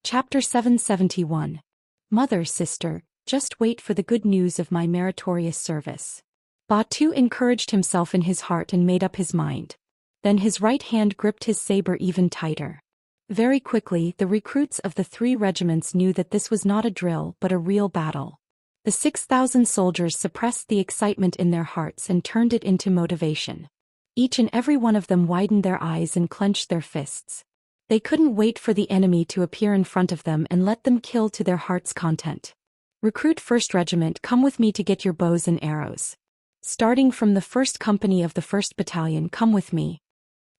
Chapter 771. Mother, sister, just wait for the good news of my meritorious service. Batu encouraged himself in his heart and made up his mind. Then his right hand gripped his saber even tighter. Very quickly, the recruits of the 3 regiments knew that this was not a drill but a real battle. The 6,000 soldiers suppressed the excitement in their hearts and turned it into motivation. Each and every one of them widened their eyes and clenched their fists. They couldn't wait for the enemy to appear in front of them and let them kill to their heart's content. Recruit 1st Regiment, come with me to get your bows and arrows. Starting from the 1st Company of the 1st Battalion, come with me.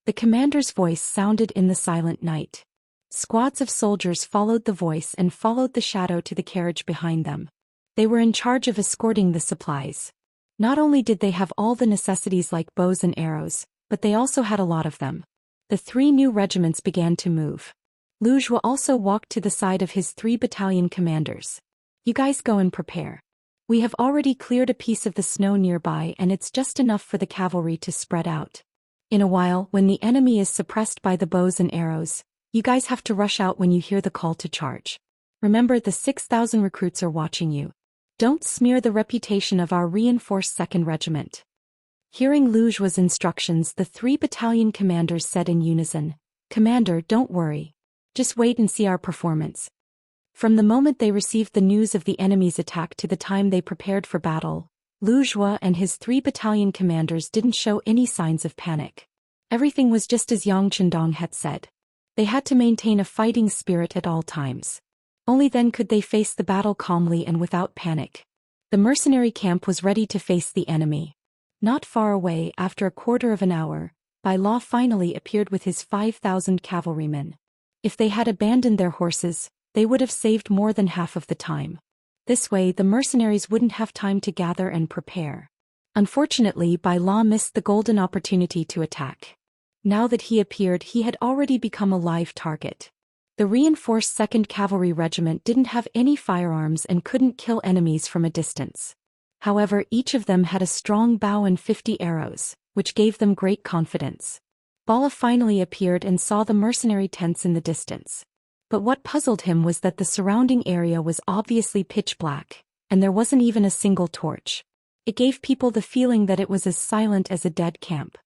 The commander's voice sounded in the silent night. Squads of soldiers followed the voice and followed the shadow to the carriage behind them. They were in charge of escorting the supplies. Not only did they have all the necessities like bows and arrows, but they also had a lot of them. The 3 new regiments began to move. Wuxia also walked to the side of his 3 battalion commanders. You guys go and prepare. We have already cleared a piece of the snow nearby and it's just enough for the cavalry to spread out. In a while, when the enemy is suppressed by the bows and arrows, you guys have to rush out when you hear the call to charge. Remember, the 6,000 recruits are watching you. Don't smear the reputation of our reinforced 2nd Regiment. Hearing Wuxia's instructions, the 3 battalion commanders said in unison, Commander, don't worry. Just wait and see our performance. From the moment they received the news of the enemy's attack to the time they prepared for battle, Wuxia and his 3 battalion commanders didn't show any signs of panic. Everything was just as Yang Chendong had said. They had to maintain a fighting spirit at all times. Only then could they face the battle calmly and without panic. The mercenary camp was ready to face the enemy. Not far away, after a quarter of an hour, Bai Law finally appeared with his 5,000 cavalrymen. If they had abandoned their horses, they would have saved more than half of the time. This way, the mercenaries wouldn't have time to gather and prepare. Unfortunately, Bai Law missed the golden opportunity to attack. Now that he appeared, he had already become a live target. The reinforced 2nd Cavalry Regiment didn't have any firearms and couldn't kill enemies from a distance. However, each of them had a strong bow and 50 arrows, which gave them great confidence. Bala finally appeared and saw the mercenary tents in the distance. But what puzzled him was that the surrounding area was obviously pitch black, and there wasn't even a single torch. It gave people the feeling that it was as silent as a dead camp.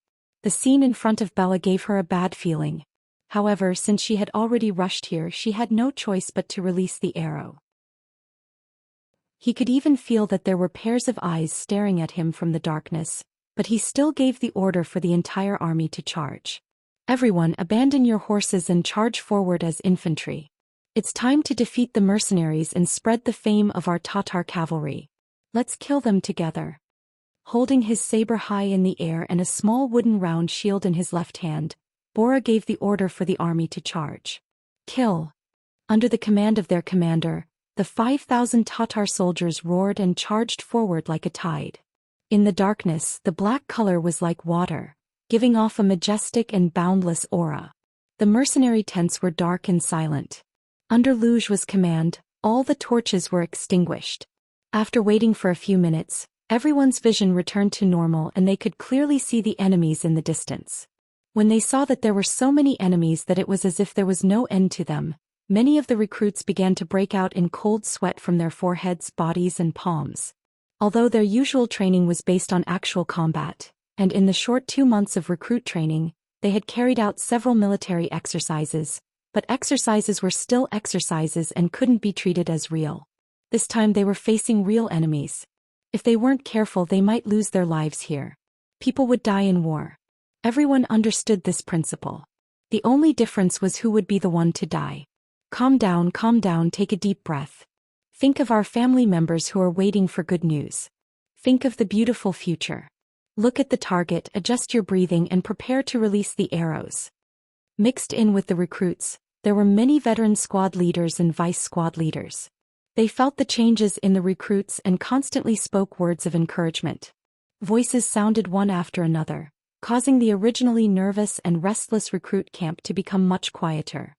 The scene in front of Bella gave her a bad feeling. However, since she had already rushed here, she had no choice but to release the arrow. He could even feel that there were pairs of eyes staring at him from the darkness, but he still gave the order for the entire army to charge. Everyone, abandon your horses and charge forward as infantry. It's time to defeat the mercenaries and spread the fame of our Tatar cavalry. Let's kill them together. Holding his saber high in the air and a small wooden round shield in his left hand, Bora gave the order for the army to charge. Kill. Under the command of their commander, the 5,000 Tatar soldiers roared and charged forward like a tide. In the darkness, the black color was like water, giving off a majestic and boundless aura. The mercenary tents were dark and silent. Under Wuxia's command, all the torches were extinguished. After waiting for a few minutes, everyone's vision returned to normal and they could clearly see the enemies in the distance. When they saw that there were so many enemies that it was as if there was no end to them, many of the recruits began to break out in cold sweat from their foreheads, bodies, and palms. Although their usual training was based on actual combat, and in the short 2 months of recruit training, they had carried out several military exercises, but exercises were still exercises and couldn't be treated as real. This time they were facing real enemies. If they weren't careful, they might lose their lives here. People would die in war. Everyone understood this principle. The only difference was who would be the one to die. Calm down, take a deep breath. Think of our family members who are waiting for good news. Think of the beautiful future. Look at the target, adjust your breathing and prepare to release the arrows. Mixed in with the recruits, there were many veteran squad leaders and vice squad leaders. They felt the changes in the recruits and constantly spoke words of encouragement. Voices sounded one after another, causing the originally nervous and restless recruit camp to become much quieter.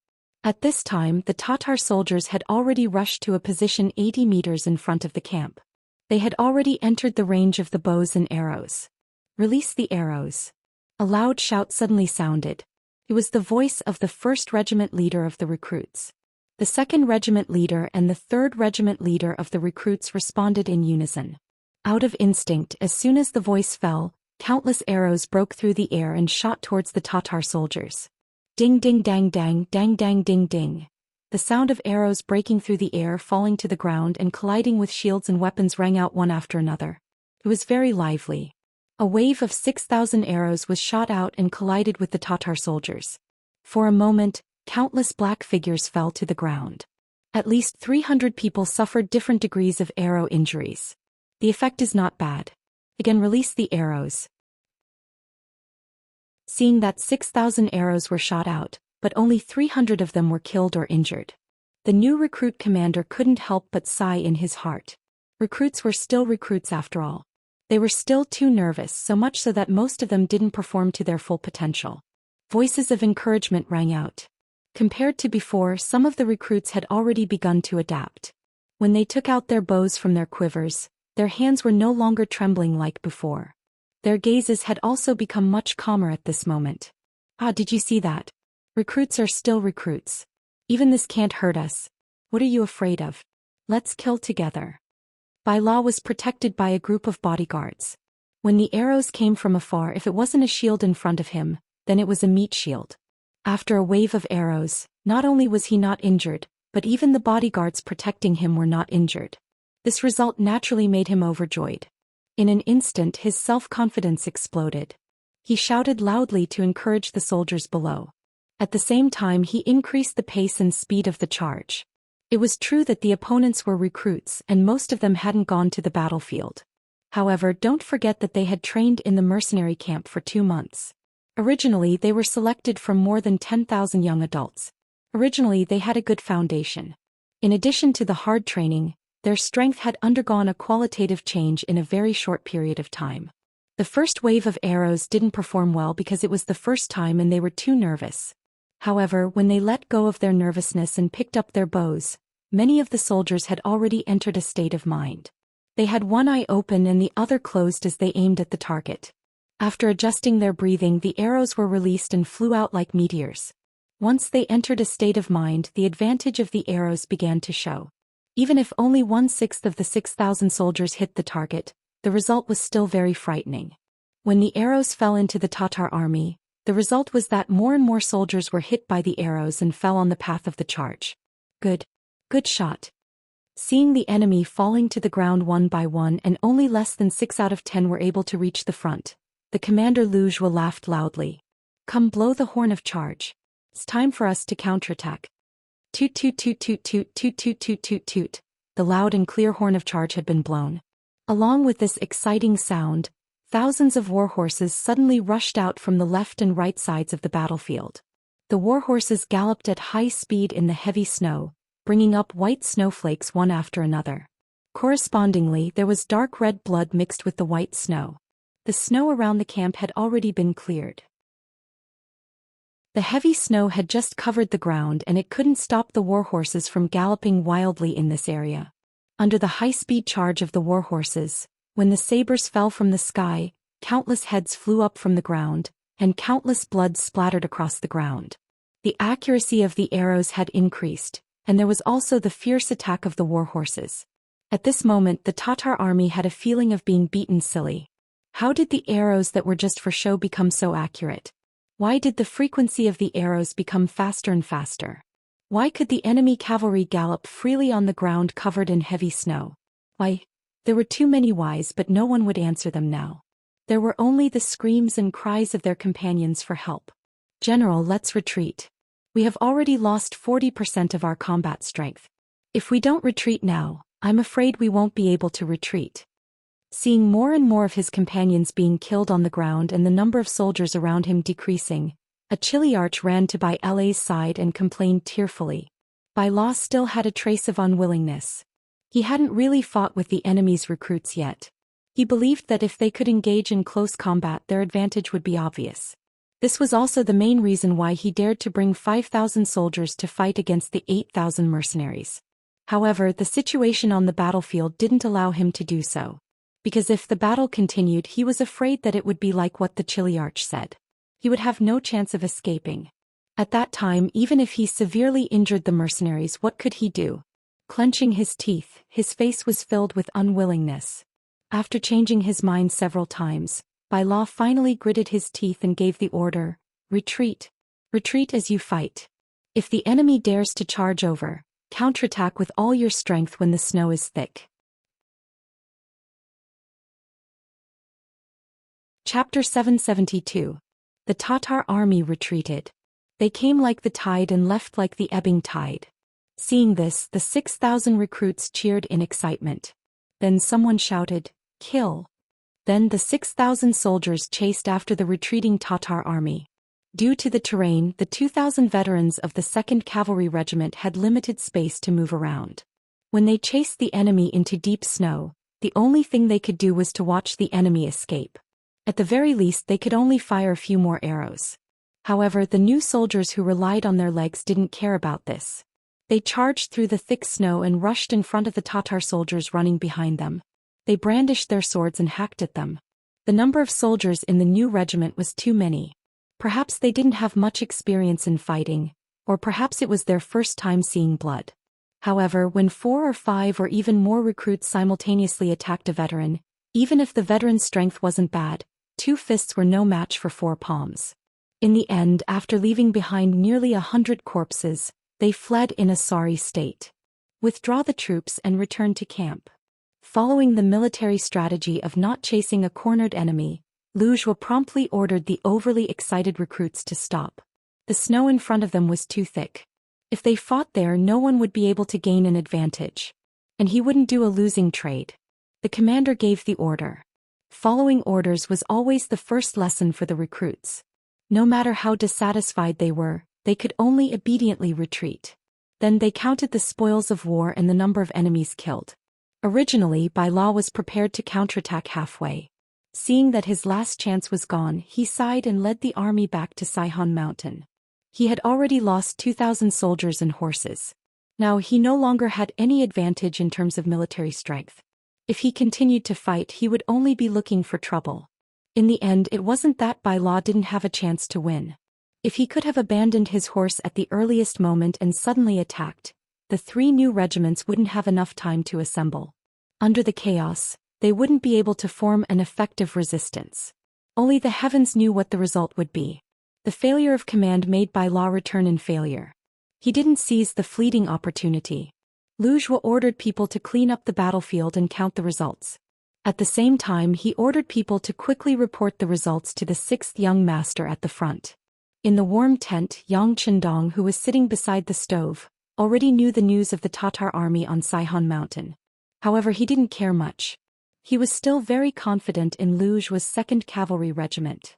At this time, the Tatar soldiers had already rushed to a position 80 meters in front of the camp. They had already entered the range of the bows and arrows. Release the arrows. A loud shout suddenly sounded. It was the voice of the 1st Regiment leader of the recruits. The 2nd Regiment leader and the 3rd Regiment leader of the recruits responded in unison. Out of instinct, as soon as the voice fell, countless arrows broke through the air and shot towards the Tatar soldiers. Ding ding dang dang dang dang ding ding. The sound of arrows breaking through the air, falling to the ground and colliding with shields and weapons rang out one after another. It was very lively. A wave of 6,000 arrows was shot out and collided with the Tatar soldiers. For a moment, countless black figures fell to the ground. At least 300 people suffered different degrees of arrow injuries. The effect is not bad. Again, release the arrows. Seeing that 6,000 arrows were shot out, but only 300 of them were killed or injured. The new recruit commander couldn't help but sigh in his heart. Recruits were still recruits after all. They were still too nervous, so much so that most of them didn't perform to their full potential. Voices of encouragement rang out. Compared to before, some of the recruits had already begun to adapt. When they took out their bows from their quivers, their hands were no longer trembling like before. Their gazes had also become much calmer at this moment. Ah, did you see that? Recruits are still recruits. Even this can't hurt us. What are you afraid of? Let's kill together. Bai La was protected by a group of bodyguards. When the arrows came from afar, if it wasn't a shield in front of him, then it was a meat shield. After a wave of arrows, not only was he not injured, but even the bodyguards protecting him were not injured. This result naturally made him overjoyed. In an instant, his self-confidence exploded. He shouted loudly to encourage the soldiers below. At the same time, he increased the pace and speed of the charge. It was true that the opponents were recruits and most of them hadn't gone to the battlefield. However, don't forget that they had trained in the mercenary camp for 2 months. Originally, they were selected from more than 10,000 young adults. Originally, they had a good foundation. In addition to the hard training, their strength had undergone a qualitative change in a very short period of time. The first wave of arrows didn't perform well because it was the first time and they were too nervous. However, when they let go of their nervousness and picked up their bows, many of the soldiers had already entered a state of mind. They had one eye open and the other closed as they aimed at the target. After adjusting their breathing, the arrows were released and flew out like meteors. Once they entered a state of mind, the advantage of the arrows began to show. Even if only 1/6 of the 6,000 soldiers hit the target, the result was still very frightening. When the arrows fell into the Tatar army, the result was that more and more soldiers were hit by the arrows and fell on the path of the charge. Good shot. Seeing the enemy falling to the ground one by one and only less than 6 out of 10 were able to reach the front, the commander Lu Zhuo laughed loudly. Come, blow the horn of charge. It's time for us to counterattack. Toot toot toot toot toot toot toot toot toot toot. The loud and clear horn of charge had been blown. Along with this exciting sound, thousands of warhorses suddenly rushed out from the left and right sides of the battlefield. The warhorses galloped at high speed in the heavy snow, bringing up white snowflakes one after another. Correspondingly, there was dark red blood mixed with the white snow. The snow around the camp had already been cleared. The heavy snow had just covered the ground and it couldn't stop the warhorses from galloping wildly in this area. Under the high-speed charge of the warhorses, when the sabers fell from the sky, countless heads flew up from the ground, and countless blood splattered across the ground. The accuracy of the arrows had increased, and there was also the fierce attack of the warhorses. At this moment, the Tatar army had a feeling of being beaten silly. How did the arrows that were just for show become so accurate? Why did the frequency of the arrows become faster and faster? Why could the enemy cavalry gallop freely on the ground covered in heavy snow? Why? There were too many whys, but no one would answer them now. There were only the screams and cries of their companions for help. General, let's retreat. We have already lost 40% of our combat strength. If we don't retreat now, I'm afraid we won't be able to retreat. Seeing more and more of his companions being killed on the ground and the number of soldiers around him decreasing, a Chiliarch ran to Bai La's side and complained tearfully. Bai La still had a trace of unwillingness. He hadn't really fought with the enemy's recruits yet. He believed that if they could engage in close combat, their advantage would be obvious. This was also the main reason why he dared to bring 5,000 soldiers to fight against the 8,000 mercenaries. However, the situation on the battlefield didn't allow him to do so. Because if the battle continued, he was afraid that it would be like what the Chiliarch said. He would have no chance of escaping. At that time, even if he severely injured the mercenaries, what could he do? Clenching his teeth, his face was filled with unwillingness. After changing his mind several times, Bai La finally gritted his teeth and gave the order, "Retreat. Retreat as you fight. If the enemy dares to charge over, counterattack with all your strength when the snow is thick." Chapter 772. The Tatar army retreated. They came like the tide and left like the ebbing tide. Seeing this, the 6,000 recruits cheered in excitement. Then someone shouted, "Kill!" Then the 6,000 soldiers chased after the retreating Tatar army. Due to the terrain, the 2,000 veterans of the 2nd Cavalry Regiment had limited space to move around. When they chased the enemy into deep snow, the only thing they could do was to watch the enemy escape. At the very least, they could only fire a few more arrows. However, the new soldiers who relied on their legs didn't care about this. They charged through the thick snow and rushed in front of the Tatar soldiers running behind them. They brandished their swords and hacked at them. The number of soldiers in the new regiment was too many. Perhaps they didn't have much experience in fighting, or perhaps it was their first time seeing blood. However, when 4 or 5 or even more recruits simultaneously attacked a veteran, even if the veteran's strength wasn't bad, 2 fists were no match for 4 palms. In the end, after leaving behind nearly 100 corpses, they fled in a sorry state. Withdraw the troops and return to camp. Following the military strategy of not chasing a cornered enemy, Wuxia promptly ordered the overly excited recruits to stop. The snow in front of them was too thick. If they fought there, no one would be able to gain an advantage. And he wouldn't do a losing trade. The commander gave the order. Following orders was always the first lesson for the recruits. No matter how dissatisfied they were, they could only obediently retreat. Then they counted the spoils of war and the number of enemies killed. Originally, Bai La was prepared to counterattack halfway. Seeing that his last chance was gone, he sighed and led the army back to Saihan Mountain. He had already lost 2,000 soldiers and horses. Now he no longer had any advantage in terms of military strength. If he continued to fight, he would only be looking for trouble. In the end, it wasn't that Bai La didn't have a chance to win. If he could have abandoned his horse at the earliest moment and suddenly attacked, the 3 new regiments wouldn't have enough time to assemble. Under the chaos, they wouldn't be able to form an effective resistance. Only the heavens knew what the result would be. The failure of command made Bai La return in failure. He didn't seize the fleeting opportunity. Wuxia ordered people to clean up the battlefield and count the results. At the same time, he ordered people to quickly report the results to the 6th young master at the front. In the warm tent, Yang Qindong, who was sitting beside the stove, already knew the news of the Tatar army on Saihan Mountain. However, he didn't care much. He was still very confident in Wuxia's 2nd Cavalry Regiment.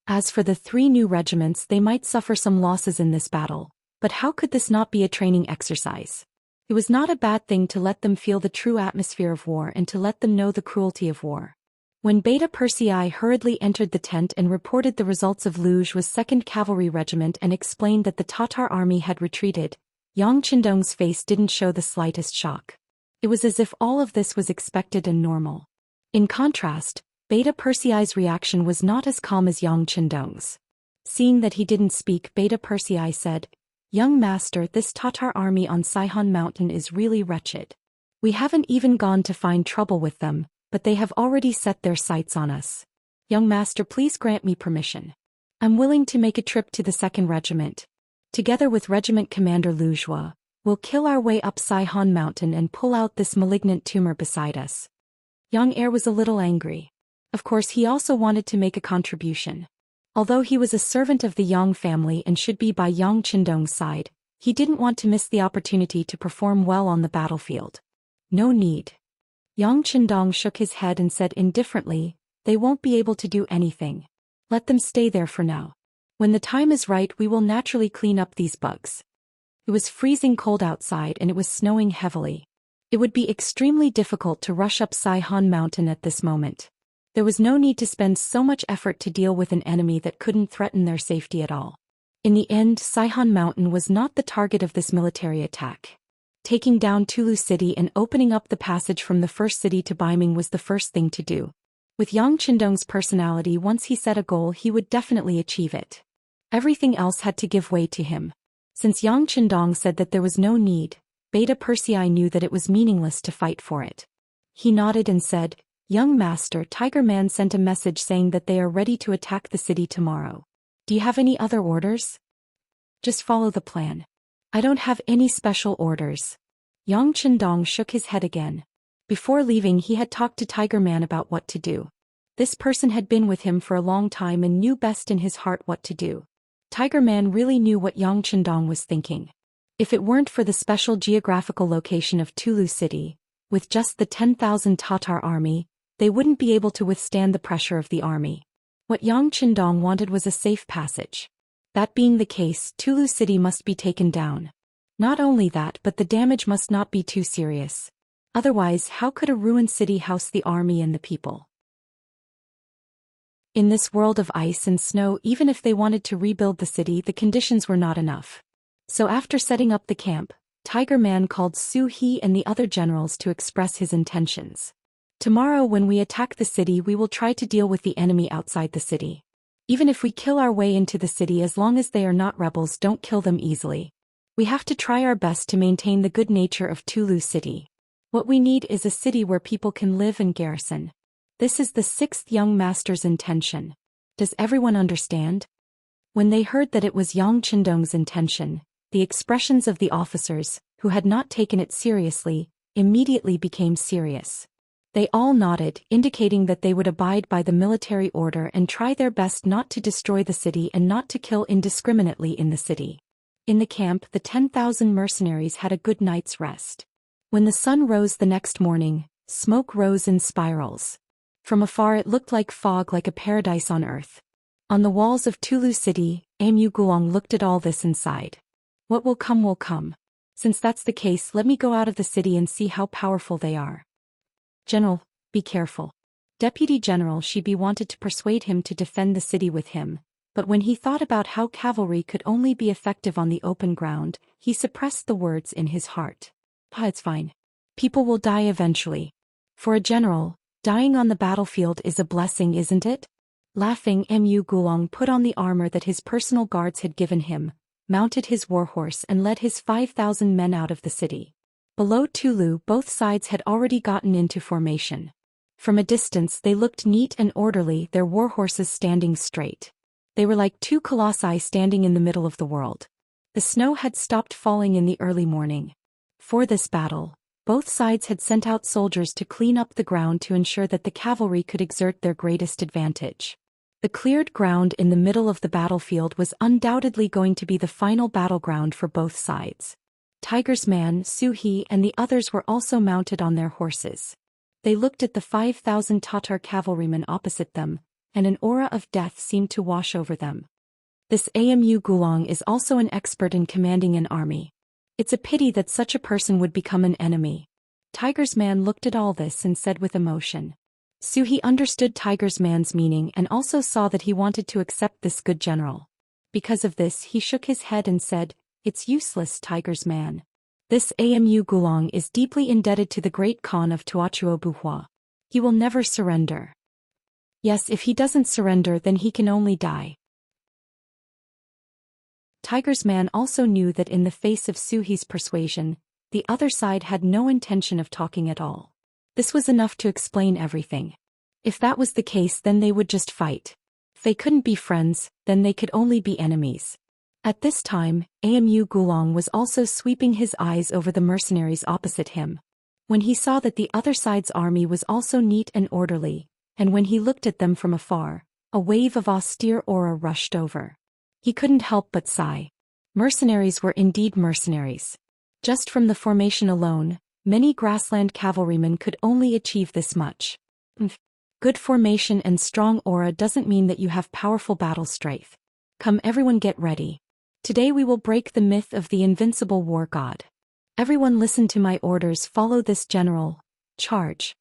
As for the 3 new regiments, they might suffer some losses in this battle, but how could this not be a training exercise? It was not a bad thing to let them feel the true atmosphere of war and to let them know the cruelty of war. When Beta Persei hurriedly entered the tent and reported the results of Wuxia's 2nd Cavalry Regiment and explained that the Tatar army had retreated, Yang Qindong's face didn't show the slightest shock. It was as if all of this was expected and normal. In contrast, Beta Persei's reaction was not as calm as Yang Qindong's. Seeing that he didn't speak, Beta Persei said, "Young master, this Tatar army on Saihan Mountain is really wretched. We haven't even gone to find trouble with them, but they have already set their sights on us. Young master, please grant me permission. I'm willing to make a trip to the 2nd Regiment. Together with Regiment Commander Wuxia, we'll kill our way up Saihan Mountain and pull out this malignant tumor beside us." Young Heir was a little angry. Of course, he also wanted to make a contribution. Although he was a servant of the Yang family and should be by Yang Qindong's side, he didn't want to miss the opportunity to perform well on the battlefield. No need. Yang Qindong shook his head and said indifferently, "They won't be able to do anything. Let them stay there for now. When the time is right, we will naturally clean up these bugs." It was freezing cold outside and it was snowing heavily. It would be extremely difficult to rush up Saihan Mountain at this moment. There was no need to spend so much effort to deal with an enemy that couldn't threaten their safety at all. In the end, Saihan Mountain was not the target of this military attack. Taking down Tulu City and opening up the passage from the first city to Baiming was the first thing to do. With Yang Qindong's personality, once he set a goal, he would definitely achieve it. Everything else had to give way to him. Since Yang Qindong said that there was no need, Beta Persei knew that it was meaningless to fight for it. He nodded and said, "Young master, Tiger Man sent a message saying that they are ready to attack the city tomorrow. Do you have any other orders?" "Just follow the plan." "I don't have any special orders." Yang Qindong shook his head again. Before leaving, he had talked to Tiger Man about what to do. This person had been with him for a long time and knew best in his heart what to do. Tiger Man really knew what Yang Qindong was thinking. If it weren't for the special geographical location of Tulu City, with just the 10,000 Tatar army, they wouldn't be able to withstand the pressure of the army. What Yang Qindong wanted was a safe passage. That being the case, Tulu City must be taken down. Not only that, but the damage must not be too serious. Otherwise, how could a ruined city house the army and the people? In this world of ice and snow, even if they wanted to rebuild the city, the conditions were not enough. So after setting up the camp, Tiger Man called Su He and the other generals to express his intentions. "Tomorrow when we attack the city, we will try to deal with the enemy outside the city. Even if we kill our way into the city, as long as they are not rebels, don't kill them easily. We have to try our best to maintain the good nature of Tulu City. What we need is a city where people can live and garrison. This is the sixth young master's intention. Does everyone understand?" When they heard that it was Yang Qindong's intention, the expressions of the officers, who had not taken it seriously, immediately became serious. They all nodded, indicating that they would abide by the military order and try their best not to destroy the city and not to kill indiscriminately in the city. In the camp, the 10,000 mercenaries had a good night's rest. When the sun rose the next morning, smoke rose in spirals. From afar it looked like fog, like a paradise on earth. On the walls of Tulu City, Amu Gulong looked at all this and sighed. "What will come will come. Since that's the case, let me go out of the city and see how powerful they are." "General, be careful." Deputy General Shibi wanted to persuade him to defend the city with him, but when he thought about how cavalry could only be effective on the open ground, he suppressed the words in his heart. It's fine. People will die eventually. For a general, dying on the battlefield is a blessing, isn't it? Laughing, Mu Gulong put on the armor that his personal guards had given him, mounted his warhorse and led his 5,000 men out of the city. Below Tulu, both sides had already gotten into formation. From a distance they looked neat and orderly, their warhorses standing straight. They were like two colossi standing in the middle of the world. The snow had stopped falling in the early morning. For this battle, both sides had sent out soldiers to clean up the ground to ensure that the cavalry could exert their greatest advantage. The cleared ground in the middle of the battlefield was undoubtedly going to be the final battleground for both sides. Tiger's man, Su He, and the others were also mounted on their horses. They looked at the 5,000 Tatar cavalrymen opposite them, and an aura of death seemed to wash over them. This Amu Gulong is also an expert in commanding an army. It's a pity that such a person would become an enemy. Tiger's man looked at all this and said with emotion. Su He understood Tiger's man's meaning and also saw that he wanted to accept this good general. Because of this, he shook his head and said, "It's useless, Tiger's man. This Amu Gulong is deeply indebted to the great Khan of Tuachuo Buhua. He will never surrender. Yes, if he doesn't surrender, then he can only die." Tiger's man also knew that in the face of Su He's persuasion, the other side had no intention of talking at all. This was enough to explain everything. If that was the case, then they would just fight. If they couldn't be friends, then they could only be enemies. At this time, Amu Gulong was also sweeping his eyes over the mercenaries opposite him. When he saw that the other side's army was also neat and orderly, and when he looked at them from afar, a wave of austere aura rushed over. He couldn't help but sigh. Mercenaries were indeed mercenaries. Just from the formation alone, many grassland cavalrymen could only achieve this much. Good formation and strong aura doesn't mean that you have powerful battle strength. Come, everyone, get ready. Today we will break the myth of the invincible war god. Everyone listen to my orders, follow this general. Charge.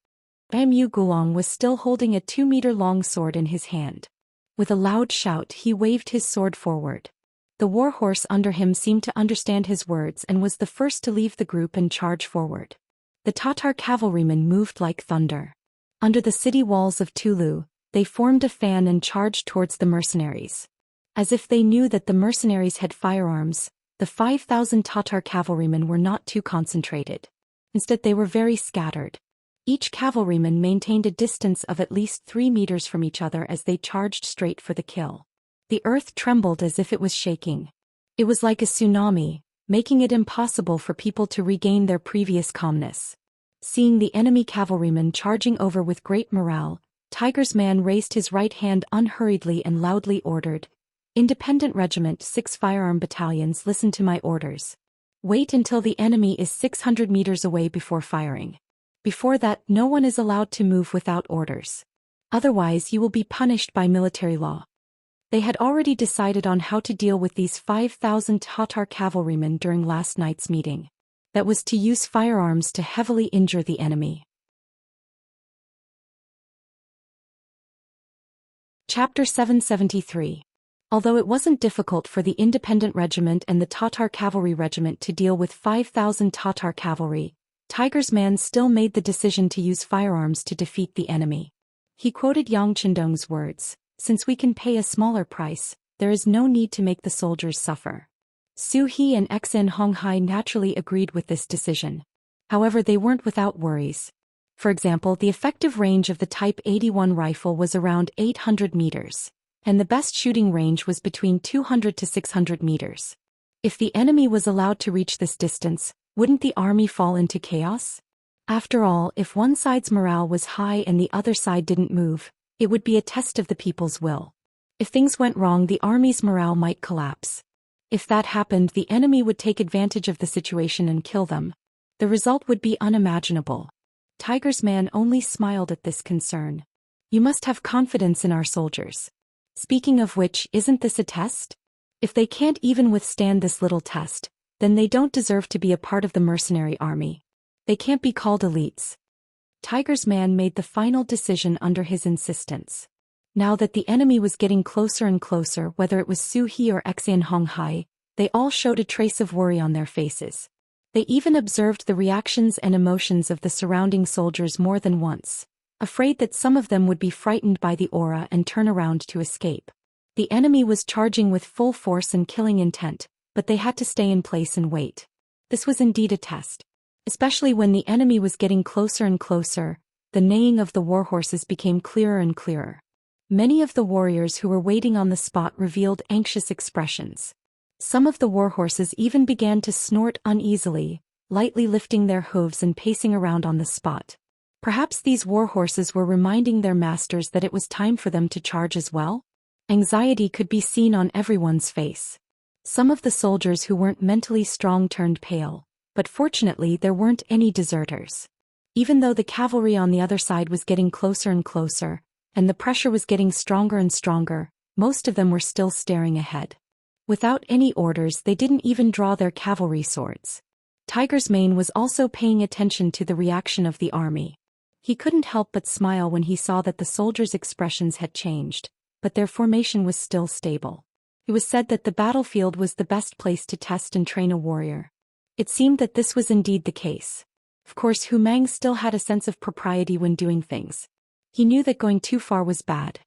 Amu Gulong was still holding a 2-meter-long sword in his hand. With a loud shout, he waved his sword forward. The warhorse under him seemed to understand his words and was the first to leave the group and charge forward. The Tatar cavalrymen moved like thunder. Under the city walls of Tulu, they formed a fan and charged towards the mercenaries. As if they knew that the mercenaries had firearms, the 5,000 Tatar cavalrymen were not too concentrated. Instead, they were very scattered. Each cavalryman maintained a distance of at least 3 meters from each other as they charged straight for the kill. The earth trembled as if it was shaking. It was like a tsunami, making it impossible for people to regain their previous calmness. Seeing the enemy cavalrymen charging over with great morale, Tiger's man raised his right hand unhurriedly and loudly ordered, "Independent Regiment 6 firearm battalions, listen to my orders. Wait until the enemy is 600 meters away before firing. Before that, no one is allowed to move without orders. Otherwise, you will be punished by military law." They had already decided on how to deal with these 5,000 Tatar cavalrymen during last night's meeting. That was to use firearms to heavily injure the enemy. Chapter 773. Although it wasn't difficult for the Independent Regiment and the Tatar Cavalry Regiment to deal with 5,000 Tatar cavalry, Tiger's man still made the decision to use firearms to defeat the enemy. He quoted Yang Qindong's words, "Since we can pay a smaller price, there is no need to make the soldiers suffer." Su He and Xin Honghai naturally agreed with this decision. However, they weren't without worries. For example, the effective range of the Type 81 rifle was around 800 meters, and the best shooting range was between 200 to 600 meters. If the enemy was allowed to reach this distance, wouldn't the army fall into chaos? After all, if one side's morale was high and the other side didn't move, it would be a test of the people's will. If things went wrong, the army's morale might collapse. If that happened, the enemy would take advantage of the situation and kill them. The result would be unimaginable. Tiger's man only smiled at this concern. "You must have confidence in our soldiers. Speaking of which, isn't this a test? If they can't even withstand this little test, then they don't deserve to be a part of the mercenary army. They can't be called elites." Tiger's man made the final decision under his insistence. Now that the enemy was getting closer and closer, whether it was Su He or Xian Honghai, they all showed a trace of worry on their faces. They even observed the reactions and emotions of the surrounding soldiers more than once, afraid that some of them would be frightened by the aura and turn around to escape. The enemy was charging with full force and killing intent, but they had to stay in place and wait. This was indeed a test. Especially when the enemy was getting closer and closer, the neighing of the warhorses became clearer and clearer. Many of the warriors who were waiting on the spot revealed anxious expressions. Some of the warhorses even began to snort uneasily, lightly lifting their hooves and pacing around on the spot. Perhaps these warhorses were reminding their masters that it was time for them to charge as well? Anxiety could be seen on everyone's face. Some of the soldiers who weren't mentally strong turned pale, but fortunately there weren't any deserters. Even though the cavalry on the other side was getting closer and closer, and the pressure was getting stronger and stronger, most of them were still staring ahead. Without any orders, they didn't even draw their cavalry swords. Tiger's mane was also paying attention to the reaction of the army. He couldn't help but smile when he saw that the soldiers' expressions had changed, but their formation was still stable. It was said that the battlefield was the best place to test and train a warrior. It seemed that this was indeed the case. Of course, Hu Mang still had a sense of propriety when doing things. He knew that going too far was bad.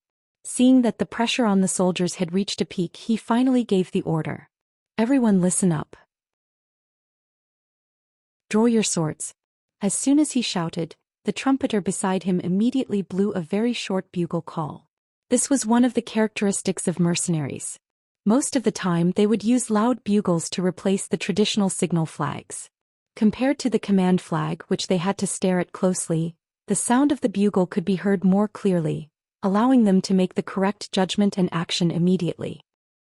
Seeing that the pressure on the soldiers had reached a peak, he finally gave the order. "Everyone listen up. Draw your swords." As soon as he shouted, the trumpeter beside him immediately blew a very short bugle call. This was one of the characteristics of mercenaries. Most of the time they would use loud bugles to replace the traditional signal flags. Compared to the command flag, which they had to stare at closely, the sound of the bugle could be heard more clearly, allowing them to make the correct judgment and action immediately.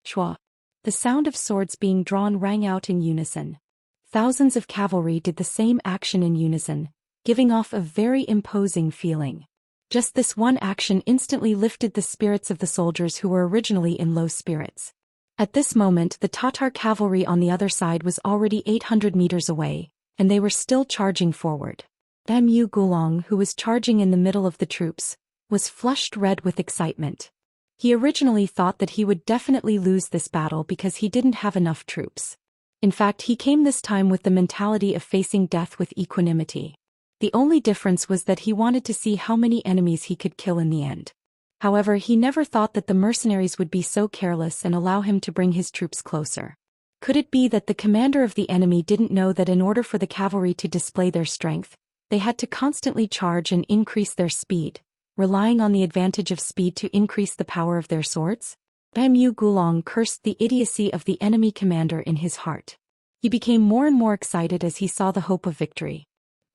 Shua. The sound of swords being drawn rang out in unison. Thousands of cavalry did the same action in unison, giving off a very imposing feeling. Just this one action instantly lifted the spirits of the soldiers who were originally in low spirits. At this moment, the Tatar cavalry on the other side was already 800 meters away, and they were still charging forward. Mu Gulong, who was charging in the middle of the troops, was flushed red with excitement. He originally thought that he would definitely lose this battle because he didn't have enough troops. In fact, he came this time with the mentality of facing death with equanimity. The only difference was that he wanted to see how many enemies he could kill in the end. However, he never thought that the mercenaries would be so careless and allow him to bring his troops closer. Could it be that the commander of the enemy didn't know that in order for the cavalry to display their strength, they had to constantly charge and increase their speed, relying on the advantage of speed to increase the power of their swords? Mu Gulong cursed the idiocy of the enemy commander in his heart. He became more and more excited as he saw the hope of victory.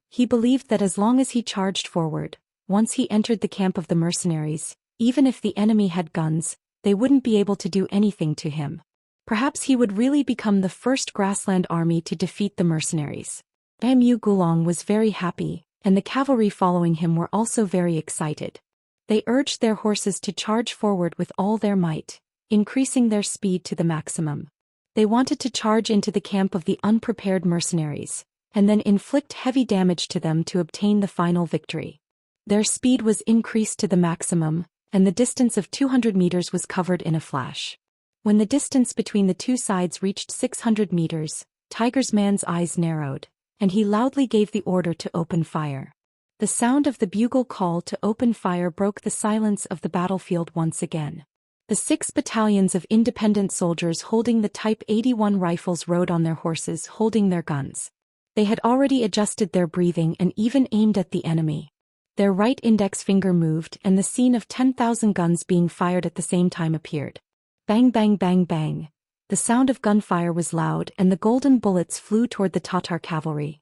He believed that as long as he charged forward, once he entered the camp of the mercenaries, even if the enemy had guns, they wouldn't be able to do anything to him. Perhaps he would really become the first grassland army to defeat the mercenaries. Mu Gulong was very happy, and the cavalry following him were also very excited. They urged their horses to charge forward with all their might, increasing their speed to the maximum. They wanted to charge into the camp of the unprepared mercenaries, and then inflict heavy damage to them to obtain the final victory. Their speed was increased to the maximum, and the distance of 200 meters was covered in a flash. When the distance between the two sides reached 600 meters, Tiger's man's eyes narrowed, and he loudly gave the order to open fire. The sound of the bugle call to open fire broke the silence of the battlefield once again. The 6 battalions of independent soldiers holding the Type 81 rifles rode on their horses holding their guns. They had already adjusted their breathing and even aimed at the enemy. Their right index finger moved and the scene of 10,000 guns being fired at the same time appeared. Bang bang bang bang. The sound of gunfire was loud and the golden bullets flew toward the Tatar cavalry.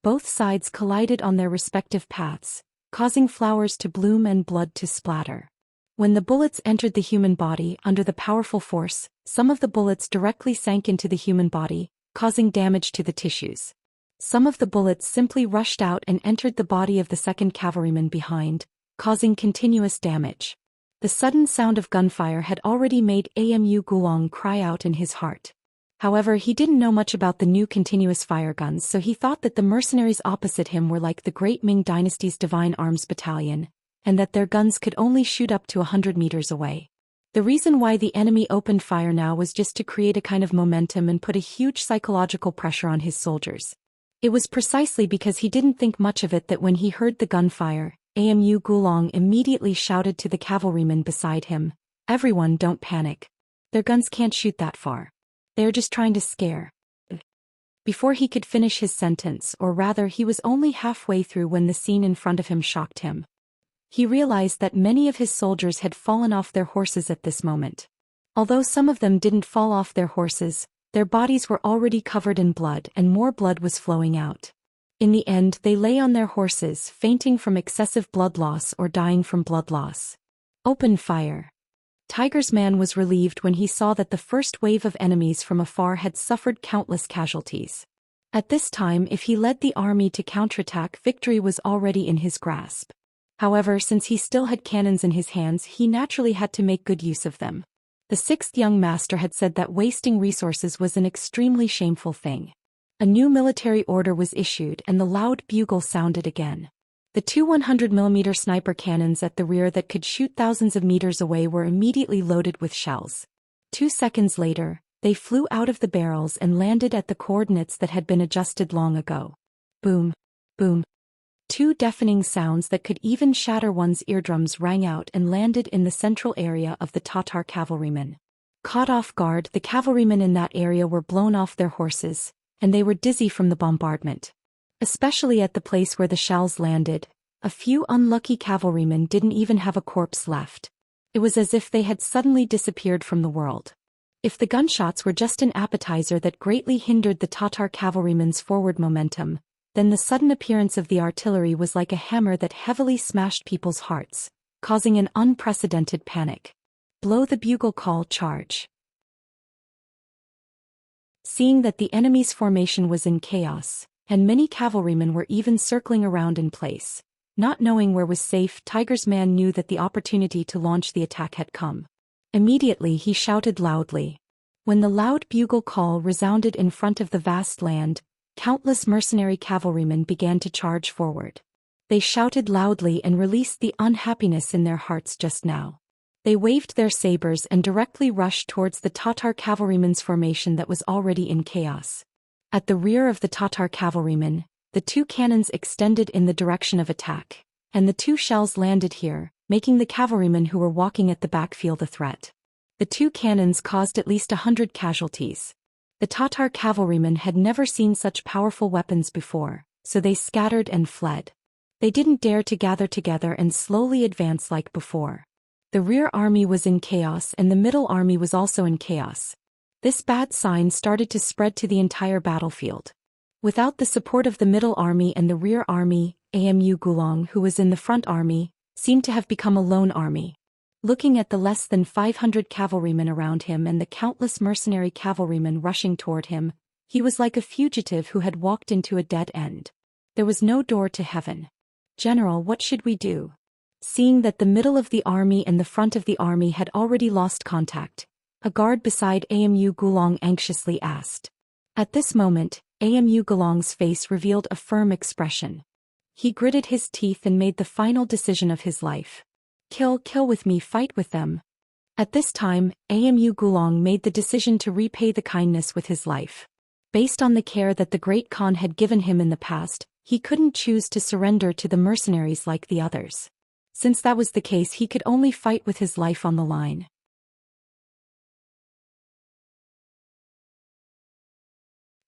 Both sides collided on their respective paths, causing flowers to bloom and blood to splatter. When the bullets entered the human body under the powerful force, some of the bullets directly sank into the human body, causing damage to the tissues. Some of the bullets simply rushed out and entered the body of the second cavalryman behind, causing continuous damage. The sudden sound of gunfire had already made Mu Gulong cry out in his heart. However, he didn't know much about the new continuous fire guns, so he thought that the mercenaries opposite him were like the Great Ming Dynasty's Divine Arms Battalion, and that their guns could only shoot up to 100 meters away. The reason why the enemy opened fire now was just to create a kind of momentum and put a huge psychological pressure on his soldiers. It was precisely because he didn't think much of it that when he heard the gunfire, Mu Gulong immediately shouted to the cavalrymen beside him, "Everyone, don't panic. Their guns can't shoot that far. They're just trying to scare." Before he could finish his sentence, or rather he was only halfway through when the scene in front of him shocked him. He realized that many of his soldiers had fallen off their horses at this moment. Although some of them didn't fall off their horses, their bodies were already covered in blood and more blood was flowing out. In the end, they lay on their horses, fainting from excessive blood loss or dying from blood loss. Open fire. Tiger's man was relieved when he saw that the first wave of enemies from afar had suffered countless casualties. At this time, if he led the army to counterattack, victory was already in his grasp. However, since he still had cannons in his hands, he naturally had to make good use of them. The 6th young master had said that wasting resources was an extremely shameful thing. A new military order was issued and the loud bugle sounded again. The 2 100mm sniper cannons at the rear that could shoot thousands of meters away were immediately loaded with shells. 2 seconds later, they flew out of the barrels and landed at the coordinates that had been adjusted long ago. Boom, boom. 2 deafening sounds that could even shatter one's eardrums rang out and landed in the central area of the Tatar cavalrymen. Caught off guard, the cavalrymen in that area were blown off their horses, and they were dizzy from the bombardment. Especially at the place where the shells landed, a few unlucky cavalrymen didn't even have a corpse left. It was as if they had suddenly disappeared from the world. If the gunshots were just an appetizer that greatly hindered the Tatar cavalrymen's forward momentum, then the sudden appearance of the artillery was like a hammer that heavily smashed people's hearts, causing an unprecedented panic. Blow the bugle call, charge. Seeing that the enemy's formation was in chaos, and many cavalrymen were even circling around in place, not knowing where was safe, Tiger's man knew that the opportunity to launch the attack had come. Immediately he shouted loudly. When the loud bugle call resounded in front of the vast land, countless mercenary cavalrymen began to charge forward. They shouted loudly and released the unhappiness in their hearts just now. They waved their sabers and directly rushed towards the Tatar cavalrymen's formation that was already in chaos. At the rear of the Tatar cavalrymen, the 2 cannons extended in the direction of attack, and the 2 shells landed here, making the cavalrymen who were walking at the back feel the threat. The 2 cannons caused at least 100 casualties. The Tatar cavalrymen had never seen such powerful weapons before, so they scattered and fled. They didn't dare to gather together and slowly advance like before. The rear army was in chaos and the middle army was also in chaos. This bad sign started to spread to the entire battlefield. Without the support of the middle army and the rear army, Amu Gulong, who was in the front army, seemed to have become a lone army. Looking at the less than 500 cavalrymen around him and the countless mercenary cavalrymen rushing toward him, he was like a fugitive who had walked into a dead end. There was no door to heaven. "General, what should we do?" Seeing that the middle of the army and the front of the army had already lost contact, a guard beside Amu Gulong anxiously asked. At this moment, Amu Gulong's face revealed a firm expression. He gritted his teeth and made the final decision of his life. Kill with me, fight with them. At this time, Amu Gulong made the decision to repay the kindness with his life. Based on the care that the Great Khan had given him in the past, he couldn't choose to surrender to the mercenaries like the others. Since that was the case, he could only fight with his life on the line.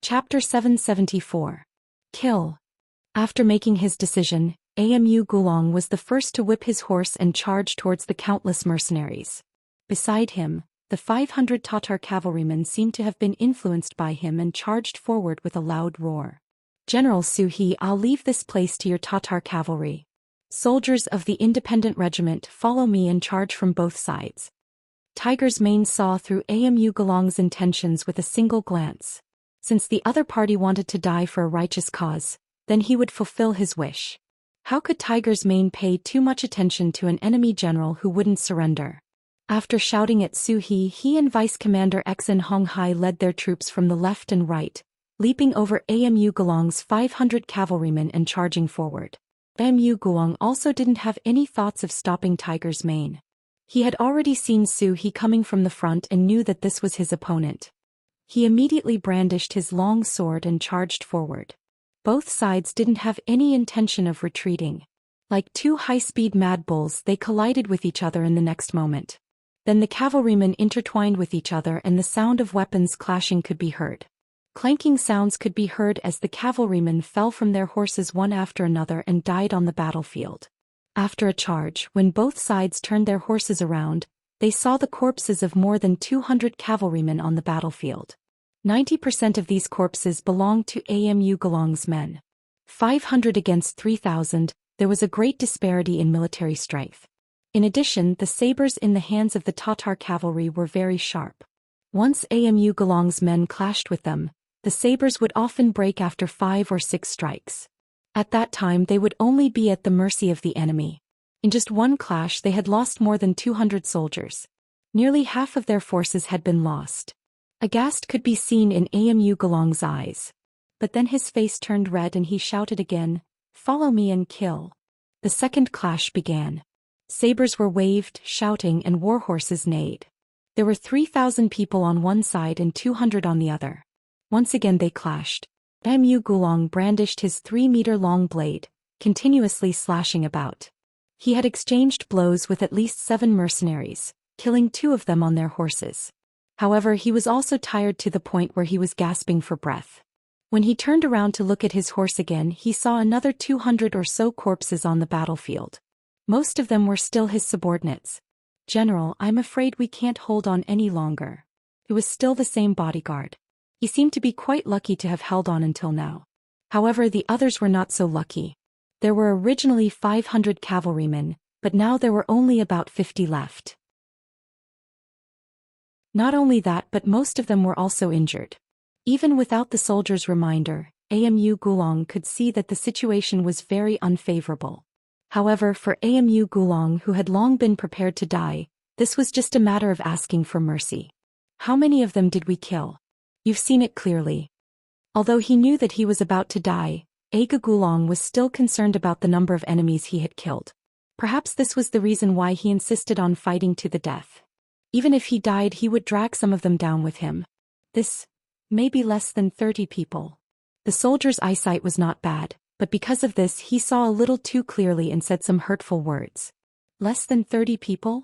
Chapter 774. Kill. After making his decision, Amu Gulong was the first to whip his horse and charge towards the countless mercenaries. Beside him, the 500 Tatar cavalrymen seemed to have been influenced by him and charged forward with a loud roar. "General Suhi, I'll leave this place to your Tatar cavalry. Soldiers of the independent regiment, follow me and charge from both sides." Tiger's Mane saw through Amu Gulong's intentions with a single glance. Since the other party wanted to die for a righteous cause, then he would fulfill his wish. How could Tiger's Mane pay too much attention to an enemy general who wouldn't surrender? After shouting at Suhi, he and Vice Commander Xen Honghai led their troops from the left and right, leaping over Amu Gulong's 500 cavalrymen and charging forward. Amu Gulong also didn't have any thoughts of stopping Tiger's Mane. He had already seen Suhi coming from the front and knew that this was his opponent. He immediately brandished his long sword and charged forward. Both sides didn't have any intention of retreating. Like 2 high-speed mad bulls, they collided with each other in the next moment. Then the cavalrymen intertwined with each other and the sound of weapons clashing could be heard. Clanking sounds could be heard as the cavalrymen fell from their horses one after another and died on the battlefield. After a charge, when both sides turned their horses around, they saw the corpses of more than 200 cavalrymen on the battlefield. 90% of these corpses belonged to Amu Gulong's men. 500 against 3,000, there was a great disparity in military strength. In addition, the sabers in the hands of the Tatar cavalry were very sharp. Once Amu Gulong's men clashed with them, the sabers would often break after 5 or 6 strikes. At that time they would only be at the mercy of the enemy. In just one clash they had lost more than 200 soldiers. Nearly half of their forces had been lost. Aghast could be seen in Amu Gulong's eyes. But then his face turned red and he shouted again, "Follow me and kill." The second clash began. Sabers were waved, shouting, and war horses neighed. There were 3,000 people on one side and 200 on the other. Once again they clashed. Amu Gulong brandished his 3-meter-long blade, continuously slashing about. He had exchanged blows with at least 7 mercenaries, killing 2 of them on their horses. However, he was also tired to the point where he was gasping for breath. When he turned around to look at his horse again, he saw another 200 or so corpses on the battlefield. Most of them were still his subordinates. "General, I'm afraid we can't hold on any longer." It was still the same bodyguard. He seemed to be quite lucky to have held on until now. However, the others were not so lucky. There were originally 500 cavalrymen, but now there were only about 50 left. Not only that, but most of them were also injured. Even without the soldier's reminder, Amu Gulong could see that the situation was very unfavorable. However, for Amu Gulong, who had long been prepared to die, this was just a matter of asking for mercy. "How many of them did we kill?" "You've seen it clearly." Although he knew that he was about to die, Aga Gulong was still concerned about the number of enemies he had killed. Perhaps this was the reason why he insisted on fighting to the death. Even if he died, he would drag some of them down with him. This may be less than 30 people. The soldier's eyesight was not bad, but because of this he saw a little too clearly and said some hurtful words. Less than 30 people?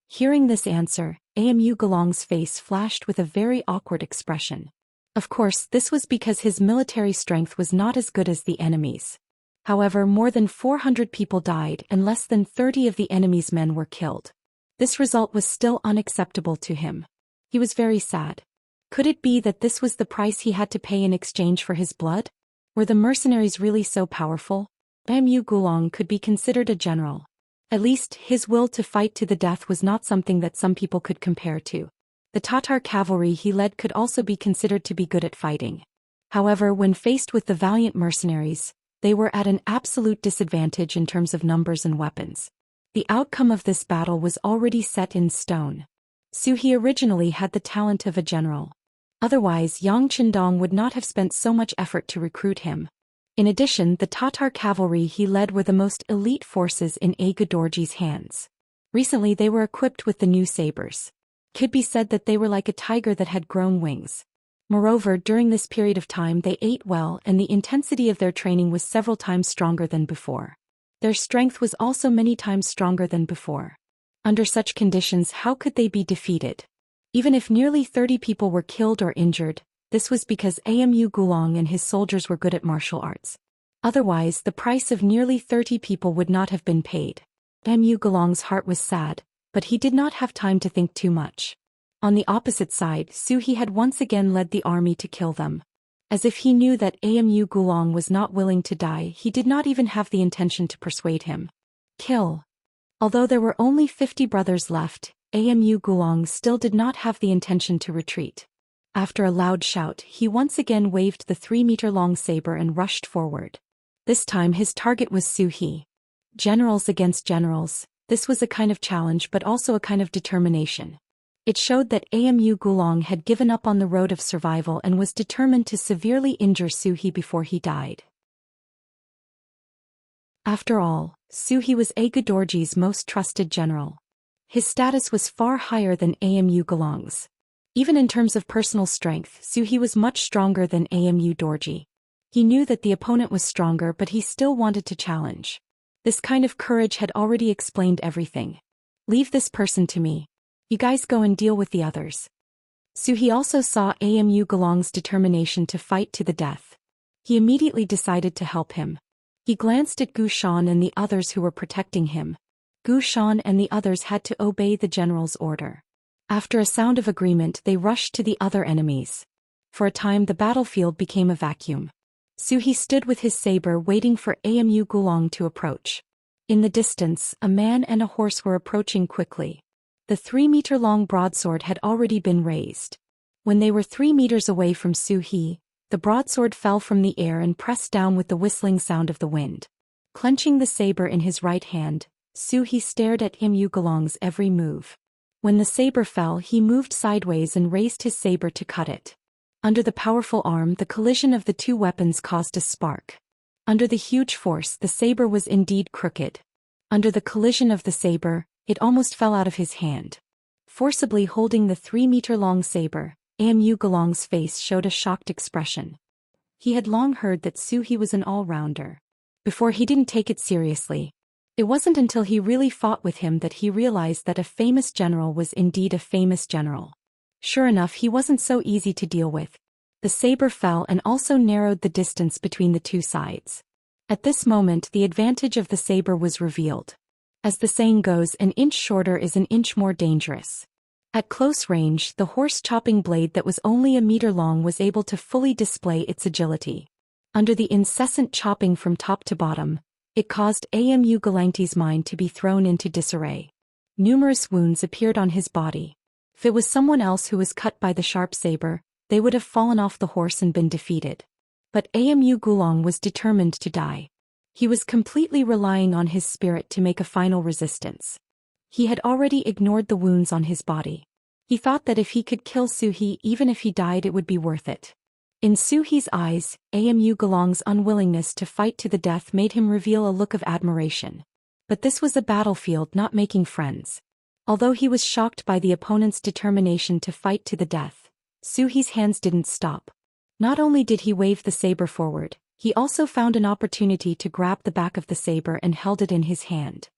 Hearing this answer, Amu Galong's face flashed with a very awkward expression. Of course, this was because his military strength was not as good as the enemy's. However, more than 400 people died and less than 30 of the enemy's men were killed. This result was still unacceptable to him. He was very sad. Could it be that this was the price he had to pay in exchange for his blood? Were the mercenaries really so powerful? Amu Gulong could be considered a general. At least, his will to fight to the death was not something that some people could compare to. The Tatar cavalry he led could also be considered to be good at fighting. However, when faced with the valiant mercenaries, they were at an absolute disadvantage in terms of numbers and weapons. The outcome of this battle was already set in stone. Xu He originally had the talent of a general. Otherwise, Yang Qindong would not have spent so much effort to recruit him. In addition, the Tatar cavalry he led were the most elite forces in Aga Dorji's hands. Recently they were equipped with the new sabers. Could be said that they were like a tiger that had grown wings. Moreover, during this period of time they ate well and the intensity of their training was several times stronger than before. Their strength was also many times stronger than before. Under such conditions, how could they be defeated? Even if nearly 30 people were killed or injured, this was because Amu Gulong and his soldiers were good at martial arts. Otherwise, the price of nearly 30 people would not have been paid. Amu Gulong's heart was sad, but he did not have time to think too much. On the opposite side, Xu He had once again led the army to kill them. As if he knew that Amu Gulong was not willing to die, he did not even have the intention to persuade him. Kill. Although there were only 50 brothers left, Amu Gulong still did not have the intention to retreat. After a loud shout, he once again waved the 3-meter-long saber and rushed forward. This time his target was Xu He. Generals against generals, this was a kind of challenge but also a kind of determination. It showed that Amu Gulong had given up on the road of survival and was determined to severely injure Xu He before he died. After all, Xu He was Aga Dorji's most trusted general. His status was far higher than Amu Gulong's. Even in terms of personal strength, Xu He was much stronger than Amu Dorji. He knew that the opponent was stronger but he still wanted to challenge. This kind of courage had already explained everything. Leave this person to me. You guys go and deal with the others. Xu He also saw Amu Gulong's determination to fight to the death. He immediately decided to help him. He glanced at Gu Shan and the others who were protecting him. Gu Shan and the others had to obey the general's order. After a sound of agreement, they rushed to the other enemies. For a time the battlefield became a vacuum. Xu He stood with his saber waiting for Amu Gulong to approach. In the distance, a man and a horse were approaching quickly. The 3-meter-long broadsword had already been raised. When they were 3 meters away from Xu He, the broadsword fell from the air and pressed down with the whistling sound of the wind. Clenching the saber in his right hand, Xu He stared at Amu Gulong's every move. When the saber fell, he moved sideways and raised his saber to cut it. Under the powerful arm, the collision of the two weapons caused a spark. Under the huge force, the saber was indeed crooked. Under the collision of the saber, it almost fell out of his hand. Forcibly holding the 3-meter-long saber, Amu Gulong's face showed a shocked expression. He had long heard that Xu He was an all-rounder. Before, he didn't take it seriously. It wasn't until he really fought with him that he realized that a famous general was indeed a famous general. Sure enough, he wasn't so easy to deal with. The saber fell and also narrowed the distance between the two sides. At this moment, the advantage of the saber was revealed. As the saying goes, an inch shorter is an inch more dangerous. At close range, the horse-chopping blade that was only a meter long was able to fully display its agility. Under the incessant chopping from top to bottom, it caused Amu Gulong's mind to be thrown into disarray. Numerous wounds appeared on his body. If it was someone else who was cut by the sharp saber, they would have fallen off the horse and been defeated. But Amu Gulong was determined to die. He was completely relying on his spirit to make a final resistance. He had already ignored the wounds on his body. He thought that if he could kill Xu He, even if he died, it would be worth it. In Xu He's eyes, Amu Gulong's unwillingness to fight to the death made him reveal a look of admiration. But this was a battlefield, not making friends. Although he was shocked by the opponent's determination to fight to the death, Xu He's hands didn't stop. Not only did he wave the saber forward, He also found an opportunity to grab the back of the saber and held it in his hand.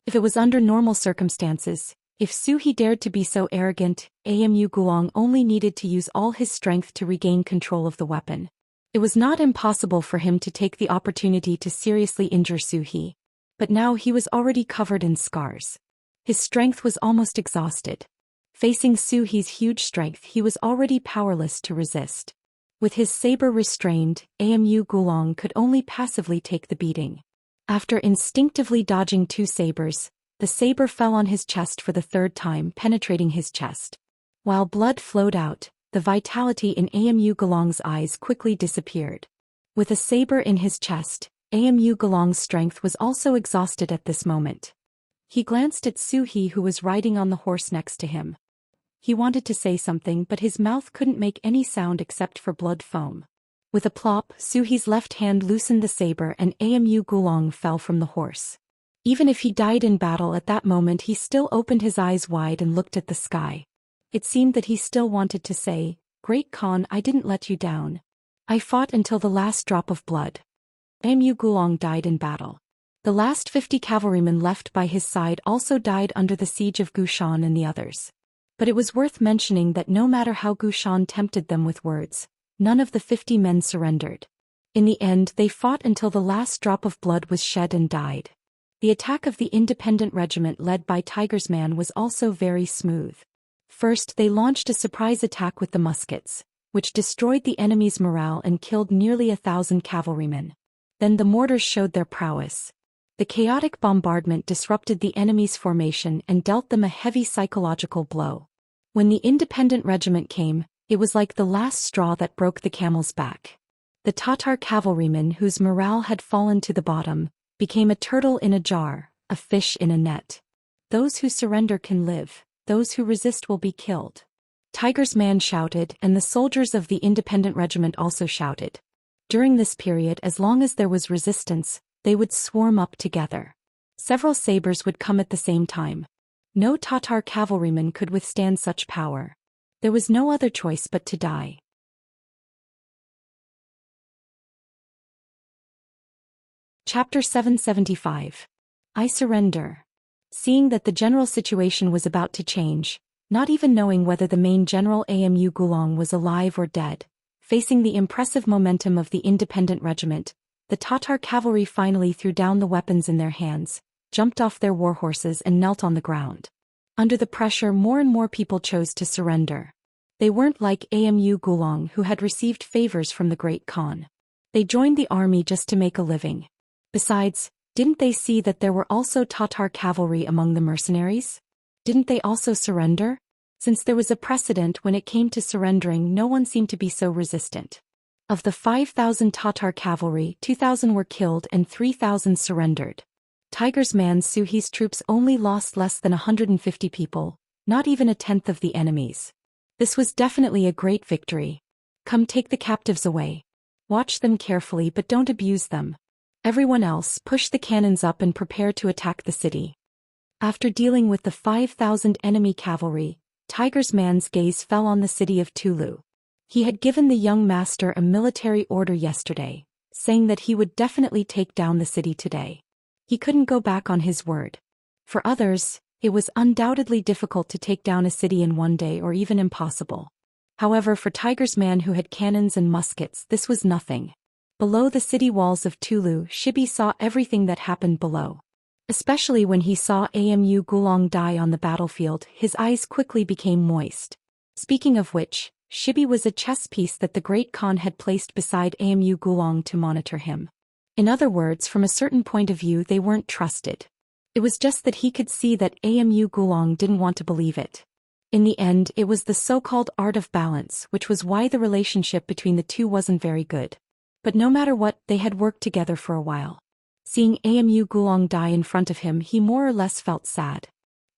If it was under normal circumstances, if Su He dared to be so arrogant, Amu Gulong only needed to use all his strength to regain control of the weapon. It was not impossible for him to take the opportunity to seriously injure Su He. But now he was already covered in scars. His strength was almost exhausted. Facing Su He's huge strength, he was already powerless to resist. With his saber restrained, Amu Gulong could only passively take the beating. After instinctively dodging 2 sabers, the saber fell on his chest for the 3rd time, penetrating his chest. While blood flowed out, the vitality in Amu Gulong's eyes quickly disappeared. With a saber in his chest, Amu Gulong's strength was also exhausted at this moment. He glanced at Su He, who was riding on the horse next to him. He wanted to say something, but his mouth couldn't make any sound except for blood foam. With a plop, Su He's left hand loosened the saber and Amu Gulong fell from the horse. Even if he died in battle at that moment, he still opened his eyes wide and looked at the sky. It seemed that he still wanted to say, "Great Khan, I didn't let you down. I fought until the last drop of blood." Amu Gulong died in battle. The last 50 cavalrymen left by his side also died under the siege of Gushan and the others. But it was worth mentioning that no matter how Gushan tempted them with words, none of the 50 men surrendered. In the end, they fought until the last drop of blood was shed and died. The attack of the independent regiment led by Tiger's Man was also very smooth. First, they launched a surprise attack with the muskets, which destroyed the enemy's morale and killed nearly 1,000 cavalrymen. Then the mortars showed their prowess. The chaotic bombardment disrupted the enemy's formation and dealt them a heavy psychological blow. When the independent regiment came, it was like the last straw that broke the camel's back. The Tatar cavalrymen, whose morale had fallen to the bottom, became a turtle in a jar, a fish in a net. Those who surrender can live, those who resist will be killed. Tiger's Man shouted, and the soldiers of the independent regiment also shouted. During this period, as long as there was resistance, they would swarm up together. Several sabers would come at the same time. No Tatar cavalryman could withstand such power. There was no other choice but to die. Chapter 775. I Surrender. Seeing that the general situation was about to change, not even knowing whether the main general Amu Gulong was alive or dead, facing the impressive momentum of the independent regiment, the Tatar cavalry finally threw down the weapons in their hands, jumped off their war horses and knelt on the ground. Under the pressure, more and more people chose to surrender. They weren't like Amu Gulong, who had received favors from the Great Khan. They joined the army just to make a living. Besides, didn't they see that there were also Tatar cavalry among the mercenaries? Didn't they also surrender? Since there was a precedent when it came to surrendering, no one seemed to be so resistant. Of the 5,000 Tatar cavalry, 2,000 were killed and 3,000 surrendered. Tiger's Man Su He's troops only lost less than 150 people, not even a tenth of the enemy's. This was definitely a great victory. Come, take the captives away. Watch them carefully but don't abuse them. Everyone else, push the cannons up and prepare to attack the city. After dealing with the 5,000 enemy cavalry, Tiger's Man's gaze fell on the city of Tulu. He had given the young master a military order yesterday, saying that he would definitely take down the city today. He couldn't go back on his word. For others, it was undoubtedly difficult to take down a city in one day or even impossible. However, for Tiger's Man, who had cannons and muskets, this was nothing. Below the city walls of Tulu, Shibi saw everything that happened below. Especially when he saw Amu Gulong die on the battlefield, his eyes quickly became moist. Speaking of which, Shibi was a chess piece that the Great Khan had placed beside Amu Gulong to monitor him. In other words, from a certain point of view, they weren't trusted. It was just that he could see that Amu Gulong didn't want to believe it. In the end, it was the so-called art of balance, which was why the relationship between the two wasn't very good. But no matter what, they had worked together for a while. Seeing Amu Gulong die in front of him, he more or less felt sad.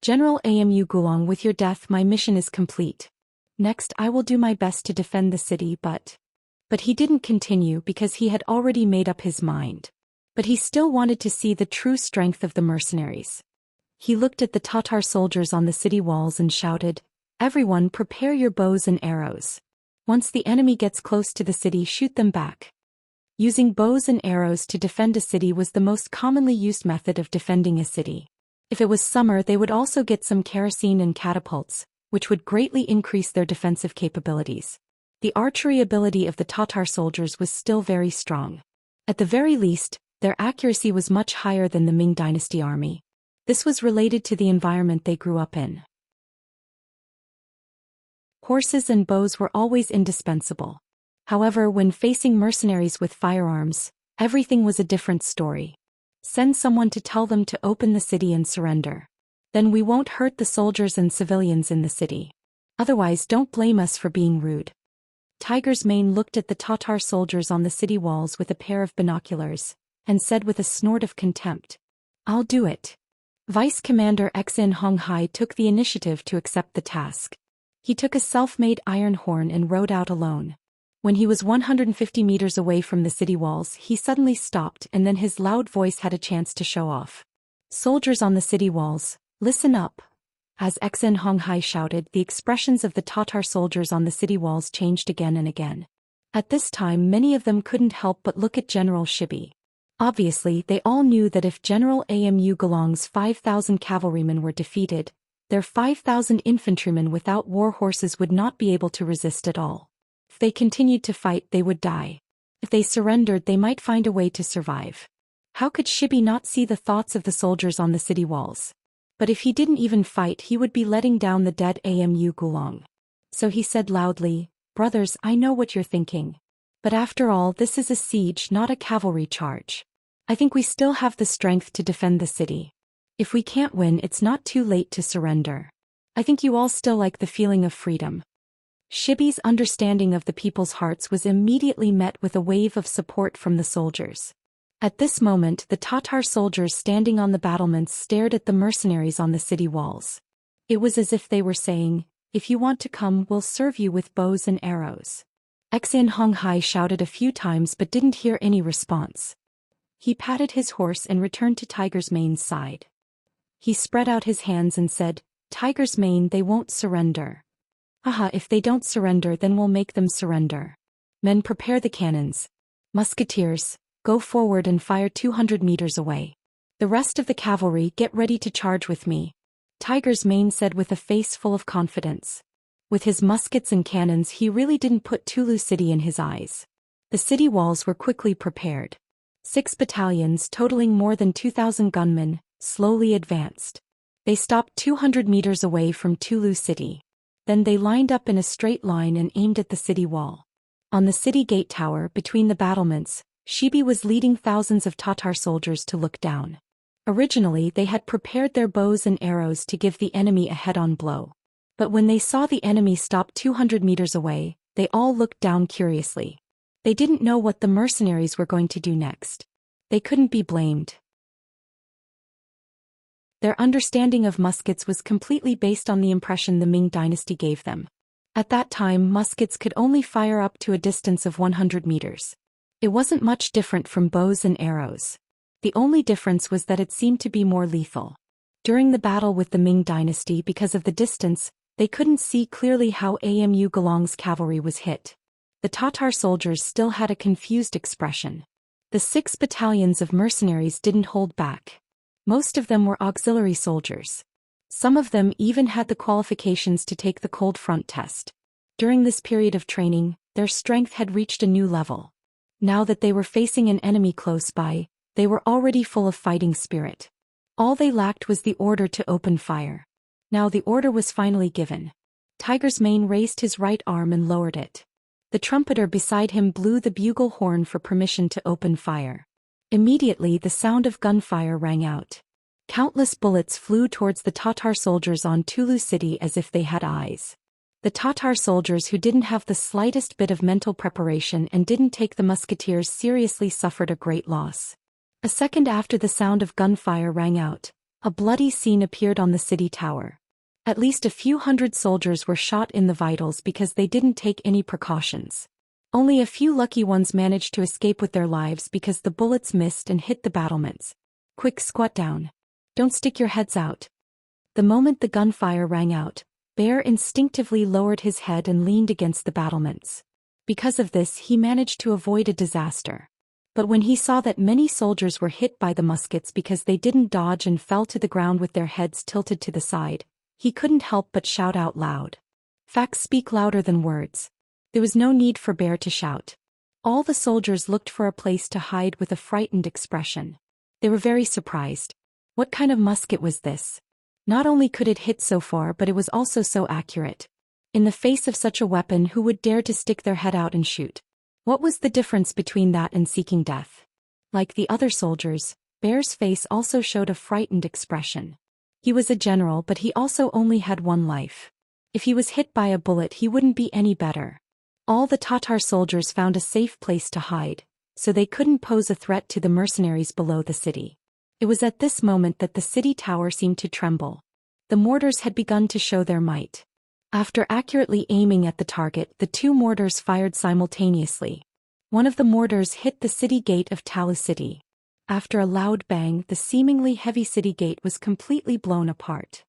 General Amu Gulong, with your death, my mission is complete. Next, I will do my best to defend the city, but he didn't continue because he had already made up his mind. But he still wanted to see the true strength of the mercenaries. He looked at the Tatar soldiers on the city walls and shouted, "Everyone, prepare your bows and arrows." Once the enemy gets close to the city, shoot them back. Using bows and arrows to defend a city was the most commonly used method of defending a city. If it was summer, they would also get some kerosene and catapults, which would greatly increase their defensive capabilities. The archery ability of the Tatar soldiers was still very strong. At the very least, their accuracy was much higher than the Ming Dynasty army. This was related to the environment they grew up in. Horses and bows were always indispensable. However, when facing mercenaries with firearms, everything was a different story. Send someone to tell them to open the city and surrender. Then we won't hurt the soldiers and civilians in the city. Otherwise, don't blame us for being rude. Tiger's Mane looked at the Tatar soldiers on the city walls with a pair of binoculars, and said with a snort of contempt, "I'll do it." Vice Commander Xin Honghai took the initiative to accept the task. He took a self-made iron horn and rode out alone. When he was 150 meters away from the city walls, he suddenly stopped, and then his loud voice had a chance to show off. "Soldiers on the city walls, listen up." As Xin Honghai shouted, the expressions of the Tatar soldiers on the city walls changed again and again. At this time, many of them couldn't help but look at General Shibi. Obviously, they all knew that if General Amu Gelong's 5,000 cavalrymen were defeated, their 5,000 infantrymen without war horses would not be able to resist at all. If they continued to fight, they would die. If they surrendered, they might find a way to survive. How could Shibi not see the thoughts of the soldiers on the city walls? But if he didn't even fight, he would be letting down the dead Amu Gelong. So he said loudly, "Brothers, I know what you're thinking. But after all, this is a siege, not a cavalry charge. I think we still have the strength to defend the city. If we can't win, it's not too late to surrender. I think you all still like the feeling of freedom." Shibi's understanding of the people's hearts was immediately met with a wave of support from the soldiers. At this moment, the Tatar soldiers standing on the battlements stared at the mercenaries on the city walls. It was as if they were saying, "If you want to come, we'll serve you with bows and arrows." Xin Honghai shouted a few times but didn't hear any response. He patted his horse and returned to Tiger's Mane's side. He spread out his hands and said, "Tiger's Mane, they won't surrender." "Aha, if they don't surrender, then we'll make them surrender. Men, prepare the cannons. Musketeers, go forward and fire 200 meters away. The rest of the cavalry, get ready to charge with me," Tiger's Mane said with a face full of confidence. With his muskets and cannons, he really didn't put Tulu City in his eyes. The city walls were quickly prepared. 6 battalions, totaling more than 2,000 gunmen, slowly advanced. They stopped 200 meters away from Tulu City. Then they lined up in a straight line and aimed at the city wall. On the city gate tower, between the battlements, Shibi was leading thousands of Tatar soldiers to look down. Originally, they had prepared their bows and arrows to give the enemy a head-on blow. But when they saw the enemy stop 200 meters away, they all looked down curiously. They didn't know what the mercenaries were going to do next. They couldn't be blamed. Their understanding of muskets was completely based on the impression the Ming Dynasty gave them. At that time, muskets could only fire up to a distance of 100 meters. It wasn't much different from bows and arrows. The only difference was that it seemed to be more lethal. During the battle with the Ming Dynasty, because of the distance, they couldn't see clearly how Amu Gelong's cavalry was hit. The Tatar soldiers still had a confused expression. The 6 battalions of mercenaries didn't hold back. Most of them were auxiliary soldiers. Some of them even had the qualifications to take the cold front test. During this period of training, their strength had reached a new level. Now that they were facing an enemy close by, they were already full of fighting spirit. All they lacked was the order to open fire. Now the order was finally given. Tiger's Mane raised his right arm and lowered it. The trumpeter beside him blew the bugle horn for permission to open fire. Immediately the sound of gunfire rang out. Countless bullets flew towards the Tatar soldiers on Tulu City as if they had eyes. The Tatar soldiers who didn't have the slightest bit of mental preparation and didn't take the musketeers seriously suffered a great loss. A second after the sound of gunfire rang out, a bloody scene appeared on the city tower. At least a few hundred soldiers were shot in the vitals because they didn't take any precautions. Only a few lucky ones managed to escape with their lives because the bullets missed and hit the battlements. "Quick, squat down. Don't stick your heads out." The moment the gunfire rang out, Bear instinctively lowered his head and leaned against the battlements. Because of this, he managed to avoid a disaster. But when he saw that many soldiers were hit by the muskets because they didn't dodge and fell to the ground with their heads tilted to the side, he couldn't help but shout out loud. Facts speak louder than words. There was no need for Bear to shout. All the soldiers looked for a place to hide with a frightened expression. They were very surprised. What kind of musket was this? Not only could it hit so far, but it was also so accurate. In the face of such a weapon, who would dare to stick their head out and shoot? What was the difference between that and seeking death? Like the other soldiers, Bear's face also showed a frightened expression. He was a general, but he also only had one life. If he was hit by a bullet, he wouldn't be any better. All the Tatar soldiers found a safe place to hide, so they couldn't pose a threat to the mercenaries below the city. It was at this moment that the city tower seemed to tremble. The mortars had begun to show their might. After accurately aiming at the target, the two mortars fired simultaneously. One of the mortars hit the city gate of Talu City. After a loud bang, the seemingly heavy city gate was completely blown apart.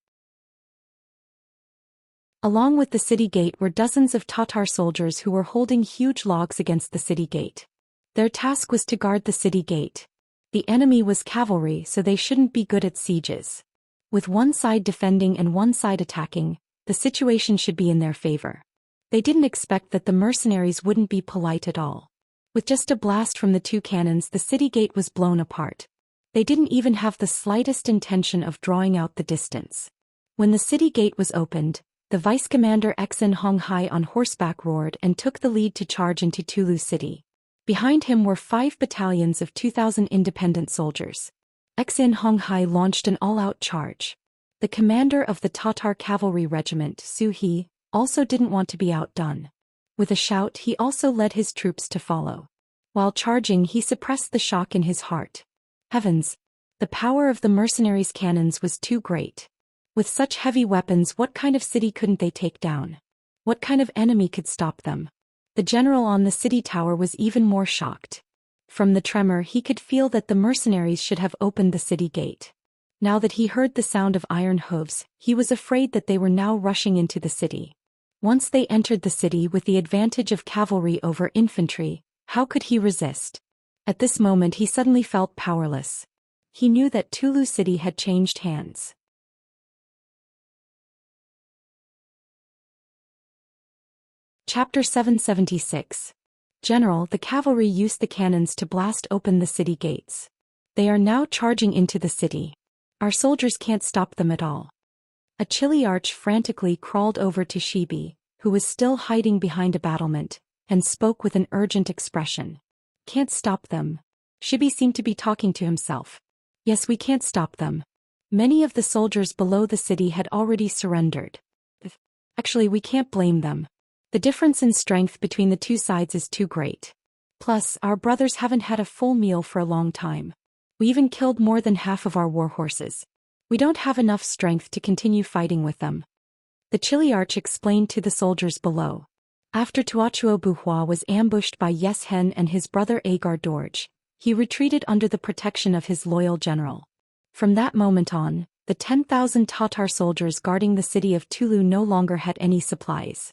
Along with the city gate were dozens of Tatar soldiers who were holding huge logs against the city gate. Their task was to guard the city gate. The enemy was cavalry, so they shouldn't be good at sieges. With one side defending and one side attacking, the situation should be in their favor. They didn't expect that the mercenaries wouldn't be polite at all. With just a blast from the two cannons, the city gate was blown apart. They didn't even have the slightest intention of drawing out the distance. When the city gate was opened, the vice commander Xin Honghai on horseback roared and took the lead to charge into Tulu City. Behind him were 5 battalions of 2,000 independent soldiers. Xin Honghai launched an all-out charge. The commander of the Tatar cavalry regiment, Su He, also didn't want to be outdone. With a shout, he also led his troops to follow. While charging, he suppressed the shock in his heart. Heavens! The power of the mercenaries' cannons was too great. With such heavy weapons, what kind of city couldn't they take down? What kind of enemy could stop them? The general on the city tower was even more shocked. From the tremor, he could feel that the mercenaries should have opened the city gate. Now that he heard the sound of iron hooves, he was afraid that they were now rushing into the city. Once they entered the city with the advantage of cavalry over infantry, how could he resist? At this moment he suddenly felt powerless. He knew that Tulu City had changed hands. Chapter 776. General, the cavalry used the cannons to blast open the city gates. They are now charging into the city. Our soldiers can't stop them at all. A Chiliarch frantically crawled over to Shibi, who was still hiding behind a battlement, and spoke with an urgent expression. Can't stop them. Shibi seemed to be talking to himself. Yes, we can't stop them. Many of the soldiers below the city had already surrendered. Actually, we can't blame them. The difference in strength between the two sides is too great. Plus, our brothers haven't had a full meal for a long time. We even killed more than half of our war horses. We don't have enough strength to continue fighting with them. The Chiliarch explained to the soldiers below. After Tuachuo Buhua was ambushed by Yes Hen and his brother Agar Dorje, he retreated under the protection of his loyal general. From that moment on, the 10,000 Tatar soldiers guarding the city of Tulu no longer had any supplies.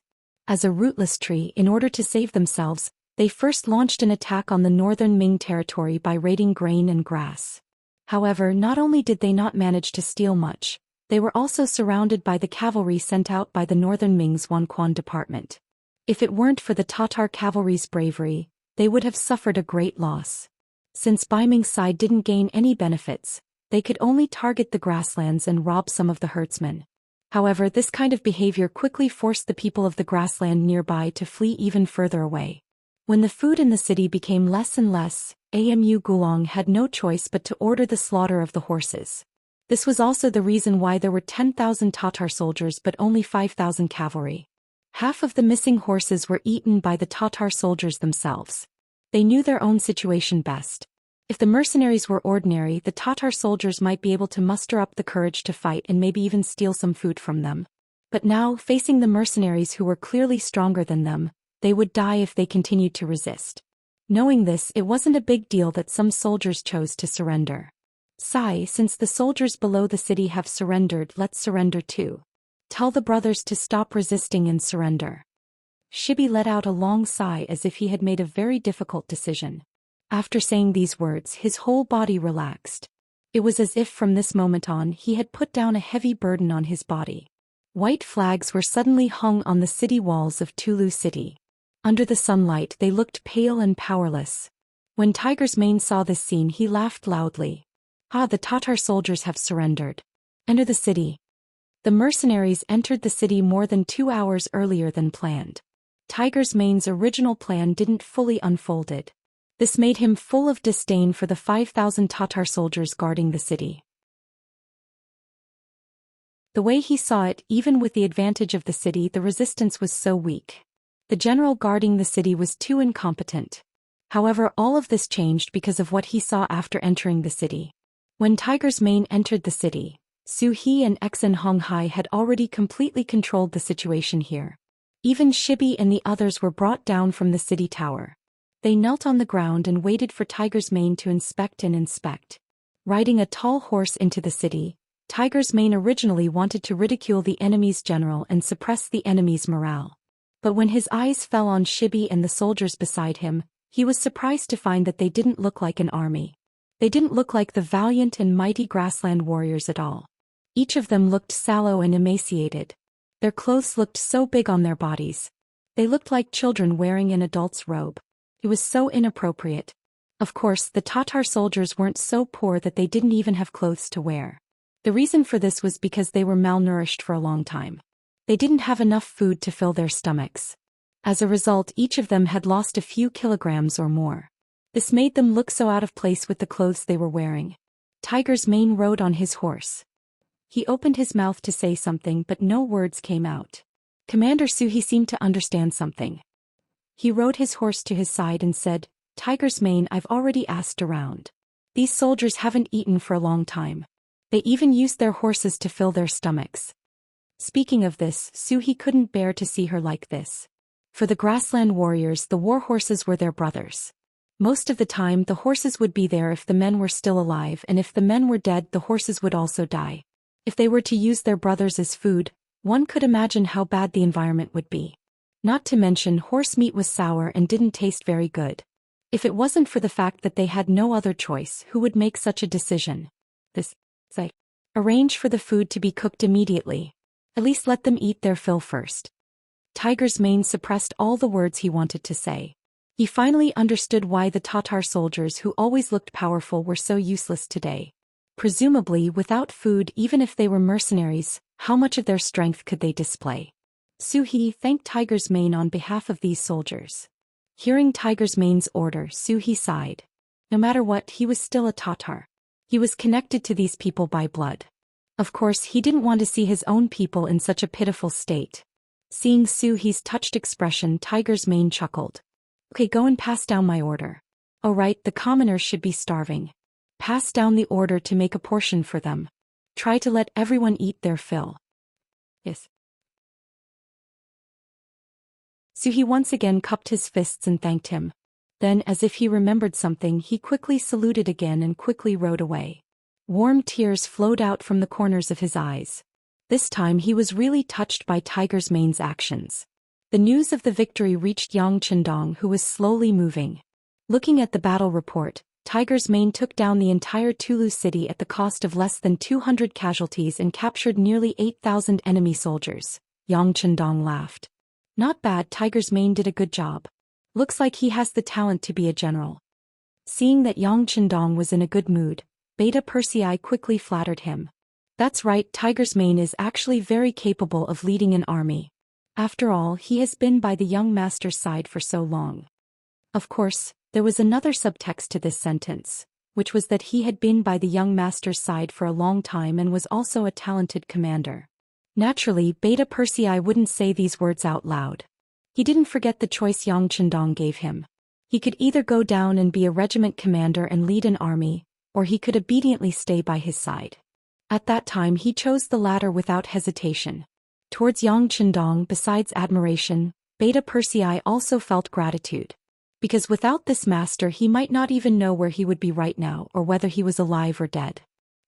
As a rootless tree, in order to save themselves, they first launched an attack on the northern Ming territory by raiding grain and grass. However, not only did they not manage to steal much, they were also surrounded by the cavalry sent out by the northern Ming's Wanquan department. If it weren't for the Tatar cavalry's bravery, they would have suffered a great loss. Since Baiming's side didn't gain any benefits, they could only target the grasslands and rob some of the herdsmen. However, this kind of behavior quickly forced the people of the grassland nearby to flee even further away. When the food in the city became less and less, Amu Gulong had no choice but to order the slaughter of the horses. This was also the reason why there were 10,000 Tatar soldiers but only 5,000 cavalry. Half of the missing horses were eaten by the Tatar soldiers themselves. They knew their own situation best. If the mercenaries were ordinary, the Tatar soldiers might be able to muster up the courage to fight and maybe even steal some food from them. But now, facing the mercenaries who were clearly stronger than them, they would die if they continued to resist. Knowing this, it wasn't a big deal that some soldiers chose to surrender. Since the soldiers below the city have surrendered, let's surrender too. Tell the brothers to stop resisting and surrender. Shibi let out a long sigh as if he had made a very difficult decision. After saying these words, his whole body relaxed. It was as if from this moment on he had put down a heavy burden on his body. White flags were suddenly hung on the city walls of Tulu City. Under the sunlight they looked pale and powerless. When Tiger's Mane saw this scene, he laughed loudly. Ah, the Tatar soldiers have surrendered. Enter the city. The mercenaries entered the city more than 2 hours earlier than planned. Tiger's Mane's original plan didn't fully unfolded. This made him full of disdain for the 5,000 Tatar soldiers guarding the city. The way he saw it, even with the advantage of the city, the resistance was so weak. The general guarding the city was too incompetent. However, all of this changed because of what he saw after entering the city. When Tiger's Mane entered the city, Su He and Exen Honghai had already completely controlled the situation here. Even Shibi and the others were brought down from the city tower. They knelt on the ground and waited for Tiger's Mane to inspect and inspect. Riding a tall horse into the city, Tiger's Mane originally wanted to ridicule the enemy's general and suppress the enemy's morale. But when his eyes fell on Shibi and the soldiers beside him, he was surprised to find that they didn't look like an army. They didn't look like the valiant and mighty grassland warriors at all. Each of them looked sallow and emaciated. Their clothes looked so big on their bodies. They looked like children wearing an adult's robe. It was so inappropriate. Of course, the Tatar soldiers weren't so poor that they didn't even have clothes to wear. The reason for this was because they were malnourished for a long time. They didn't have enough food to fill their stomachs. As a result, each of them had lost a few kilograms or more. This made them look so out of place with the clothes they were wearing. Tiger's Mane rode on his horse. He opened his mouth to say something, but no words came out. Commander Su He seemed to understand something. He rode his horse to his side and said, Tiger's Mane, I've already asked around. These soldiers haven't eaten for a long time. They even used their horses to fill their stomachs. Speaking of this, Su He couldn't bear to see her like this. For the grassland warriors, the war horses were their brothers. Most of the time, the horses would be there if the men were still alive, and if the men were dead, the horses would also die. If they were to use their brothers as food, one could imagine how bad the environment would be. Not to mention, horse meat was sour and didn't taste very good. If it wasn't for the fact that they had no other choice, who would make such a decision? Arrange for the food to be cooked immediately. At least let them eat their fill first. Tiger's Mane suppressed all the words he wanted to say. He finally understood why the Tatar soldiers who always looked powerful were so useless today. Presumably, without food, even if they were mercenaries, how much of their strength could they display? Su He thanked Tiger's Mane on behalf of these soldiers. Hearing Tiger's Mane's order, Su He sighed. No matter what, he was still a Tatar. He was connected to these people by blood. Of course, he didn't want to see his own people in such a pitiful state. Seeing Su He's touched expression, Tiger's Mane chuckled. Okay, go and pass down my order. Oh right, the commoners should be starving. Pass down the order to make a portion for them. Try to let everyone eat their fill. Yes. Su He once again cupped his fists and thanked him. Then, as if he remembered something, he quickly saluted again and quickly rode away. Warm tears flowed out from the corners of his eyes. This time he was really touched by Tiger's Mane's actions. The news of the victory reached Yang Chendong, who was slowly moving. Looking at the battle report, Tiger's Mane took down the entire Tulu city at the cost of less than 200 casualties and captured nearly 8,000 enemy soldiers. Yang Chendong laughed. Not bad, Tiger's Mane did a good job. Looks like he has the talent to be a general. Seeing that Yang Chendong was in a good mood, Beta Persei quickly flattered him. That's right, Tiger's Mane is actually very capable of leading an army. After all, he has been by the young master's side for so long. Of course, there was another subtext to this sentence, which was that he had been by the young master's side for a long time and was also a talented commander. Naturally, Beta Persei wouldn't say these words out loud. He didn't forget the choice Yang Chendong gave him. He could either go down and be a regiment commander and lead an army, or he could obediently stay by his side. At that time he chose the latter without hesitation. Towards Yang Chendong, besides admiration, Beta Persei also felt gratitude. Because without this master he might not even know where he would be right now or whether he was alive or dead.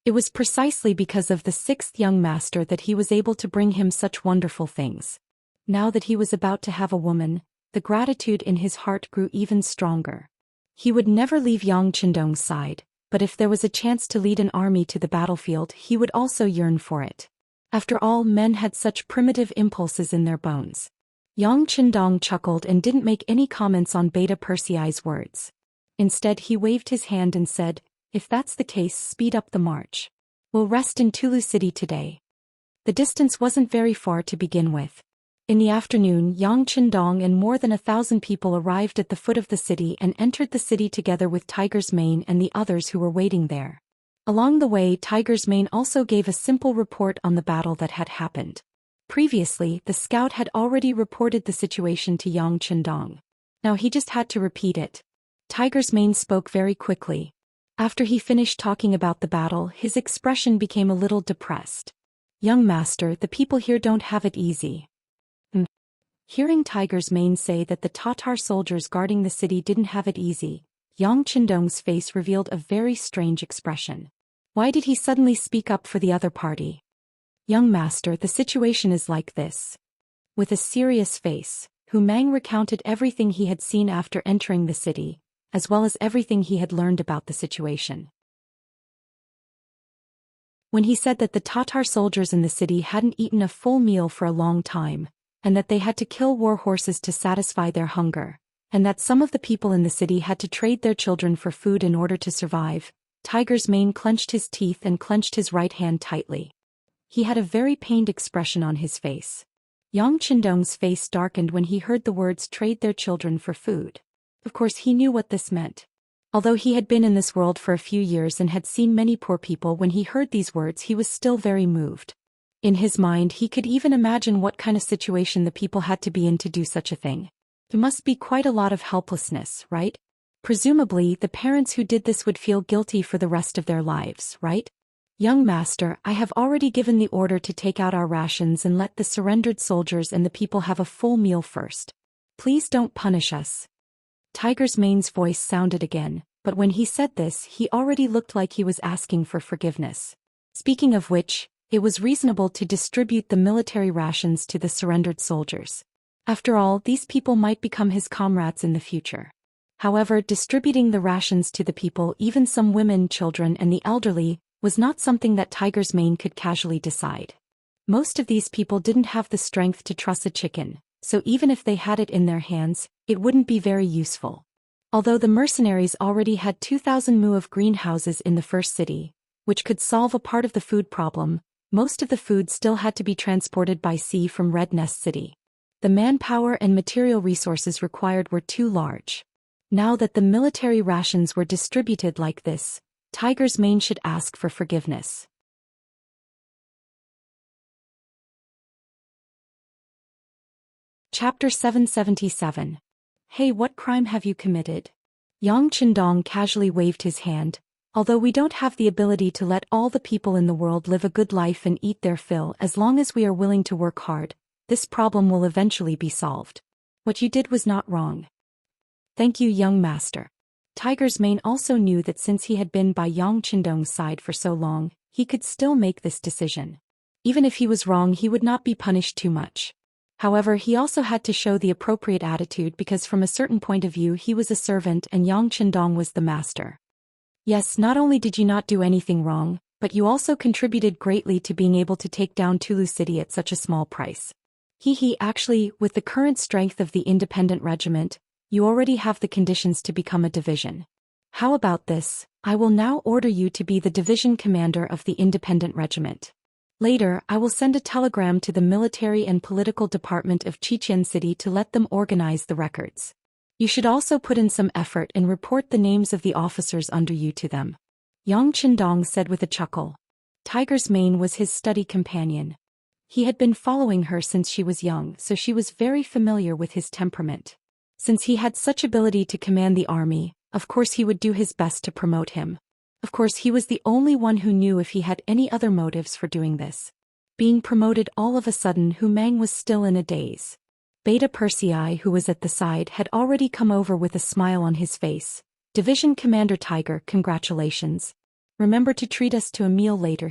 It was precisely because of the sixth young master that he was able to bring him such wonderful things. Now that he was about to have a woman, the gratitude in his heart grew even stronger. He would never leave Yang Qindong's side, but if there was a chance to lead an army to the battlefield, he would also yearn for it. After all, men had such primitive impulses in their bones. Yang Qindong chuckled and didn't make any comments on Beta Persei's words. Instead, he waved his hand and said, "If that's the case, speed up the march. We'll rest in Tulu City today." The distance wasn't very far to begin with. In the afternoon, Yang Qindong and more than 1,000 people arrived at the foot of the city and entered the city together with Tiger's Mane and the others who were waiting there. Along the way, Tiger's Mane also gave a simple report on the battle that had happened. Previously, the scout had already reported the situation to Yang Qindong. Now he just had to repeat it. Tiger's Mane spoke very quickly. After he finished talking about the battle, his expression became a little depressed. "Young master, the people here don't have it easy." Hearing Tiger's Mane say that the Tatar soldiers guarding the city didn't have it easy, Yang Qindong's face revealed a very strange expression. Why did he suddenly speak up for the other party? "Young master, the situation is like this." With a serious face, Hu Mang recounted everything he had seen after entering the city, as well as everything he had learned about the situation. When he said that the Tatar soldiers in the city hadn't eaten a full meal for a long time, and that they had to kill war horses to satisfy their hunger, and that some of the people in the city had to trade their children for food in order to survive, Tiger's Mane clenched his teeth and clenched his right hand tightly. He had a very pained expression on his face. Yang Qindong's face darkened when he heard the words "trade their children for food." Of course he knew what this meant. Although he had been in this world for a few years and had seen many poor people, when he heard these words he was still very moved. In his mind he could even imagine what kind of situation the people had to be in to do such a thing. There must be quite a lot of helplessness, right? Presumably, the parents who did this would feel guilty for the rest of their lives, right? "Young master, I have already given the order to take out our rations and let the surrendered soldiers and the people have a full meal first. Please don't punish us." Tiger's Mane's voice sounded again, but when he said this, he already looked like he was asking for forgiveness. Speaking of which, it was reasonable to distribute the military rations to the surrendered soldiers. After all, these people might become his comrades in the future. However, distributing the rations to the people, even some women, children, and the elderly, was not something that Tiger's Mane could casually decide. Most of these people didn't have the strength to truss a chicken, so even if they had it in their hands, it wouldn't be very useful. Although the mercenaries already had 2,000 mu of greenhouses in the first city, which could solve a part of the food problem, most of the food still had to be transported by sea from Red Nest City. The manpower and material resources required were too large. Now that the military rations were distributed like this, Tiger's Mane should ask for forgiveness. Chapter 777. Hey, what crime have you committed? Yang Qindong casually waved his hand. Although we don't have the ability to let all the people in the world live a good life and eat their fill, as long as we are willing to work hard, this problem will eventually be solved. What you did was not wrong. Thank you, young master. Tiger's Mane also knew that since he had been by Yang Qindong's side for so long, he could still make this decision. Even if he was wrong, he would not be punished too much. However, he also had to show the appropriate attitude because from a certain point of view he was a servant and Yang Qindong was the master. Yes, not only did you not do anything wrong, but you also contributed greatly to being able to take down Tulu City at such a small price. Actually, with the current strength of the independent regiment, you already have the conditions to become a division. How about this? I will now order you to be the division commander of the independent regiment. Later, I will send a telegram to the military and political department of Xianxia City to let them organize the records. You should also put in some effort and report the names of the officers under you to them. Yang Qindong said with a chuckle. Tiger's Mane was his study companion. He had been following her since she was young, so she was very familiar with his temperament. Since he had such ability to command the army, of course he would do his best to promote him. Of course he was the only one who knew if he had any other motives for doing this. Being promoted all of a sudden, Hu Mang was still in a daze. Beta Persei, who was at the side, had already come over with a smile on his face. Division Commander Tiger, congratulations. Remember to treat us to a meal later.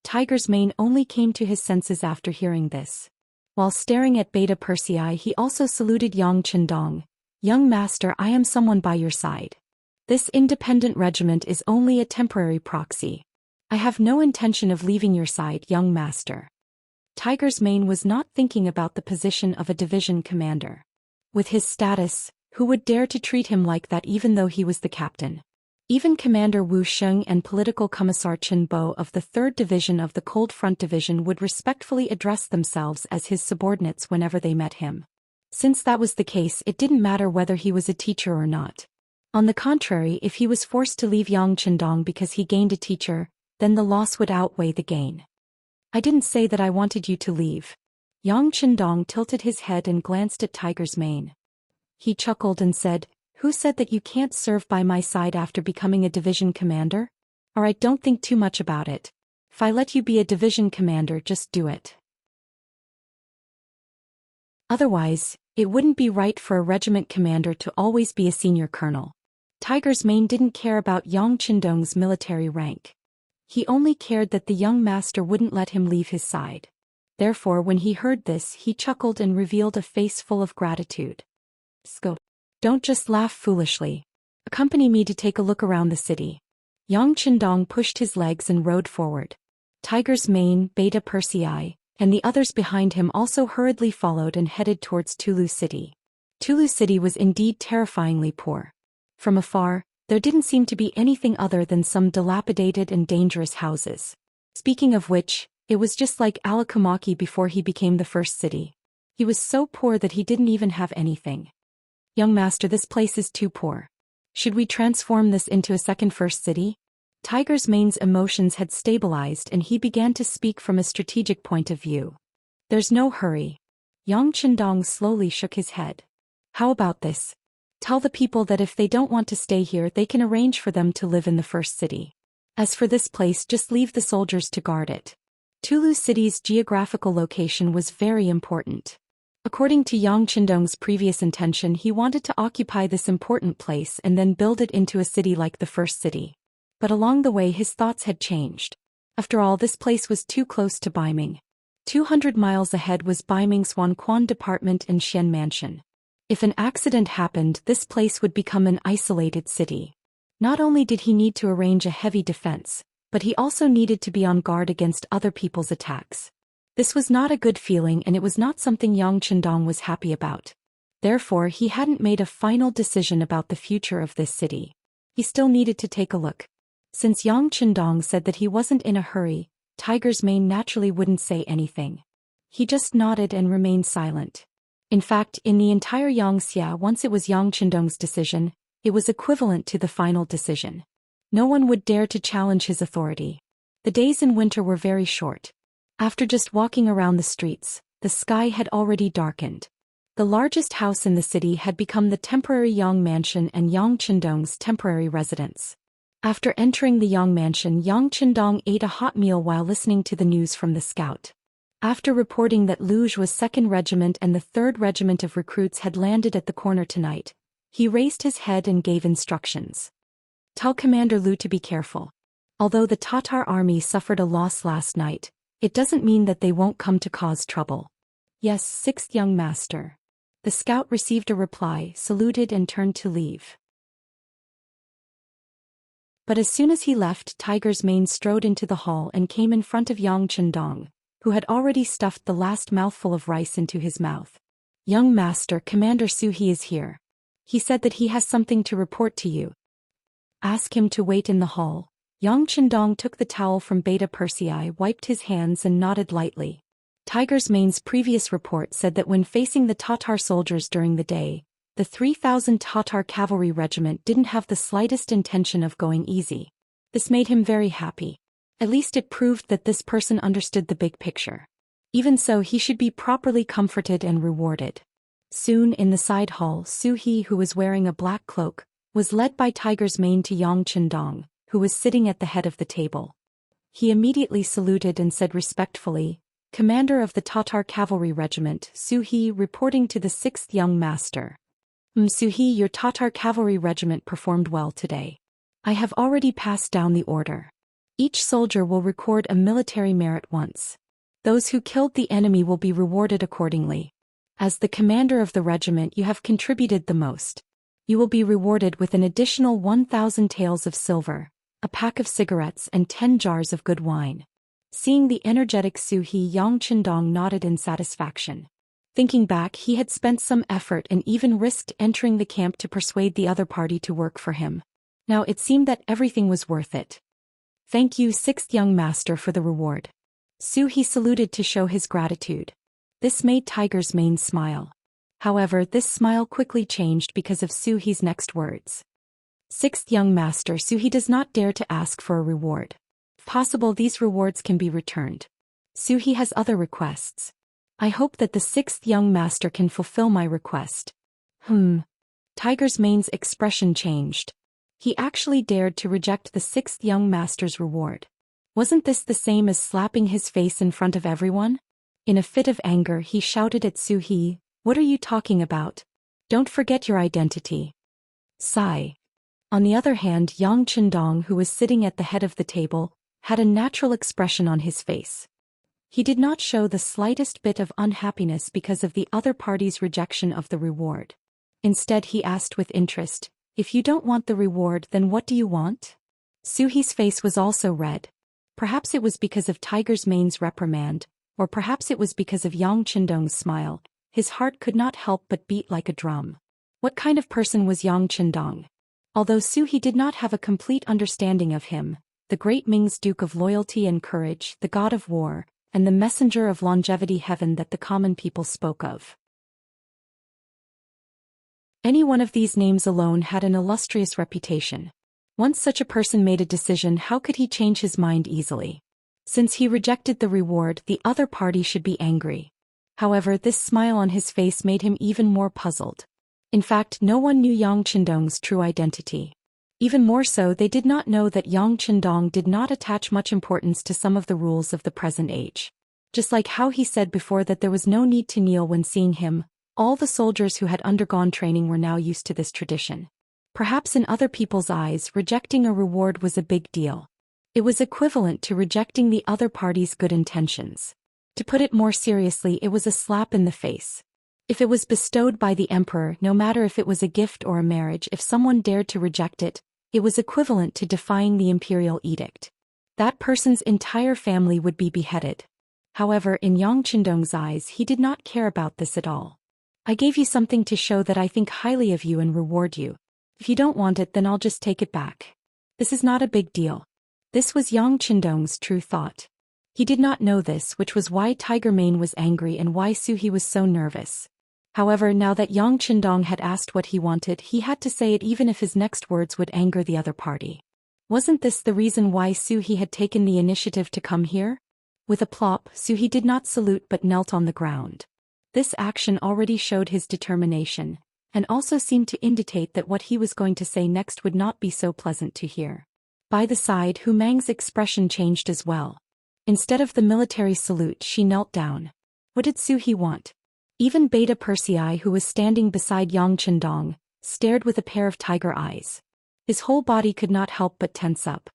Tiger's mane only came to his senses after hearing this. While staring at Beta Persei, he also saluted Yang Qindong. Young master, I am someone by your side. This independent regiment is only a temporary proxy. I have no intention of leaving your side, young master. Tiger's mane was not thinking about the position of a division commander. With his status, who would dare to treat him like that even though he was the captain? Even Commander Wu Sheng and Political Commissar Chen Bo of the 3rd Division of the Cold Front Division would respectfully address themselves as his subordinates whenever they met him. Since that was the case, it didn't matter whether he was a teacher or not. On the contrary, if he was forced to leave Yang Qindong because he gained a teacher, then the loss would outweigh the gain. I didn't say that I wanted you to leave. Yang Qindong tilted his head and glanced at Tiger's mane. He chuckled and said, Who said that you can't serve by my side after becoming a division commander? Alright, don't think too much about it. If I let you be a division commander, just do it. Otherwise, it wouldn't be right for a regiment commander to always be a senior colonel. Tiger's mane didn't care about Yang Qindong's military rank. He only cared that the young master wouldn't let him leave his side. Therefore, when he heard this, he chuckled and revealed a face full of gratitude. Sco. Don't just laugh foolishly. Accompany me to take a look around the city. Yang Qindong pushed his legs and rode forward. Tiger's mane, Beta Persei, and the others behind him also hurriedly followed and headed towards Tulu City. Tulu City was indeed terrifyingly poor. From afar, there didn't seem to be anything other than some dilapidated and dangerous houses. Speaking of which, it was just like Alakamaki before he became the first city. He was so poor that he didn't even have anything. Young master, this place is too poor. Should we transform this into a second first city? Tiger's mane's emotions had stabilized and he began to speak from a strategic point of view. There's no hurry. Yang Qindong slowly shook his head. How about this? Tell the people that if they don't want to stay here, they can arrange for them to live in the first city. As for this place, just leave the soldiers to guard it. Tulu City's geographical location was very important. According to Yang Qindong's previous intention, he wanted to occupy this important place and then build it into a city like the first city. But along the way his thoughts had changed. After all, this place was too close to Baiming. 200 miles ahead was Baiming's Wanquan Department and Xian Mansion. If an accident happened, this place would become an isolated city. Not only did he need to arrange a heavy defense, but he also needed to be on guard against other people's attacks. This was not a good feeling and it was not something Yang Qindong was happy about. Therefore, he hadn't made a final decision about the future of this city. He still needed to take a look. Since Yang Qindong said that he wasn't in a hurry, Tiger's mane naturally wouldn't say anything. He just nodded and remained silent. In fact, in the entire Xianxia, once it was Yang Qindong's decision, it was equivalent to the final decision. No one would dare to challenge his authority. The days in winter were very short. After just walking around the streets, the sky had already darkened. The largest house in the city had become the temporary Yang Mansion and Yang Qindong's temporary residence. After entering the Yang Mansion, Yang Qindong ate a hot meal while listening to the news from the scout. After reporting that Luge's 2nd Regiment and the 3rd Regiment of recruits had landed at the corner tonight, he raised his head and gave instructions. Tell Commander Lu to be careful. Although the Tatar army suffered a loss last night, it doesn't mean that they won't come to cause trouble. Yes, 6th young master. The scout received a reply, saluted and turned to leave. But as soon as he left, Tiger's mane strode into the hall and came in front of Yang Qindong, who had already stuffed the last mouthful of rice into his mouth. Young master, Commander Su He is here. He said that he has something to report to you. Ask him to wait in the hall. Yang Qindong took the towel from Beta Persei, wiped his hands and nodded lightly. Tiger's mane's previous report said that when facing the Tatar soldiers during the day, the 3,000 Tatar cavalry regiment didn't have the slightest intention of going easy. This made him very happy. At least it proved that this person understood the big picture. Even so, he should be properly comforted and rewarded. Soon, in the side hall, Su He, who was wearing a black cloak, was led by Tiger's mane to Yang Qindong, who was sitting at the head of the table. He immediately saluted and said respectfully, Commander of the Tatar Cavalry Regiment, Su He, reporting to the 6th young master. Su He, your Tatar Cavalry Regiment performed well today. I have already passed down the order. Each soldier will record a military merit once. Those who killed the enemy will be rewarded accordingly. As the commander of the regiment, you have contributed the most. You will be rewarded with an additional 1,000 taels of silver, a pack of cigarettes and 10 jars of good wine. Seeing the energetic Su He, Yang Qindong nodded in satisfaction. Thinking back, he had spent some effort and even risked entering the camp to persuade the other party to work for him. Now it seemed that everything was worth it. Thank you, sixth young master, for the reward. Su He saluted to show his gratitude. This made Tiger's mane smile. However, this smile quickly changed because of Su He's next words. Sixth young master, Su He does not dare to ask for a reward. If possible, these rewards can be returned. Su He has other requests. I hope that the sixth young master can fulfill my request. Tiger's mane's expression changed. He actually dared to reject the sixth young master's reward. Wasn't this the same as slapping his face in front of everyone? In a fit of anger, he shouted at Su He, "What are you talking about? Don't forget your identity." Sigh. On the other hand, Yang Qindong, who was sitting at the head of the table, had a natural expression on his face. He did not show the slightest bit of unhappiness because of the other party's rejection of the reward. Instead, he asked with interest, "If you don't want the reward, then what do you want?" Su He's face was also red. Perhaps it was because of Tiger's mane's reprimand, or perhaps it was because of Yang Qindong's smile. His heart could not help but beat like a drum. What kind of person was Yang Qindong? Although Su He did not have a complete understanding of him, the great Ming's Duke of Loyalty and Courage, the God of War, and the messenger of longevity heaven that the common people spoke of. Any one of these names alone had an illustrious reputation. Once such a person made a decision, how could he change his mind easily? Since he rejected the reward, the other party should be angry. However, this smile on his face made him even more puzzled. In fact, no one knew Yang Qindong's true identity. Even more so, they did not know that Yang Qindong did not attach much importance to some of the rules of the present age. Just like how he said before that there was no need to kneel when seeing him, all the soldiers who had undergone training were now used to this tradition. Perhaps in other people's eyes, rejecting a reward was a big deal. It was equivalent to rejecting the other party's good intentions. To put it more seriously, it was a slap in the face. If it was bestowed by the emperor, no matter if it was a gift or a marriage, if someone dared to reject it, it was equivalent to defying the imperial edict. That person's entire family would be beheaded. However, in Yang Qindong's eyes, he did not care about this at all. I gave you something to show that I think highly of you and reward you. If you don't want it, then I'll just take it back. This is not a big deal. This was Yang Qindong's true thought. He did not know this, which was why Tiger Mane was angry and why Su He was so nervous. However, now that Yang Qindong had asked what he wanted, he had to say it even if his next words would anger the other party. Wasn't this the reason why Su He had taken the initiative to come here? With a plop, Su He did not salute but knelt on the ground. This action already showed his determination, and also seemed to indicate that what he was going to say next would not be so pleasant to hear. By the side, Hu Mang's expression changed as well. Instead of the military salute, she knelt down. What did Su He want? Even Beta Persei, who was standing beside Yang Qindong, stared with a pair of tiger eyes. His whole body could not help but tense up.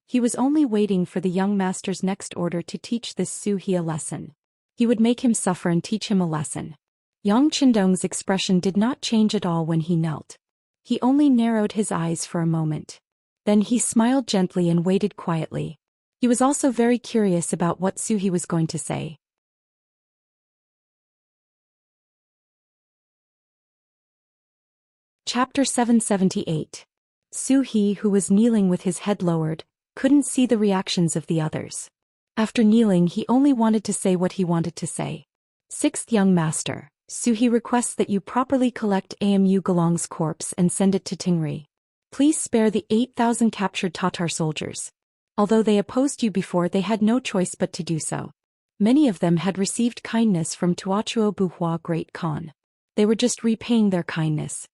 He was only waiting for the young master's next order to teach this Su He a lesson. He would make him suffer and teach him a lesson. Yang Qindong's expression did not change at all when he knelt. He only narrowed his eyes for a moment. Then he smiled gently and waited quietly. He was also very curious about what Su He was going to say. Chapter 778. Su He, who was kneeling with his head lowered, couldn't see the reactions of the others. After kneeling, he only wanted to say what he wanted to say. Sixth young master, Su He requests that you properly collect Amu Galong's corpse and send it to Tingri. Please spare the 8,000 captured Tatar soldiers. Although they opposed you before, they had no choice but to do so. Many of them had received kindness from Tuachuo Buhua Great Khan. They were just repaying their kindness.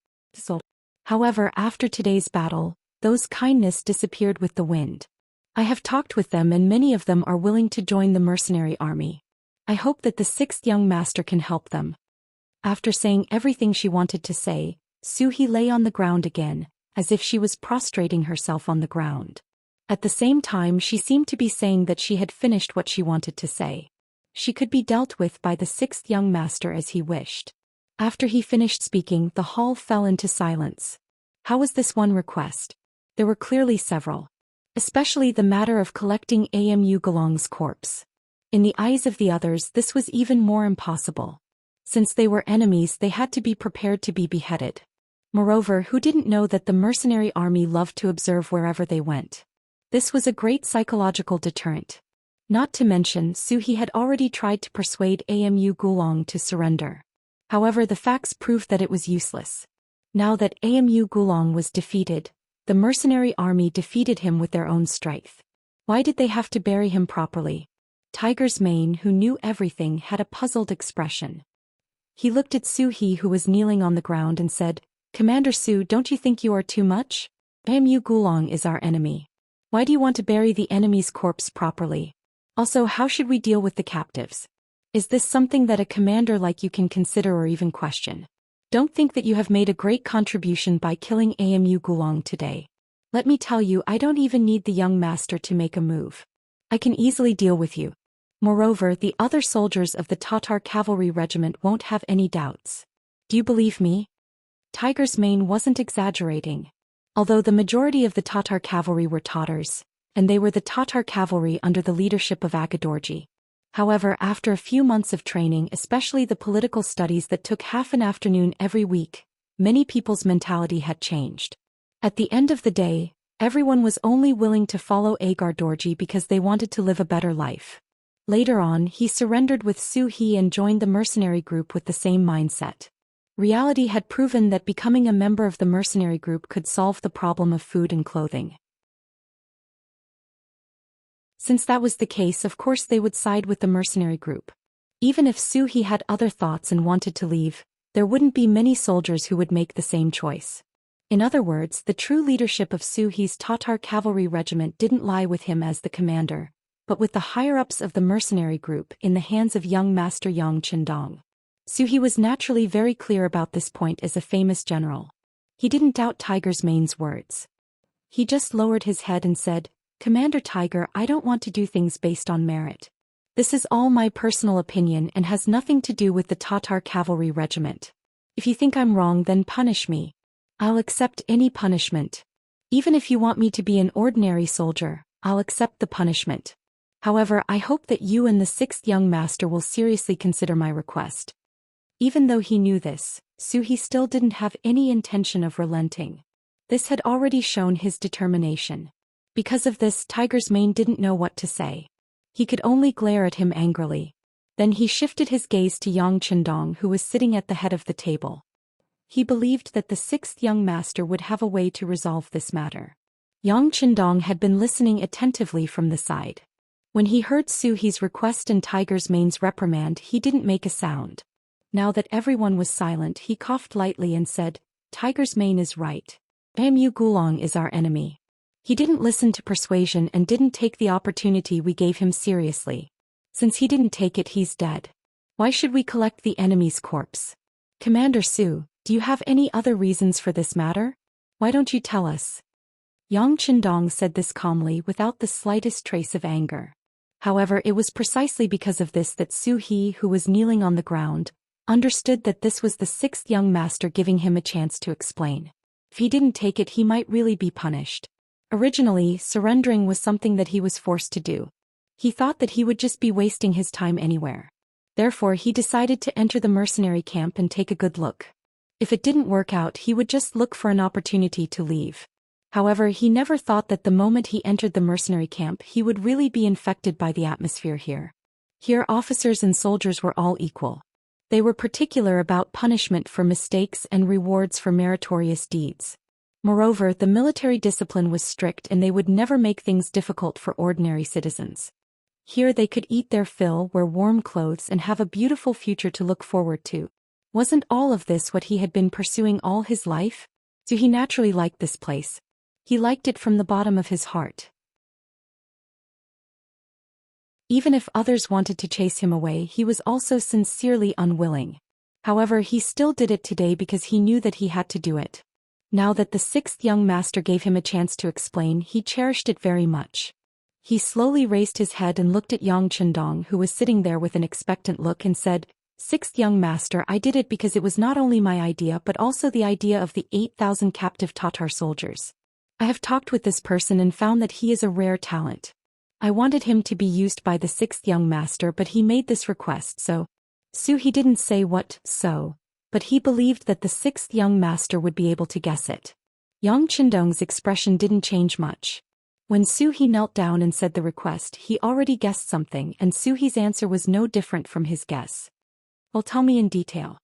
However, after today's battle, those kindness disappeared with the wind. I have talked with them and many of them are willing to join the mercenary army. I hope that the sixth young master can help them. After saying everything she wanted to say, Su He lay on the ground again, as if she was prostrating herself on the ground. At the same time, she seemed to be saying that she had finished what she wanted to say. She could be dealt with by the sixth young master as he wished. After he finished speaking, the hall fell into silence. How was this one request? There were clearly several. Especially the matter of collecting Amu Gulong's corpse. In the eyes of the others, this was even more impossible. Since they were enemies, they had to be prepared to be beheaded. Moreover, who didn't know that the mercenary army loved to observe wherever they went? This was a great psychological deterrent. Not to mention, Suhi had already tried to persuade Amu Gulong to surrender. However, the facts proved that it was useless. Now that Amu Gulong was defeated, the mercenary army defeated him with their own strength. Why did they have to bury him properly? Tiger's Mane, who knew everything, had a puzzled expression. He looked at Suhi, who was kneeling on the ground, and said, "Commander Su, don't you think you are too much? Amu Gulong is our enemy. Why do you want to bury the enemy's corpse properly? Also, how should we deal with the captives? Is this something that a commander like you can consider or even question? Don't think that you have made a great contribution by killing Amu Gulong today. Let me tell you, I don't even need the young master to make a move. I can easily deal with you. Moreover, the other soldiers of the Tatar cavalry regiment won't have any doubts. Do you believe me?" Tiger's Mane wasn't exaggerating. Although the majority of the Tatar cavalry were Tatars, and they were the Tatar cavalry under the leadership of Agadorji. However, after a few months of training, especially the political studies that took half an afternoon every week, many people's mentality had changed. At the end of the day, everyone was only willing to follow Agadorji because they wanted to live a better life. Later on, he surrendered with Suhi and joined the mercenary group with the same mindset. Reality had proven that becoming a member of the mercenary group could solve the problem of food and clothing. Since that was the case, of course they would side with the mercenary group. Even if Suhi had other thoughts and wanted to leave, there wouldn't be many soldiers who would make the same choice. In other words, the true leadership of Suhi's Tatar cavalry regiment didn't lie with him as the commander, but with the higher-ups of the mercenary group in the hands of young Master Yang Qindong. Suhi was naturally very clear about this point as a famous general. He didn't doubt Tiger's Mane's words. He just lowered his head and said, "Commander Tiger, I don't want to do things based on merit. This is all my personal opinion and has nothing to do with the Tatar cavalry regiment. If you think I'm wrong, then punish me. I'll accept any punishment. Even if you want me to be an ordinary soldier, I'll accept the punishment. However, I hope that you and the sixth young master will seriously consider my request." Even though he knew this, Suhi still didn't have any intention of relenting. This had already shown his determination. Because of this, Tiger's Mane didn't know what to say. He could only glare at him angrily. Then he shifted his gaze to Yang Qindong, who was sitting at the head of the table. He believed that the sixth young master would have a way to resolve this matter. Yang Qindong had been listening attentively from the side. When he heard Suhi's request and Tiger's Mane's reprimand, he didn't make a sound. Now that everyone was silent, he coughed lightly and said, "Tiger's Mane is right. Amu Gulong is our enemy. He didn't listen to persuasion and didn't take the opportunity we gave him seriously. Since he didn't take it, he's dead. Why should we collect the enemy's corpse? Commander Su, do you have any other reasons for this matter? Why don't you tell us?" Yang Qindong said this calmly without the slightest trace of anger. However, it was precisely because of this that Suhi, who was kneeling on the ground, understood that this was the sixth young master giving him a chance to explain. If he didn't take it, he might really be punished. Originally, surrendering was something that he was forced to do. He thought that he would just be wasting his time anywhere. Therefore, he decided to enter the mercenary camp and take a good look. If it didn't work out, he would just look for an opportunity to leave. However, he never thought that the moment he entered the mercenary camp, he would really be infected by the atmosphere here. Here, officers and soldiers were all equal. They were particular about punishment for mistakes and rewards for meritorious deeds. Moreover, the military discipline was strict and they would never make things difficult for ordinary citizens. Here they could eat their fill, wear warm clothes, and have a beautiful future to look forward to. Wasn't all of this what he had been pursuing all his life? So he naturally liked this place. He liked it from the bottom of his heart. Even if others wanted to chase him away, he was also sincerely unwilling. However, he still did it today because he knew that he had to do it. Now that the sixth young master gave him a chance to explain, he cherished it very much. He slowly raised his head and looked at Yang Chendong, who was sitting there with an expectant look, and said, "Sixth young master, I did it because it was not only my idea but also the idea of the 8,000 captive Tatar soldiers. I have talked with this person and found that he is a rare talent. I wanted him to be used by the sixth young master, but he made this request, so." He didn't say what, so, but he believed that the sixth young master would be able to guess it. Yang Chendong's expression didn't change much. When He knelt down and said the request, he already guessed something, and He's answer was no different from his guess. "Well, tell me in detail."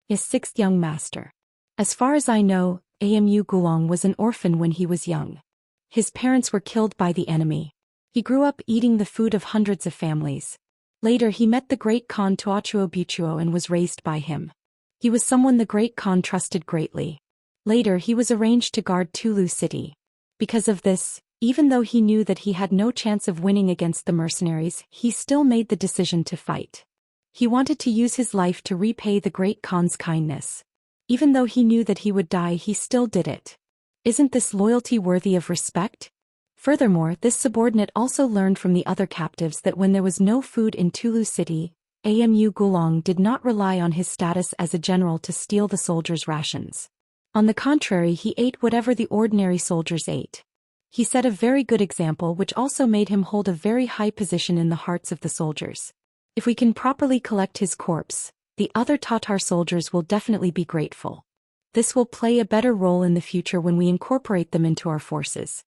"Yes, sixth young master. As far as I know, Amu Gulong was an orphan when he was young. His parents were killed by the enemy. He grew up eating the food of hundreds of families. Later he met the great Khan Tuachuo Buchuo and was raised by him. He was someone the great Khan trusted greatly. Later he was arranged to guard Tulu city. Because of this, even though he knew that he had no chance of winning against the mercenaries, he still made the decision to fight. He wanted to use his life to repay the great Khan's kindness. Even though he knew that he would die, he still did it. Isn't this loyalty worthy of respect?" Furthermore, this subordinate also learned from the other captives that when there was no food in Tulu city, Amu Gulong did not rely on his status as a general to steal the soldiers' rations. On the contrary, he ate whatever the ordinary soldiers ate. He set a very good example, which also made him hold a very high position in the hearts of the soldiers. If we can properly collect his corpse, the other Tatar soldiers will definitely be grateful. This will play a better role in the future when we incorporate them into our forces.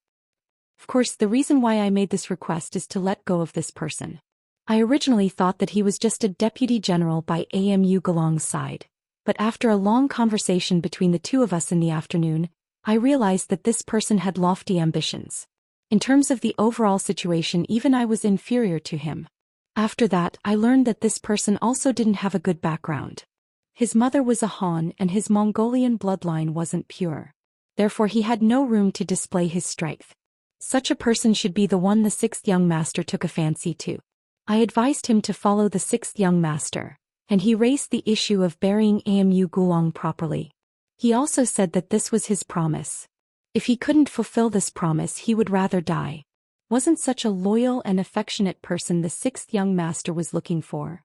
Of course, the reason why I made this request is to let go of this person. I originally thought that he was just a deputy general by Amu Gulong's side, but after a long conversation between the two of us in the afternoon, I realized that this person had lofty ambitions. In terms of the overall situation, even I was inferior to him. After that, I learned that this person also didn't have a good background. His mother was a Han and his Mongolian bloodline wasn't pure. Therefore he had no room to display his strength. Such a person should be the one the sixth young master took a fancy to. I advised him to follow the sixth young master, and he raised the issue of burying Amu Gulong properly. He also said that this was his promise. If he couldn't fulfill this promise, he would rather die. Wasn't such a loyal and affectionate person the sixth young master was looking for?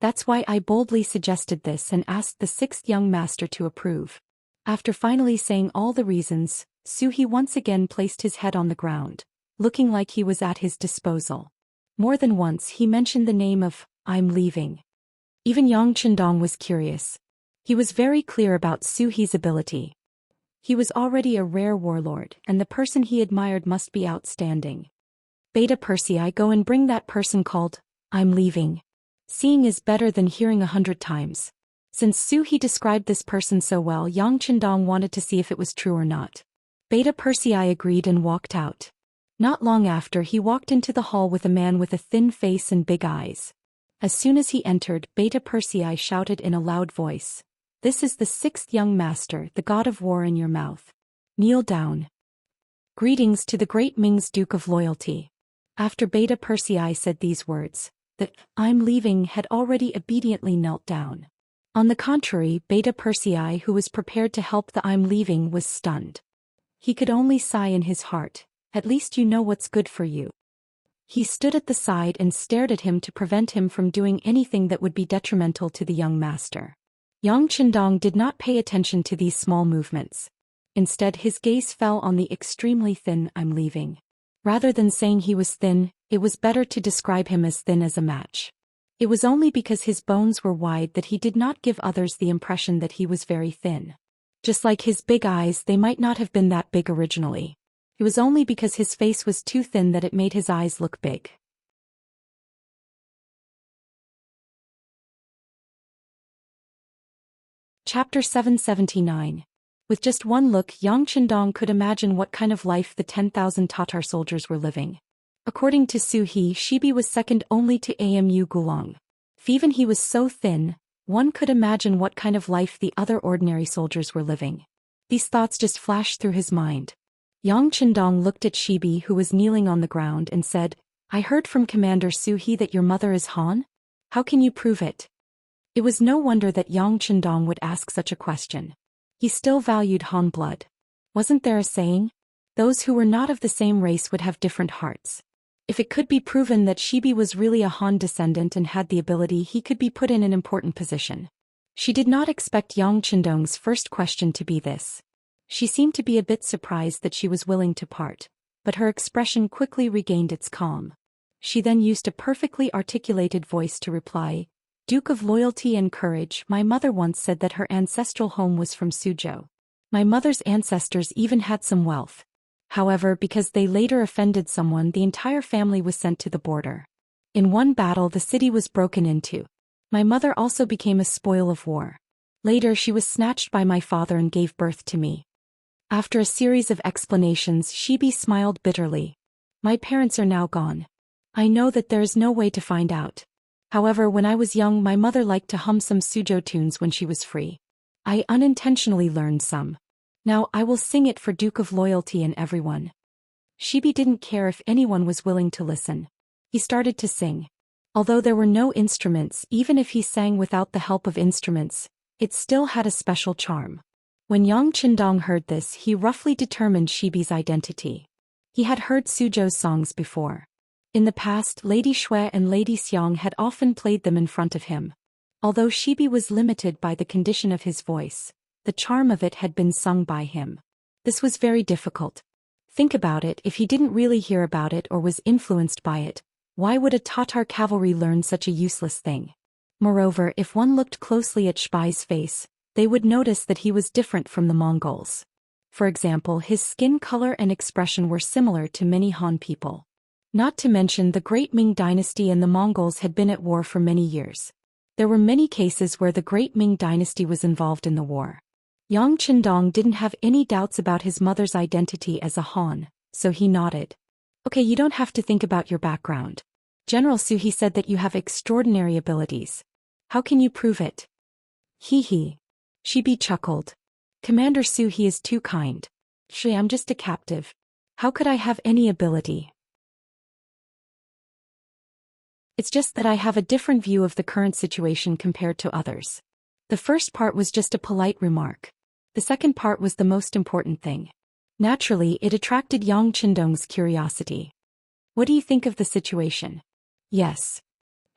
That's why I boldly suggested this and asked the sixth young master to approve. After finally saying all the reasons, He once again placed his head on the ground, looking like he was at his disposal. More than once he mentioned the name of, "I'm leaving." Even Yang Chendong was curious. He was very clear about He's ability. He was already a rare warlord, and the person he admired must be outstanding. "Beta Persei, go and bring that person called, I'm leaving." Seeing is better than hearing 100 times. Since He described this person so well, Yang Chendong wanted to see if it was true or not. Beta Persei agreed and walked out. Not long after, he walked into the hall with a man with a thin face and big eyes. As soon as he entered, Beta Persei shouted in a loud voice, "This is the sixth young master, the god of war in your mouth. Kneel down." Greetings to the great Ming's Duke of Loyalty. After Beta Persei said these words, the "I'm leaving" had already obediently knelt down. On the contrary, Beta Persei, who was prepared to help the "I'm leaving," was stunned. He could only sigh in his heart, "At least you know what's good for you." He stood at the side and stared at him to prevent him from doing anything that would be detrimental to the young master. Yang Chendong did not pay attention to these small movements. Instead, his gaze fell on the extremely thin "I'm leaving." Rather than saying he was thin, it was better to describe him as thin as a match. It was only because his bones were wide that he did not give others the impression that he was very thin. Just like his big eyes, they might not have been that big originally. It was only because his face was too thin that it made his eyes look big. Chapter 779. With just one look, Yang Chendong could imagine what kind of life the 10,000 Tatar soldiers were living. According to Shibi was second only to Amu Gulong. If even he was so thin, one could imagine what kind of life the other ordinary soldiers were living. These thoughts just flashed through his mind. Yang Chendong looked at Shibi, who was kneeling on the ground, and said, "I heard from Commander He that your mother is Han? How can you prove it?" It was no wonder that Yang Chendong would ask such a question. He still valued Han blood. Wasn't there a saying? Those who were not of the same race would have different hearts. If it could be proven that Shibi was really a Han descendant and had the ability, he could be put in an important position. She did not expect Yang Chendong's first question to be this. She seemed to be a bit surprised that she was willing to part, but her expression quickly regained its calm. She then used a perfectly articulated voice to reply, "Duke of Loyalty and Courage, my mother once said that her ancestral home was from Suzhou. My mother's ancestors even had some wealth. However, because they later offended someone, the entire family was sent to the border. In one battle, the city was broken into. My mother also became a spoil of war. Later, she was snatched by my father and gave birth to me." After a series of explanations, Shibi smiled bitterly. "My parents are now gone. I know that there is no way to find out. However, when I was young, my mother liked to hum some Suzhou tunes when she was free. I unintentionally learned some. Now I will sing it for Duke of Loyalty and everyone." Shibi didn't care if anyone was willing to listen. He started to sing. Although there were no instruments, even if he sang without the help of instruments, it still had a special charm. When Yang Chendong heard this, he roughly determined Shibi's identity. He had heard Suzhou's songs before. In the past, Lady Shui and Lady Xiang had often played them in front of him. Although Shibi was limited by the condition of his voice, the charm of it had been sung by him. This was very difficult. Think about it, if he didn't really hear about it or was influenced by it, why would a Tatar cavalry learn such a useless thing? Moreover, if one looked closely at Shbai's face, they would notice that he was different from the Mongols. For example, his skin color and expression were similar to many Han people. Not to mention the Great Ming Dynasty and the Mongols had been at war for many years. There were many cases where the Great Ming Dynasty was involved in the war. Yang Chendong didn't have any doubts about his mother's identity as a Han, so he nodded. "Okay, you don't have to think about your background. General Suhi said that you have extraordinary abilities. How can you prove it?" "Hee hee." Shibi chuckled. "Commander Suhi is too kind. I'm just a captive. How could I have any ability? It's just that I have a different view of the current situation compared to others." The first part was just a polite remark. The second part was the most important thing. Naturally, it attracted Yang Chendong's curiosity. "What do you think of the situation?" "Yes."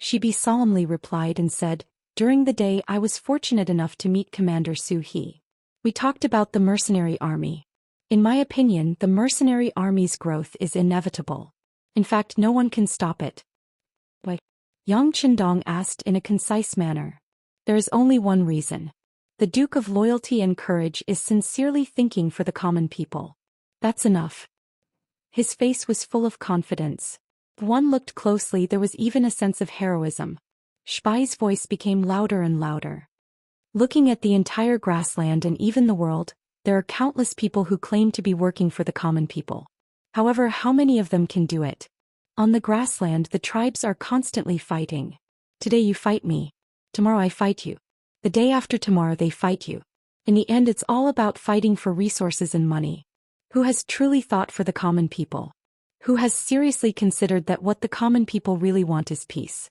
Shibi solemnly replied and said, "During the day I was fortunate enough to meet Commander Su He. We talked about the mercenary army. In my opinion, the mercenary army's growth is inevitable. In fact, no one can stop it." "Why?" Yang Chendong asked in a concise manner. "There is only one reason. The Duke of Loyalty and Courage is sincerely thinking for the common people. That's enough." His face was full of confidence. If one looked closely, there was even a sense of heroism. Shbai's voice became louder and louder. "Looking at the entire grassland and even the world, there are countless people who claim to be working for the common people. However, how many of them can do it? On the grassland, the tribes are constantly fighting. Today you fight me. Tomorrow I fight you. The day after tomorrow they fight you. In the end, it's all about fighting for resources and money. Who has truly thought for the common people? Who has seriously considered that what the common people really want is peace?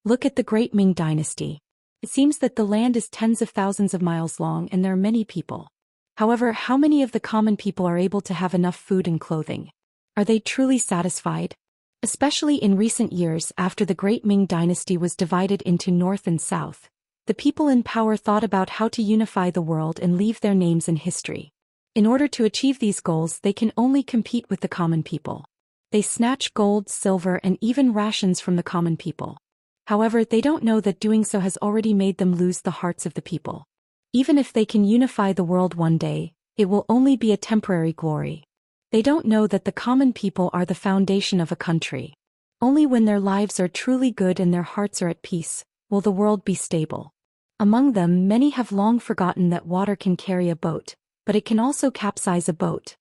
Look at the Great Ming Dynasty. It seems that the land is tens of thousands of miles long and there are many people. However, how many of the common people are able to have enough food and clothing? Are they truly satisfied? Especially in recent years, after the Great Ming Dynasty was divided into North and South, the people in power thought about how to unify the world and leave their names in history. In order to achieve these goals, they can only compete with the common people. They snatch gold, silver, and even rations from the common people. However, they don't know that doing so has already made them lose the hearts of the people. Even if they can unify the world one day, it will only be a temporary glory. They don't know that the common people are the foundation of a country. Only when their lives are truly good and their hearts are at peace, will the world be stable. Among them, many have long forgotten that water can carry a boat, but it can also capsize a boat.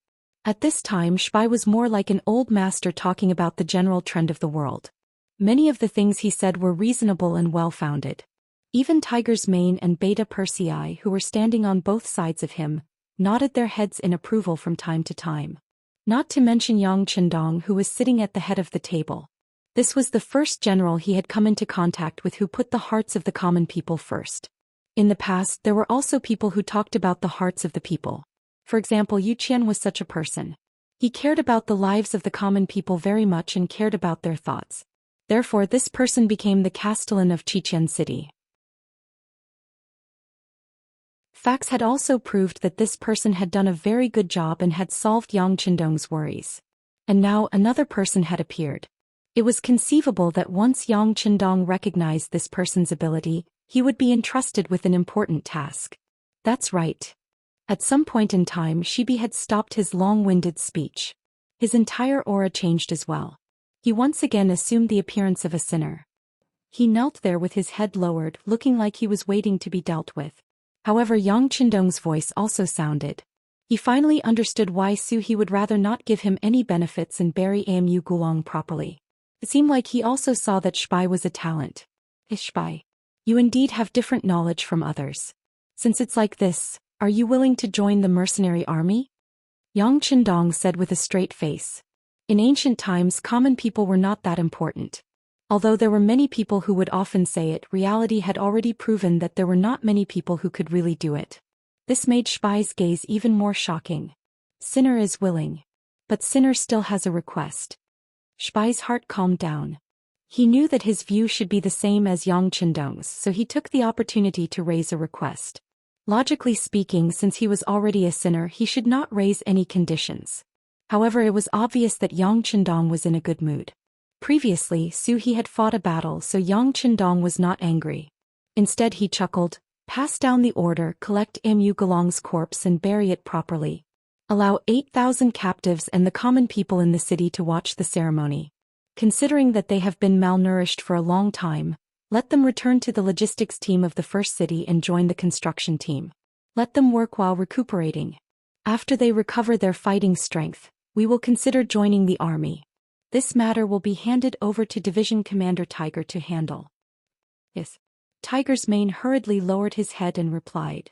At this time, Shbai was more like an old master talking about the general trend of the world. Many of the things he said were reasonable and well-founded. Even Tiger's Mane and Beta Persei, who were standing on both sides of him, nodded their heads in approval from time to time. Not to mention Yang Chendong, who was sitting at the head of the table. This was the first general he had come into contact with who put the hearts of the common people first. In the past, there were also people who talked about the hearts of the people. For example, Zhou Xian was such a person. He cared about the lives of the common people very much and cared about their thoughts. Therefore, this person became the castellan of Xichen city. Facts had also proved that this person had done a very good job and had solved Yang Qindong's worries. And now another person had appeared. It was conceivable that once Yang Qindong recognized this person's ability, he would be entrusted with an important task. That's right. At some point in time, Shibi had stopped his long-winded speech. His entire aura changed as well. He once again assumed the appearance of a sinner. He knelt there with his head lowered, looking like he was waiting to be dealt with. However, Yang Qindong's voice also sounded. He finally understood why He would rather not give him any benefits and bury Amu Gulong properly. It seemed like he also saw that Shbai was a talent. Shbai, you indeed have different knowledge from others. Since it's like this, are you willing to join the mercenary army? Yang Qindong said with a straight face. In ancient times, common people were not that important. Although there were many people who would often say it, reality had already proven that there were not many people who could really do it. This made Shbai's gaze even more shocking. Sinner is willing. But Sinner still has a request. Shbai's heart calmed down. He knew that his view should be the same as Yang Qindong's, so he took the opportunity to raise a request. Logically speaking, since he was already a sinner, he should not raise any conditions. However, it was obvious that Yang Qindong was in a good mood. Previously, He had fought a battle, so Yang Qindong was not angry. Instead, he chuckled, pass down the order, collect Amu Gulong's corpse and bury it properly. Allow 8,000 captives and the common people in the city to watch the ceremony. Considering that they have been malnourished for a long time, let them return to the logistics team of the first city and join the construction team. Let them work while recuperating. After they recover their fighting strength, we will consider joining the army. This matter will be handed over to Division Commander Tiger to handle. Yes. Tiger's mane hurriedly lowered his head and replied.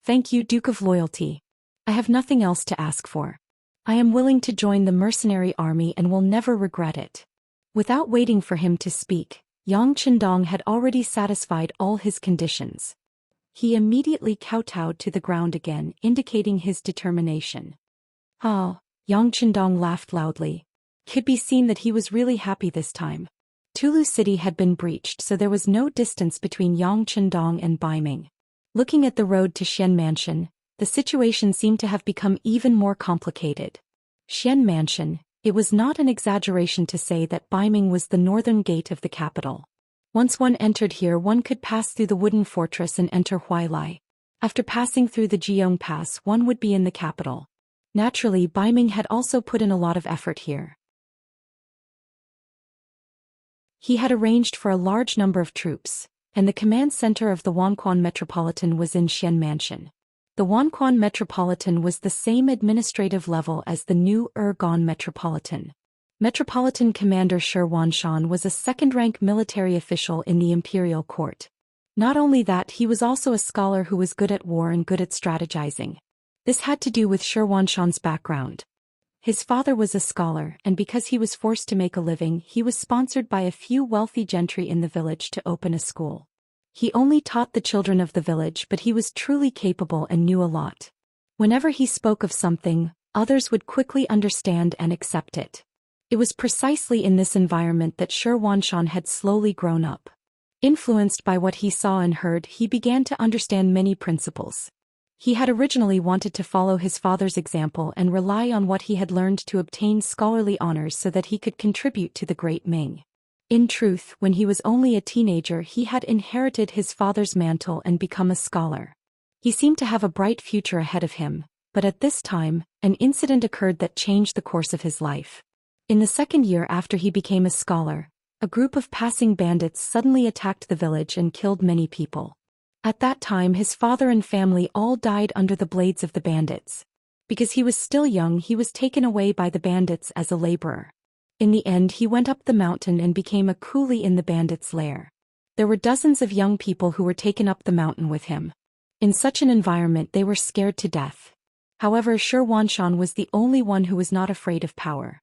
Thank you, Duke of Loyalty. I have nothing else to ask for. I am willing to join the mercenary army and will never regret it. Without waiting for him to speak, Yang Qindong had already satisfied all his conditions. He immediately kowtowed to the ground again, indicating his determination. Oh, Yang Qindong laughed loudly. It could be seen that he was really happy this time. Tulu City had been breached, so there was no distance between Yang Qindong and Baiming. Looking at the road to Xian Mansion, the situation seemed to have become even more complicated. Xian Mansion, it was not an exaggeration to say that Baiming was the northern gate of the capital. Once one entered here, one could pass through the wooden fortress and enter Huailai. After passing through the Jiong Pass, one would be in the capital. Naturally, Baiming had also put in a lot of effort here. He had arranged for a large number of troops, and the command center of the Wanquan Metropolitan was in Xian Mansion. The Wanquan Metropolitan was the same administrative level as the new Ergon Metropolitan. Metropolitan Commander Shi Wanshan was a second-rank military official in the imperial court. Not only that, he was also a scholar who was good at war and good at strategizing. This had to do with Shi Wanshan's background. His father was a scholar, and because he was forced to make a living, he was sponsored by a few wealthy gentry in the village to open a school. He only taught the children of the village, but he was truly capable and knew a lot. Whenever he spoke of something, others would quickly understand and accept it. It was precisely in this environment that Shi Wanshan had slowly grown up. Influenced by what he saw and heard, he began to understand many principles. He had originally wanted to follow his father's example and rely on what he had learned to obtain scholarly honors so that he could contribute to the great Ming. In truth, when he was only a teenager, he had inherited his father's mantle and become a scholar. He seemed to have a bright future ahead of him, but at this time, an incident occurred that changed the course of his life. In the second year after he became a scholar, a group of passing bandits suddenly attacked the village and killed many people. At that time, his father and family all died under the blades of the bandits. Because he was still young, he was taken away by the bandits as a laborer. In the end, he went up the mountain and became a coolie in the bandits' lair. There were dozens of young people who were taken up the mountain with him. In such an environment, they were scared to death. However, Shi Wanshan was the only one who was not afraid of power.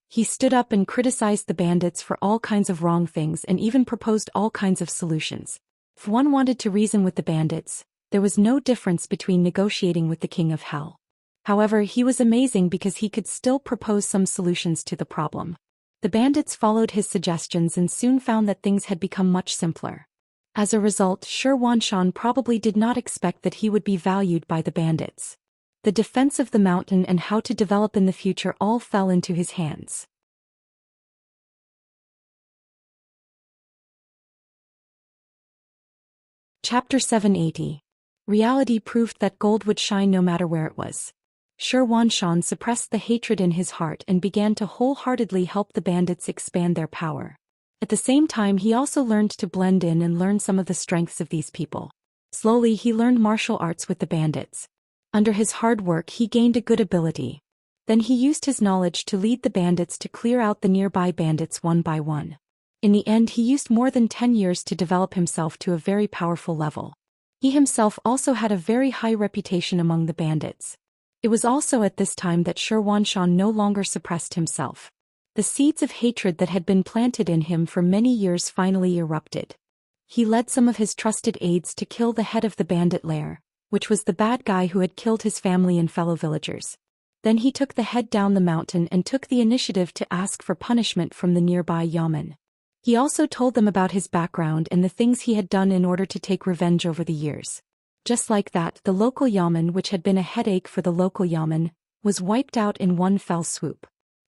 He stood up and criticized the bandits for all kinds of wrong things and even proposed all kinds of solutions. If one wanted to reason with the bandits, there was no difference between negotiating with the King of Hell. However, he was amazing because he could still propose some solutions to the problem. The bandits followed his suggestions and soon found that things had become much simpler. As a result, Xianxia probably did not expect that he would be valued by the bandits. The defense of the mountain and how to develop in the future all fell into his hands. Chapter 780. Reality proved that gold would shine no matter where it was. Xianxia suppressed the hatred in his heart and began to wholeheartedly help the bandits expand their power. At the same time, he also learned to blend in and learn some of the strengths of these people. Slowly, he learned martial arts with the bandits. Under his hard work, he gained a good ability. Then he used his knowledge to lead the bandits to clear out the nearby bandits one by one. In the end, he used more than 10 years to develop himself to a very powerful level. He himself also had a very high reputation among the bandits. It was also at this time that Xianxia no longer suppressed himself. The seeds of hatred that had been planted in him for many years finally erupted. He led some of his trusted aides to kill the head of the bandit lair, which was the bad guy who had killed his family and fellow villagers. Then he took the head down the mountain and took the initiative to ask for punishment from the nearby yamen. He also told them about his background and the things he had done in order to take revenge over the years. Just like that, the local yamen, which had been a headache for the local yamen, was wiped out in one fell swoop.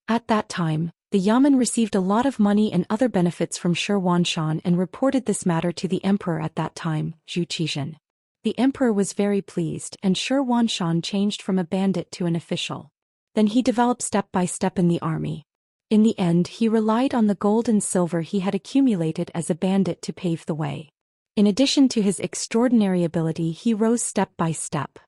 At that time, the yamen received a lot of money and other benefits from Xianxia and reported this matter to the emperor at that time, Zhou Xian. The emperor was very pleased, and Xianxia changed from a bandit to an official. Then he developed step by step in the army. In the end, he relied on the gold and silver he had accumulated as a bandit to pave the way. In addition to his extraordinary ability, he rose step by step.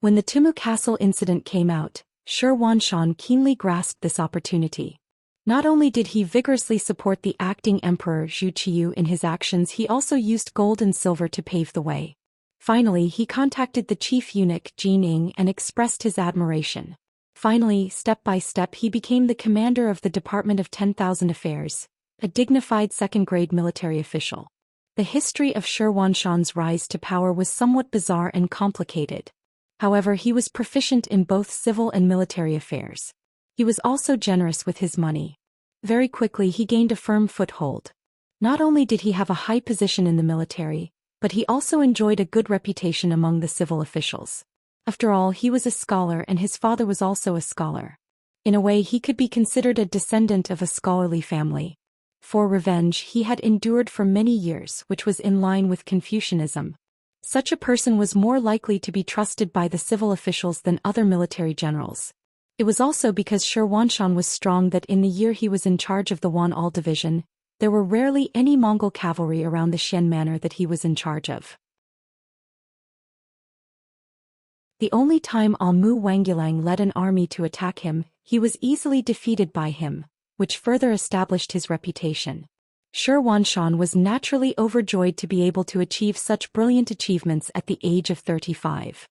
When the Tumu Castle incident came out, Xianxia keenly grasped this opportunity. Not only did he vigorously support the acting emperor Zhu Qiu in his actions, he also used gold and silver to pave the way. Finally, he contacted the chief eunuch Jin Ying and expressed his admiration. Finally, step by step, he became the commander of the Department of 10,000 Affairs, a dignified second-grade military official. The history of Xianxia's rise to power was somewhat bizarre and complicated. However, he was proficient in both civil and military affairs. He was also generous with his money. Very quickly, he gained a firm foothold. Not only did he have a high position in the military, but he also enjoyed a good reputation among the civil officials. After all, he was a scholar and his father was also a scholar. In a way, he could be considered a descendant of a scholarly family. For revenge, he had endured for many years, which was in line with Confucianism. Such a person was more likely to be trusted by the civil officials than other military generals. It was also because Xianxia was strong that in the year he was in charge of the Wan'al division, there were rarely any Mongol cavalry around the Xian manor that he was in charge of. The only time Almu Wanggulang led an army to attack him, he was easily defeated by him, which further established his reputation. Xianxia was naturally overjoyed to be able to achieve such brilliant achievements at the age of 35.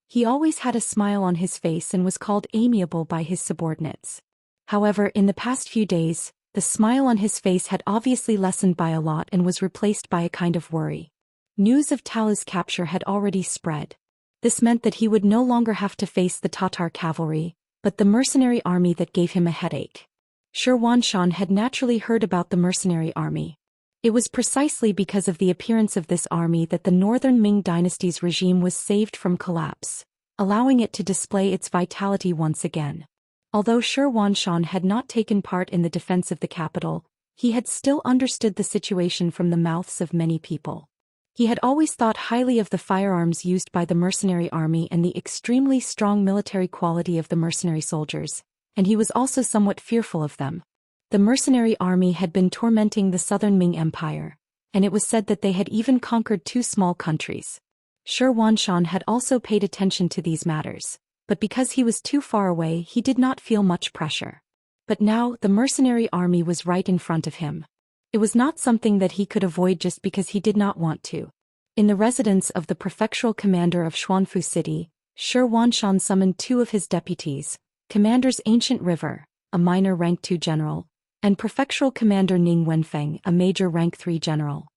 He always had a smile on his face and was called amiable by his subordinates. However, in the past few days, the smile on his face had obviously lessened by a lot and was replaced by a kind of worry. News of Tala's capture had already spread. This meant that he would no longer have to face the Tatar cavalry, but the mercenary army that gave him a headache. Xianxia had naturally heard about the mercenary army. It was precisely because of the appearance of this army that the northern Ming dynasty's regime was saved from collapse, allowing it to display its vitality once again. Although Xianxia had not taken part in the defense of the capital, he had still understood the situation from the mouths of many people. He had always thought highly of the firearms used by the mercenary army and the extremely strong military quality of the mercenary soldiers, and he was also somewhat fearful of them. The mercenary army had been tormenting the southern Ming Empire, and it was said that they had even conquered 2 small countries. Xianxia had also paid attention to these matters, but because he was too far away, he did not feel much pressure. But now, the mercenary army was right in front of him. It was not something that he could avoid just because he did not want to. In the residence of the prefectural commander of Xuanfu City, Xianxia summoned 2 of his deputies, commanders Ancient River, a minor rank 2 general, and Prefectural Commander Ning Wenfeng, a major rank 3 general.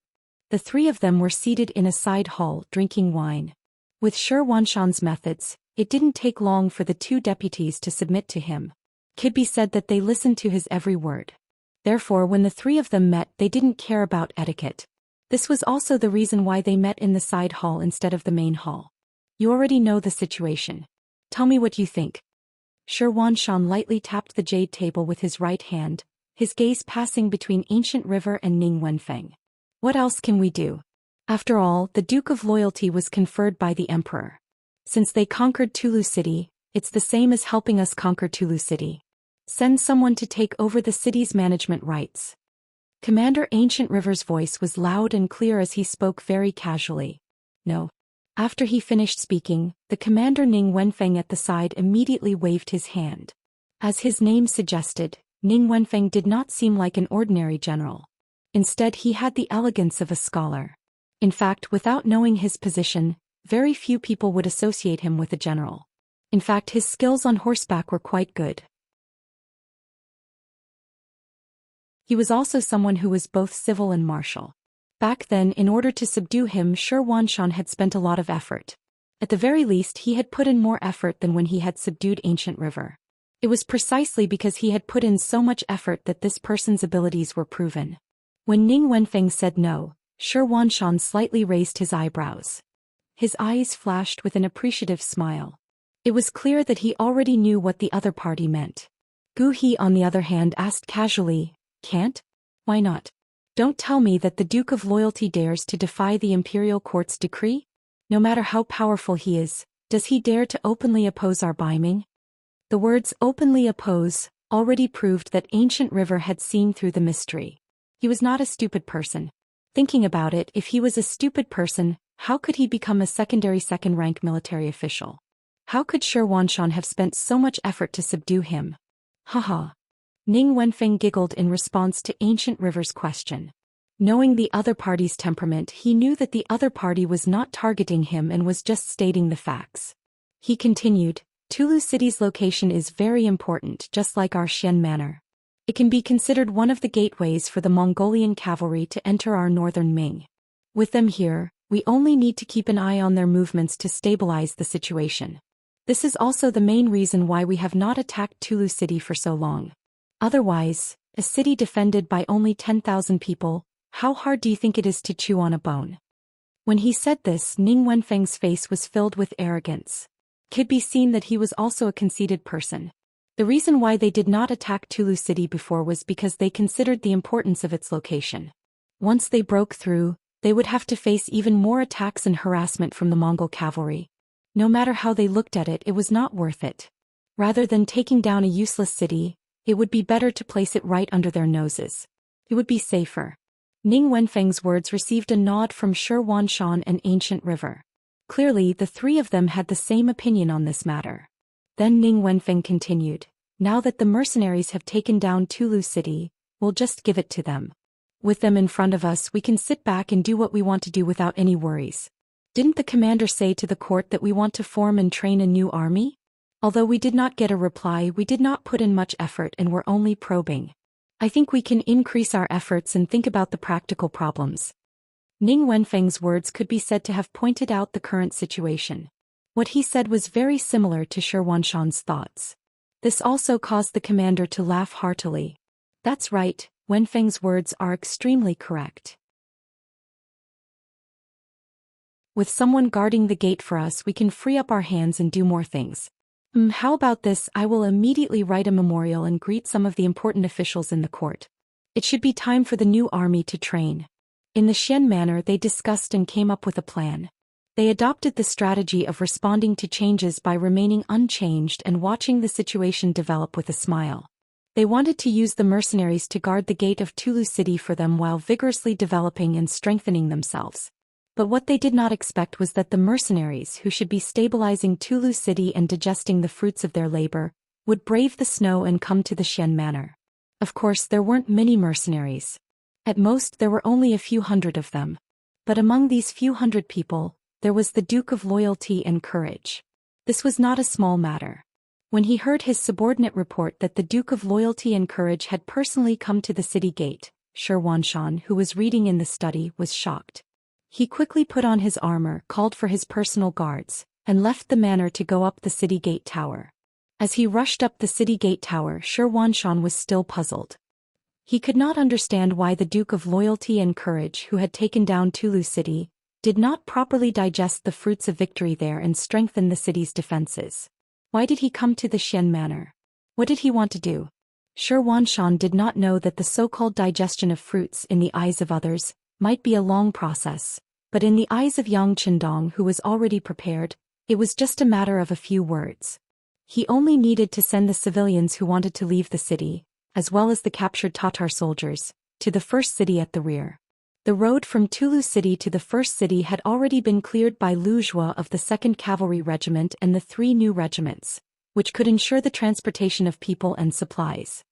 The three of them were seated in a side hall drinking wine. With Shi Wanshan's methods, it didn't take long for the two deputies to submit to him. Could be said that they listened to his every word. Therefore, when the three of them met, they didn't care about etiquette. This was also the reason why they met in the side hall instead of the main hall. You already know the situation. Tell me what you think. Shi Wanshan lightly tapped the jade table with his right hand, his gaze passing between Ancient River and Ning Wenfeng. What else can we do? After all, the Duke of Loyalty was conferred by the Emperor. Since they conquered Tulu City, it's the same as helping us conquer Tulu City. Send someone to take over the city's management rights. Commander Ancient River's voice was loud and clear as he spoke very casually. No. After he finished speaking, the commander Ning Wenfeng at the side immediately waved his hand. As his name suggested, Ning Wenfeng did not seem like an ordinary general. Instead, he had the elegance of a scholar. In fact, without knowing his position, very few people would associate him with a general. In fact, his skills on horseback were quite good. He was also someone who was both civil and martial. Back then, in order to subdue him, Shi Wanshan had spent a lot of effort. At the very least, he had put in more effort than when he had subdued Ancient River. It was precisely because he had put in so much effort that this person's abilities were proven. When Ning Wenfeng said no, Shi Wanshan slightly raised his eyebrows. His eyes flashed with an appreciative smile. It was clear that he already knew what the other party meant. Gu He, on the other hand, asked casually, "Can't? Why not? Don't tell me that the Duke of Loyalty dares to defy the Imperial Court's decree? No matter how powerful he is, does he dare to openly oppose our Baiming?" The words "openly oppose" already proved that Ancient River had seen through the mystery. He was not a stupid person. Thinking about it, if he was a stupid person, how could he become a secondary second-rank military official? How could Shi Wanshan have spent so much effort to subdue him? Haha. Ning Wenfeng giggled in response to Ancient River's question. Knowing the other party's temperament, he knew that the other party was not targeting him and was just stating the facts. He continued, "Tulu City's location is very important, just like our Xian Manor. It can be considered one of the gateways for the Mongolian cavalry to enter our northern Ming. With them here, we only need to keep an eye on their movements to stabilize the situation. This is also the main reason why we have not attacked Tulu City for so long. Otherwise, a city defended by only 10,000 people, how hard do you think it is to chew on a bone?" When he said this, Ning Wenfeng's face was filled with arrogance. Could be seen that he was also a conceited person. The reason why they did not attack Tulu City before was because they considered the importance of its location. Once they broke through, they would have to face even more attacks and harassment from the Mongol cavalry. No matter how they looked at it, it was not worth it. Rather than taking down a useless city, it would be better to place it right under their noses. It would be safer. Ning Wenfeng's words received a nod from Shi Wanshan and Ancient River. Clearly, the three of them had the same opinion on this matter. Then Ning Wenfeng continued, "Now that the mercenaries have taken down Tulu City, we'll just give it to them. With them in front of us, we can sit back and do what we want to do without any worries. Didn't the commander say to the court that we want to form and train a new army?" Although we did not get a reply, we did not put in much effort and were only probing. I think we can increase our efforts and think about the practical problems. Ning Wenfeng's words could be said to have pointed out the current situation. What he said was very similar to Shi Wanshan's thoughts. This also caused the commander to laugh heartily. That's right, Wenfeng's words are extremely correct. With someone guarding the gate for us, we can free up our hands and do more things. How about this? I will immediately write a memorial and greet some of the important officials in the court. It should be time for the new army to train. In the Xian Manor, they discussed and came up with a plan. They adopted the strategy of responding to changes by remaining unchanged and watching the situation develop with a smile. They wanted to use the mercenaries to guard the gate of Tulu City for them while vigorously developing and strengthening themselves. But what they did not expect was that the mercenaries, who should be stabilizing Tulu City and digesting the fruits of their labor, would brave the snow and come to the Xian Manor. Of course, there weren't many mercenaries. At most, there were only a few hundred of them. But among these few hundred people, there was the Duke of Loyalty and Courage. This was not a small matter. When he heard his subordinate report that the Duke of Loyalty and Courage had personally come to the city gate, Xianxia, who was reading in the study, was shocked. He quickly put on his armor, called for his personal guards, and left the manor to go up the city gate tower. As he rushed up the city gate tower, Xianxia was still puzzled. He could not understand why the Duke of Loyalty and Courage, who had taken down Tulu City, did not properly digest the fruits of victory there and strengthen the city's defenses. Why did he come to the Xian manor? What did he want to do? Xianxia did not know that the so-called digestion of fruits in the eyes of others might be a long process, but in the eyes of Yang Qindong, who was already prepared, it was just a matter of a few words. He only needed to send the civilians who wanted to leave the city, as well as the captured Tatar soldiers, to the first city at the rear. The road from Tulu City to the first city had already been cleared by Lu Zhuo of the 2nd Cavalry Regiment and the 3 new regiments, which could ensure the transportation of people and supplies.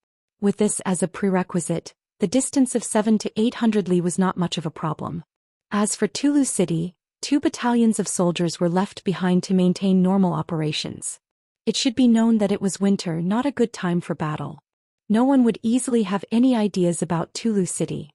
With this as a prerequisite, the distance of 700 to 800 li was not much of a problem. As for Tulu City, 2 battalions of soldiers were left behind to maintain normal operations. It should be known that it was winter, not a good time for battle. No one would easily have any ideas about Tulu City.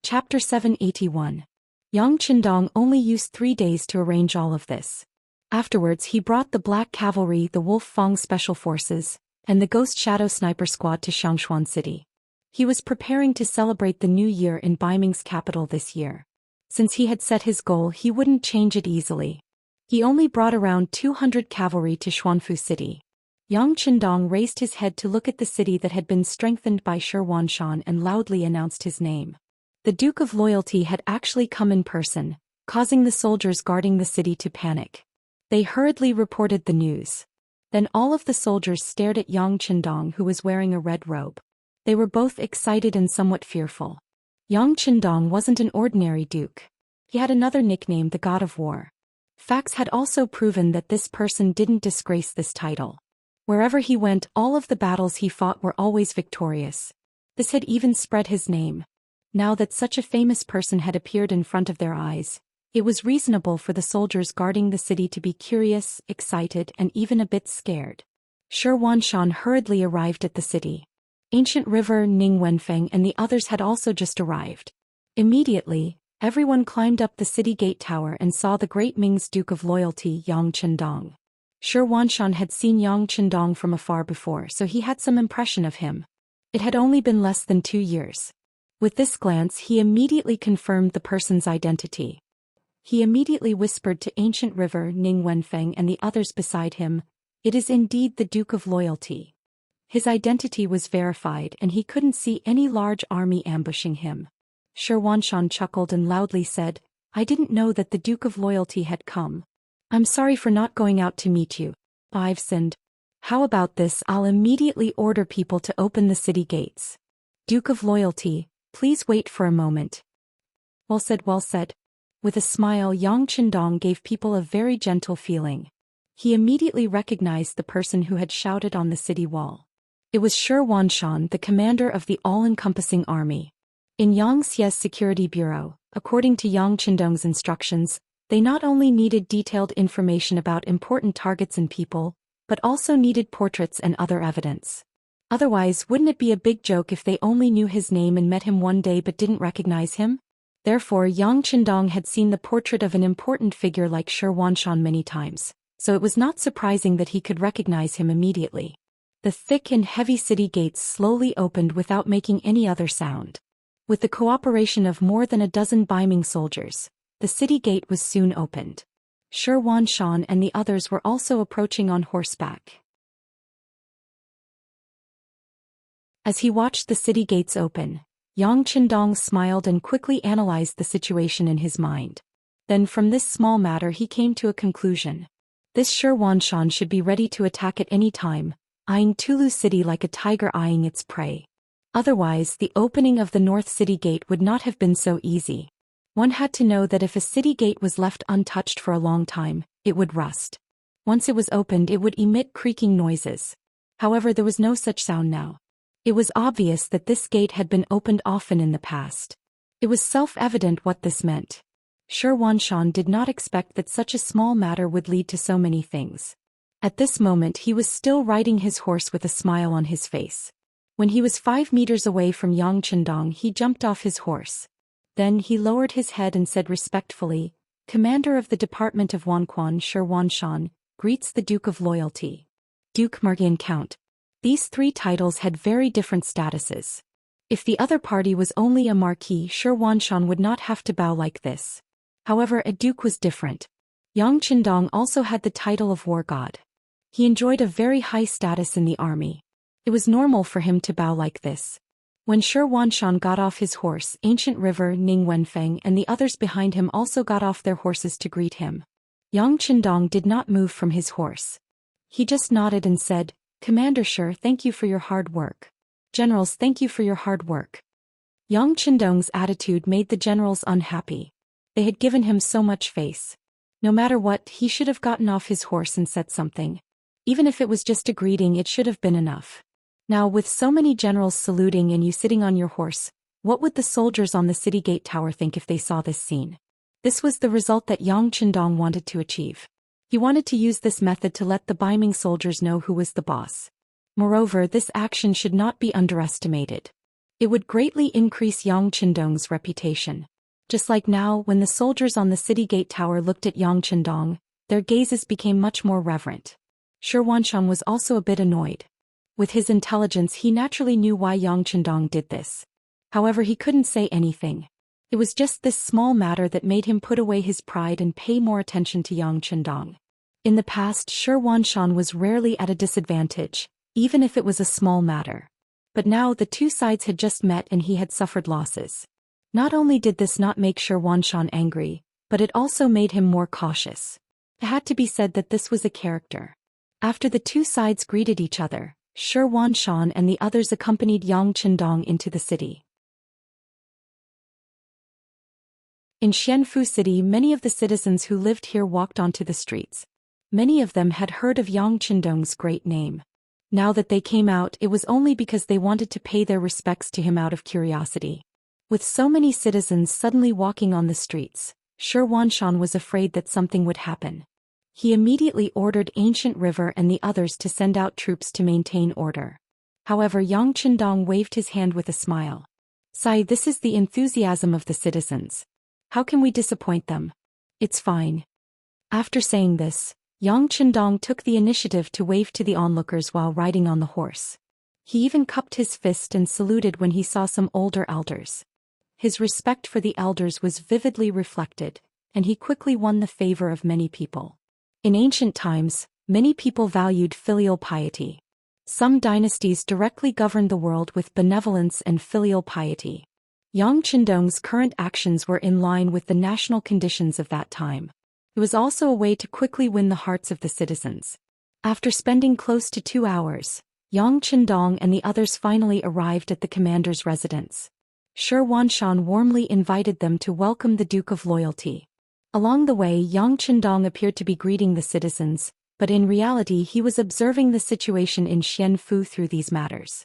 Chapter 781. Yang Qindong only used 3 days to arrange all of this. Afterwards he brought the Black Cavalry, the Wolf Fang Special Forces, and the Ghost Shadow Sniper Squad to Xianxia City. He was preparing to celebrate the new year in Baiming's capital this year. Since he had set his goal, he wouldn't change it easily. He only brought around 200 cavalry to Xuanfu City. Yang Qindong raised his head to look at the city that had been strengthened by Xianxia and loudly announced his name. The Duke of Loyalty had actually come in person, causing the soldiers guarding the city to panic. They hurriedly reported the news. Then all of the soldiers stared at Yang Qindong, who was wearing a red robe. They were both excited and somewhat fearful. Yang Qindong wasn't an ordinary duke. He had another nickname, the God of War. Facts had also proven that this person didn't disgrace this title. Wherever he went, all of the battles he fought were always victorious. This had even spread his name. Now that such a famous person had appeared in front of their eyes, it was reasonable for the soldiers guarding the city to be curious, excited, and even a bit scared. Xianxia hurriedly arrived at the city. Ancient River, Ning Wenfeng, and the others had also just arrived. Immediately, everyone climbed up the city gate tower and saw the great Ming's Duke of Loyalty, Yang Qindong. Xianxia had seen Yang Qindong from afar before, so he had some impression of him. It had only been less than 2 years. With this glance, he immediately confirmed the person's identity. He immediately whispered to Ancient River, Ning Wenfeng, and the others beside him, "It is indeed the Duke of Loyalty." His identity was verified and he couldn't see any large army ambushing him. Xianxia chuckled and loudly said, "I didn't know that the Duke of Loyalty had come. I'm sorry for not going out to meet you. I've sinned. How about this? I'll immediately order people to open the city gates. Duke of Loyalty, please wait for a moment." Well said, well said. With a smile, Yang Qindong gave people a very gentle feeling. He immediately recognized the person who had shouted on the city wall. It was Xianxia, the commander of the all-encompassing army. In Xianxia's security bureau, according to Yang Qindong's instructions, they not only needed detailed information about important targets and people, but also needed portraits and other evidence. Otherwise, wouldn't it be a big joke if they only knew his name and met him one day but didn't recognize him? Therefore, Yang Qindong had seen the portrait of an important figure like Xianxia many times, so it was not surprising that he could recognize him immediately. The thick and heavy city gates slowly opened without making any other sound. With the cooperation of more than a dozen Baiming soldiers, the city gate was soon opened. Xianxia and the others were also approaching on horseback. As he watched the city gates open, Yang Qindong smiled and quickly analyzed the situation in his mind. Then from this small matter he came to a conclusion. This Xianxia should be ready to attack at any time, eyeing Tulu City like a tiger eyeing its prey. Otherwise, the opening of the North City Gate would not have been so easy. One had to know that if a city gate was left untouched for a long time, it would rust. Once it was opened, it would emit creaking noises. However, there was no such sound now. It was obvious that this gate had been opened often in the past. It was self-evident what this meant. Xianxia did not expect that such a small matter would lead to so many things. At this moment he was still riding his horse with a smile on his face. When he was 5 meters away from Yang Chendong, he jumped off his horse. Then he lowered his head and said respectfully, "Commander of the Department of Wanquan Xianxia, greets the Duke of Loyalty. Duke Margian Count." These 3 titles had very different statuses. If the other party was only a marquis, Xianxia would not have to bow like this. However, a duke was different. Yang Chendong also had the title of war god. He enjoyed a very high status in the army. It was normal for him to bow like this. When Xianxia got off his horse, Ancient River, Ning Wenfeng and the others behind him also got off their horses to greet him. Yang Chendong did not move from his horse. He just nodded and said, "Commander Shi, thank you for your hard work. Generals, thank you for your hard work." Yang Chendong's attitude made the generals unhappy. They had given him so much face. No matter what, he should have gotten off his horse and said something. Even if it was just a greeting, it should have been enough. Now, with so many generals saluting and you sitting on your horse, what would the soldiers on the city gate tower think if they saw this scene? This was the result that Yang Chendong wanted to achieve. He wanted to use this method to let the Baiming soldiers know who was the boss. Moreover, this action should not be underestimated. It would greatly increase Yang Chendong's reputation. Just like now, when the soldiers on the city gate tower looked at Yang Chendong, their gazes became much more reverent. Xianxia was also a bit annoyed. With his intelligence, he naturally knew why Yang Chendong did this. However, he couldn't say anything. It was just this small matter that made him put away his pride and pay more attention to Yang Chendong. In the past, Xianxia was rarely at a disadvantage, even if it was a small matter. But now the 2 sides had just met and he had suffered losses. Not only did this not make Xianxia angry, but it also made him more cautious. It had to be said that this was a character. After the 2 sides greeted each other, Xianxia and the others accompanied Yang Chendong into the city. In Xianfu City, many of the citizens who lived here walked onto the streets. Many of them had heard of Yang Chendong's great name. Now that they came out, it was only because they wanted to pay their respects to him out of curiosity. With so many citizens suddenly walking on the streets, Xianxia was afraid that something would happen. He immediately ordered Ancient River and the others to send out troops to maintain order. However, Yang Chendong waved his hand with a smile. "Sai, this is the enthusiasm of the citizens. How can we disappoint them? It's fine." After saying this, Yang Chendong took the initiative to wave to the onlookers while riding on the horse. He even cupped his fist and saluted when he saw some older elders. His respect for the elders was vividly reflected, and he quickly won the favor of many people. In ancient times, many people valued filial piety. Some dynasties directly governed the world with benevolence and filial piety. Yang Chendong's current actions were in line with the national conditions of that time. It was also a way to quickly win the hearts of the citizens. After spending close to 2 hours, Yang Chendong and the others finally arrived at the commander's residence. Xianxia warmly invited them to welcome the Duke of Loyalty. Along the way, Yang Chendong appeared to be greeting the citizens, but in reality he was observing the situation in Xianfu through these matters.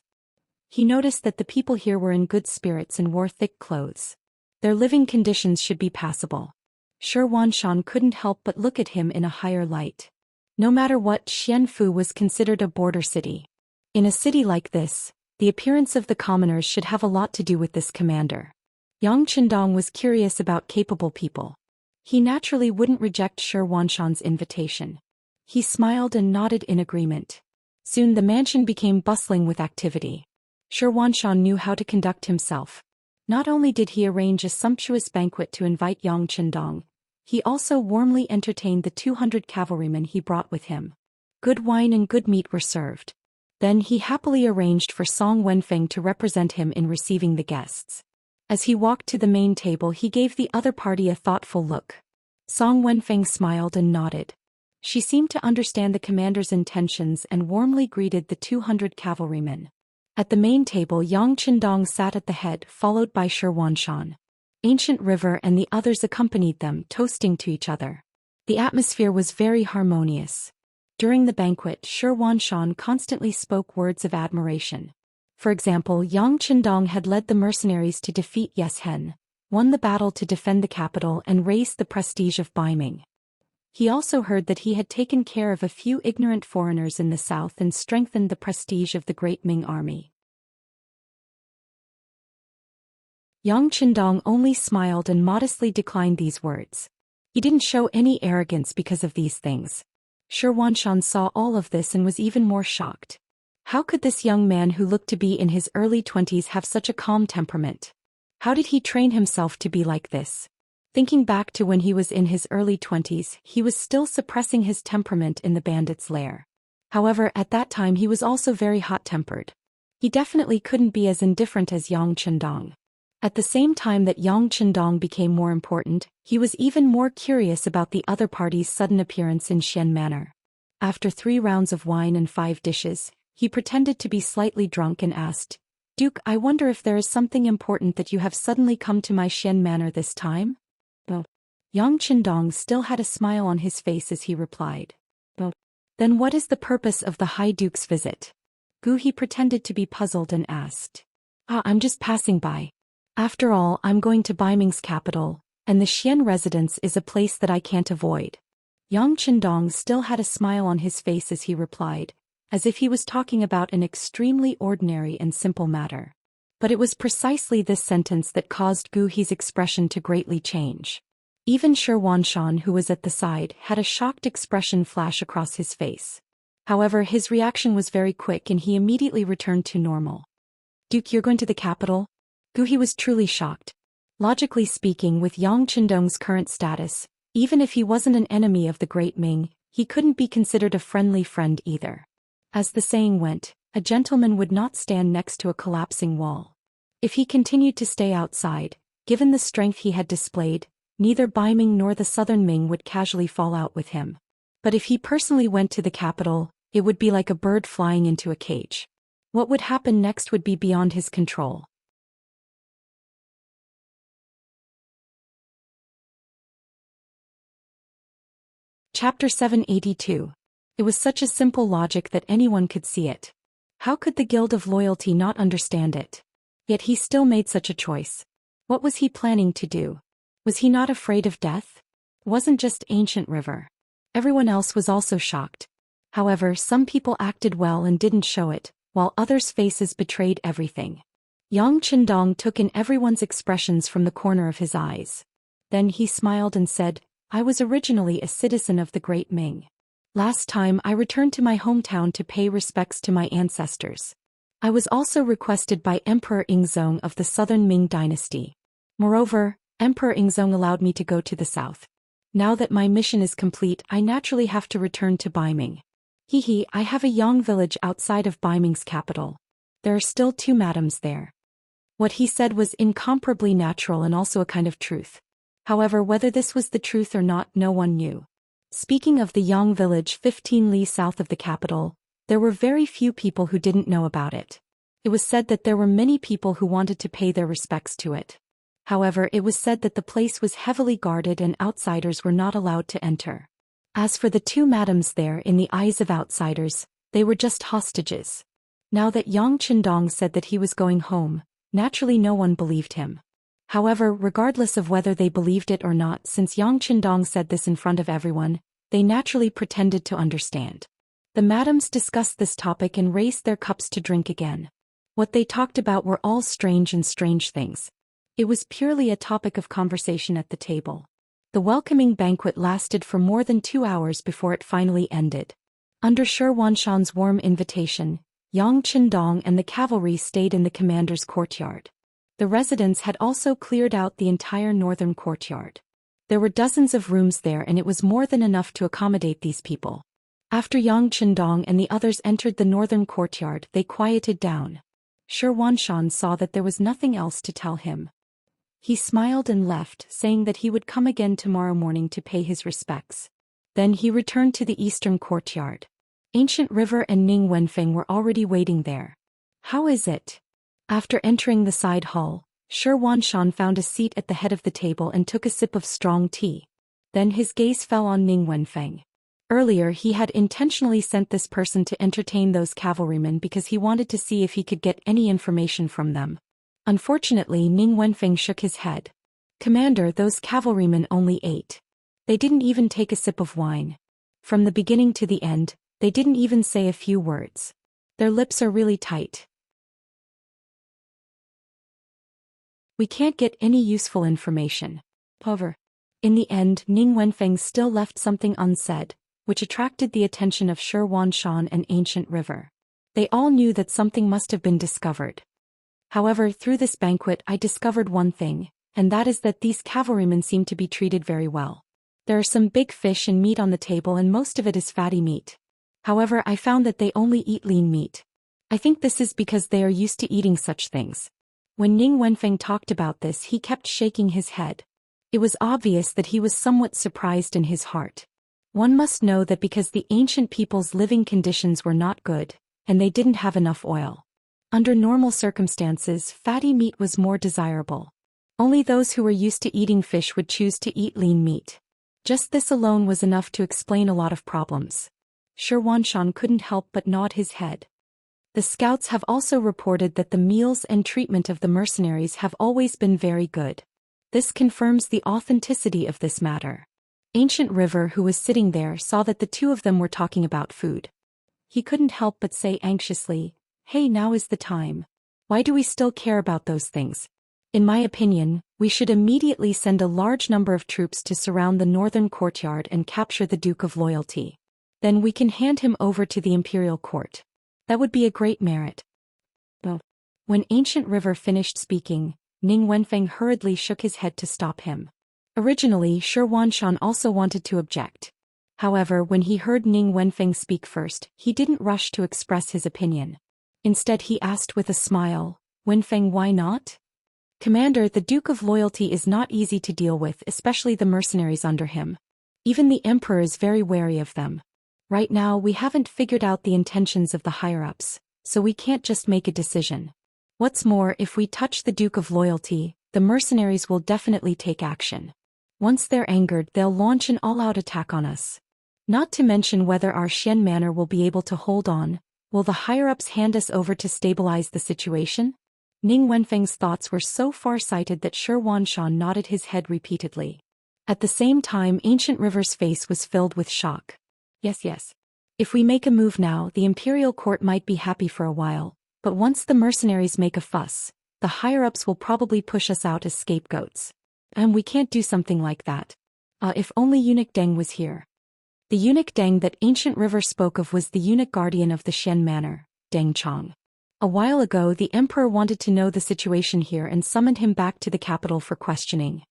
He noticed that the people here were in good spirits and wore thick clothes. Their living conditions should be passable. Xianxia couldn't help but look at him in a higher light. No matter what, Xianfu was considered a border city. In a city like this, the appearance of the commoners should have a lot to do with this commander. Yang Chendong was curious about capable people. He naturally wouldn't reject Xianxia's invitation. He smiled and nodded in agreement. Soon the mansion became bustling with activity. Xianxia knew how to conduct himself. Not only did he arrange a sumptuous banquet to invite Yang Chendong, he also warmly entertained the 200 cavalrymen he brought with him. Good wine and good meat were served. Then he happily arranged for Song Wenfeng to represent him in receiving the guests. As he walked to the main table, he gave the other party a thoughtful look. Song Wenfeng smiled and nodded. She seemed to understand the commander's intentions and warmly greeted the 200 cavalrymen. At the main table, Yang Chendong sat at the head, followed by Xianxia. Ancient River and the others accompanied them, toasting to each other. The atmosphere was very harmonious. During the banquet, Xianxia constantly spoke words of admiration. For example, Yang Chendong had led the mercenaries to defeat Yes Hen, won the battle to defend the capital and raise the prestige of Baiming. He also heard that he had taken care of a few ignorant foreigners in the south and strengthened the prestige of the great Ming army. Yang Qindong only smiled and modestly declined these words. He didn't show any arrogance because of these things. Shi Wanshan saw all of this and was even more shocked. How could this young man who looked to be in his early 20s have such a calm temperament? How did he train himself to be like this? Thinking back to when he was in his early 20s, he was still suppressing his temperament in the bandit's lair. However, at that time he was also very hot-tempered. He definitely couldn't be as indifferent as Yang Qindong. At the same time that Yang Qindong became more important, he was even more curious about the other party's sudden appearance in Xian Manor. After 3 rounds of wine and 5 dishes, he pretended to be slightly drunk and asked, "Duke, I wonder if there is something important that you have suddenly come to my Xian Manor this time?" Yang Qindong still had a smile on his face as he replied. "Then what is the purpose of the High Duke's visit?" He pretended to be puzzled and asked. "I'm just passing by. After all, I'm going to Baiming's capital, and the Xian residence is a place that I can't avoid." Yang Qindong still had a smile on his face as he replied, as if he was talking about an extremely ordinary and simple matter. But it was precisely this sentence that caused Gu He's expression to greatly change. Even Shi Wanshan, who was at the side, had a shocked expression flash across his face. However, his reaction was very quick and he immediately returned to normal. "Duke, you're going to the capital?" Gu He was truly shocked. Logically speaking, with Yang Qindong's current status, even if he wasn't an enemy of the Great Ming, he couldn't be considered a friendly friend either. As the saying went, a gentleman would not stand next to a collapsing wall. If he continued to stay outside, given the strength he had displayed, neither Baiming nor the southern Ming would casually fall out with him. But if he personally went to the capital, it would be like a bird flying into a cage. What would happen next would be beyond his control. Chapter 782. It was such a simple logic that anyone could see it. How could the Guild of Loyalty not understand it? Yet he still made such a choice. What was he planning to do? Was he not afraid of death? It wasn't just Ancient River. Everyone else was also shocked. However, some people acted well and didn't show it, while others' faces betrayed everything. Yang Qindong took in everyone's expressions from the corner of his eyes. Then he smiled and said, "I was originally a citizen of the Great Ming. Last time I returned to my hometown to pay respects to my ancestors. I was also requested by Emperor Yingzong of the Southern Ming dynasty. Moreover, Emperor Yingzong allowed me to go to the south. Now that my mission is complete, I naturally have to return to Baiming. I have a Yang village outside of Baiming's capital. There are still 2 madams there." What he said was incomparably natural and also a kind of truth. However, whether this was the truth or not, no one knew. Speaking of the Yang village 15 li south of the capital, there were very few people who didn't know about it. It was said that there were many people who wanted to pay their respects to it. However, it was said that the place was heavily guarded and outsiders were not allowed to enter. As for the 2 madams there, in the eyes of outsiders, they were just hostages. Now that Yang Qindong said that he was going home, naturally no one believed him. However, regardless of whether they believed it or not, since Yang Qindong said this in front of everyone, they naturally pretended to understand. The madams discussed this topic and raised their cups to drink again. What they talked about were all strange things. It was purely a topic of conversation at the table. The welcoming banquet lasted for more than 2 hours before it finally ended. Under Shi Wanshan's warm invitation, Yang Qindong and the cavalry stayed in the commander's courtyard. The residents had also cleared out the entire northern courtyard. There were dozens of rooms there and it was more than enough to accommodate these people. After Yang Qindong and the others entered the northern courtyard, they quieted down. Shi Wanshan saw that there was nothing else to tell him. He smiled and left, saying that he would come again tomorrow morning to pay his respects. Then he returned to the eastern courtyard. Ancient River and Ning Wenfeng were already waiting there. "How is it?" After entering the side hall, Shi Wanshan found a seat at the head of the table and took a sip of strong tea. Then his gaze fell on Ning Wenfeng. Earlier he had intentionally sent this person to entertain those cavalrymen because he wanted to see if he could get any information from them. Unfortunately, Ning Wenfeng shook his head. Commander, those cavalrymen only ate. They didn't even take a sip of wine. From the beginning to the end, they didn't even say a few words. Their lips are really tight. We can't get any useful information. However, in the end, Ning Wenfeng still left something unsaid, which attracted the attention of Zhou Xian and Ancient River. They all knew that something must have been discovered. However, through this banquet I discovered one thing, and that is that these cavalrymen seem to be treated very well. There are some big fish and meat on the table and most of it is fatty meat. However, I found that they only eat lean meat. I think this is because they are used to eating such things. When Ning Wenfeng talked about this, he kept shaking his head. It was obvious that he was somewhat surprised in his heart. One must know that because the ancient people's living conditions were not good, and they didn't have enough oil. Under normal circumstances, fatty meat was more desirable. Only those who were used to eating fish would choose to eat lean meat. Just this alone was enough to explain a lot of problems. Zhou Xian couldn't help but nod his head. The scouts have also reported that the meals and treatment of the mercenaries have always been very good. This confirms the authenticity of this matter. Ancient River, who was sitting there, saw that the two of them were talking about food. He couldn't help but say anxiously, "Hey, now is the time. Why do we still care about those things? In my opinion, we should immediately send a large number of troops to surround the northern courtyard and capture the Duke of Loyalty. Then we can hand him over to the imperial court. That would be a great merit." Well, when Ancient River finished speaking, Ning Wenfeng hurriedly shook his head to stop him. Originally, Zhou Xian also wanted to object. However, when he heard Ning Wenfeng speak first, he didn't rush to express his opinion. Instead, he asked with a smile, "Wenfeng, why not?" "Commander, the Duke of Loyalty is not easy to deal with, especially the mercenaries under him. Even the Emperor is very wary of them. Right now, we haven't figured out the intentions of the higher-ups, so we can't just make a decision. What's more, if we touch the Duke of Loyalty, the mercenaries will definitely take action. Once they're angered, they'll launch an all-out attack on us. Not to mention whether our Xian manor will be able to hold on. Will the higher-ups hand us over to stabilize the situation?" Ning Wenfeng's thoughts were so far-sighted that Zhou Xian nodded his head repeatedly. At the same time, Ancient River's face was filled with shock. Yes. If we make a move now, the imperial court might be happy for a while, but once the mercenaries make a fuss, the higher-ups will probably push us out as scapegoats. And we can't do something like that. If only Eunuch Deng was here. The eunuch Deng that Ancient River spoke of was the eunuch guardian of the Xian Manor, Deng Chong. A while ago, the emperor wanted to know the situation here and summoned him back to the capital for questioning.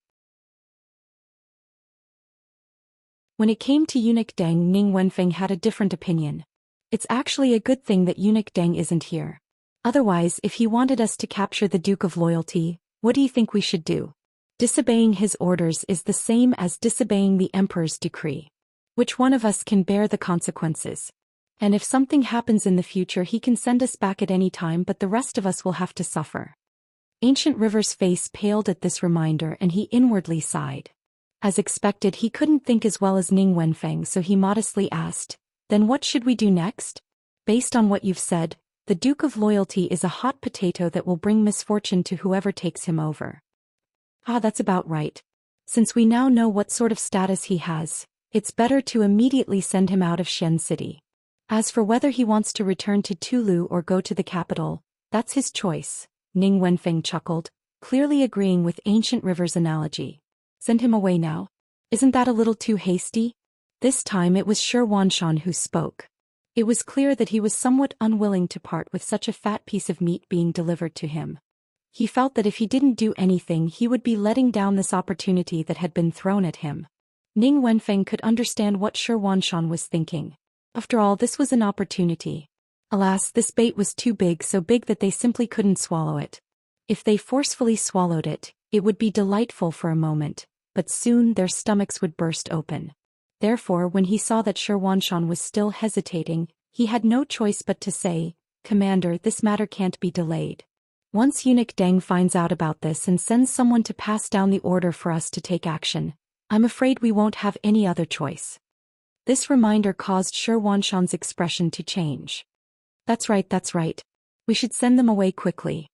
When it came to Eunuch Deng, Ning Wenfeng had a different opinion. It's actually a good thing that Eunuch Deng isn't here. Otherwise, if he wanted us to capture the Duke of Loyalty, what do you think we should do? Disobeying his orders is the same as disobeying the emperor's decree. Which one of us can bear the consequences? And if something happens in the future, he can send us back at any time, but the rest of us will have to suffer. Ancient River's face paled at this reminder and he inwardly sighed. As expected, he couldn't think as well as Ning Wenfeng, so he modestly asked, "Then what should we do next?" "Based on what you've said, the Duke of Loyalty is a hot potato that will bring misfortune to whoever takes him over." That's about right. Since we now know what sort of status he has, it's better to immediately send him out of Xian City. As for whether he wants to return to Tulu or go to the capital, that's his choice, Ning Wenfeng chuckled, clearly agreeing with Ancient River's analogy. Send him away now? Isn't that a little too hasty? This time it was Zhou Xian who spoke. It was clear that he was somewhat unwilling to part with such a fat piece of meat being delivered to him. He felt that if he didn't do anything, he would be letting down this opportunity that had been thrown at him. Ning Wenfeng could understand what Zhou Xian was thinking. After all, this was an opportunity. Alas, this bait was too big, so big that they simply couldn't swallow it. If they forcefully swallowed it, it would be delightful for a moment, but soon their stomachs would burst open. Therefore, when he saw that Zhou Xian was still hesitating, he had no choice but to say, "Commander, this matter can't be delayed. Once Eunuch Deng finds out about this and sends someone to pass down the order for us to take action, I'm afraid we won't have any other choice." This reminder caused Zhou Xian's expression to change. That's right. We should send them away quickly.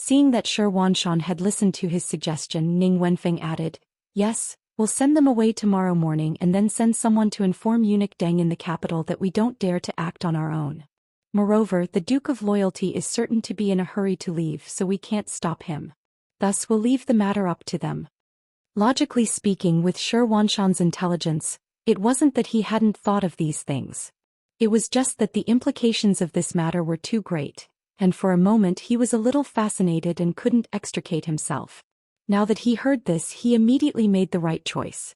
Seeing that Shi Wanshan had listened to his suggestion, Ning Wenfeng added, "Yes, we'll send them away tomorrow morning and then send someone to inform Eunuch Deng in the capital that we don't dare to act on our own. Moreover, the Duke of Loyalty is certain to be in a hurry to leave, so we can't stop him. Thus we'll leave the matter up to them." Logically speaking, with Shi Wanshan's intelligence, it wasn't that he hadn't thought of these things. It was just that the implications of this matter were too great, and for a moment he was a little fascinated and couldn't extricate himself. Now that he heard this, he immediately made the right choice.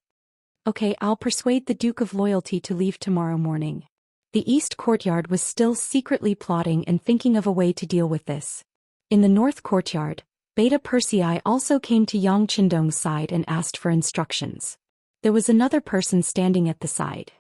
"Okay, I'll persuade the Duke of Loyalty to leave tomorrow morning." The East Courtyard was still secretly plotting and thinking of a way to deal with this. In the North Courtyard, Beta Persei also came to Yang Qindong's side and asked for instructions. There was another person standing at the side.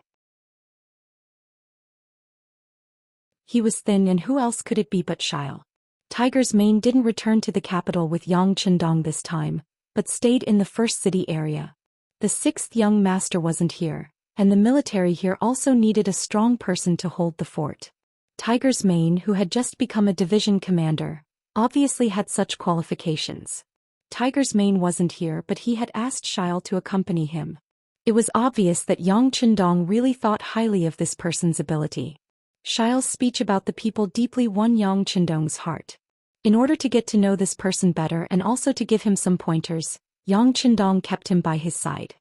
He was thin, and who else could it be but Xiao? Tiger's Mane didn't return to the capital with Yang Qindong this time, but stayed in the first city area. The sixth young master wasn't here, and the military here also needed a strong person to hold the fort. Tiger's Mane, who had just become a division commander, obviously had such qualifications. Tiger's Mane wasn't here, but he had asked Xiao to accompany him. It was obvious that Yang Qindong really thought highly of this person's ability. Xiao's speech about the people deeply won Yang Qindong's heart. In order to get to know this person better and also to give him some pointers, Yang Qindong kept him by his side.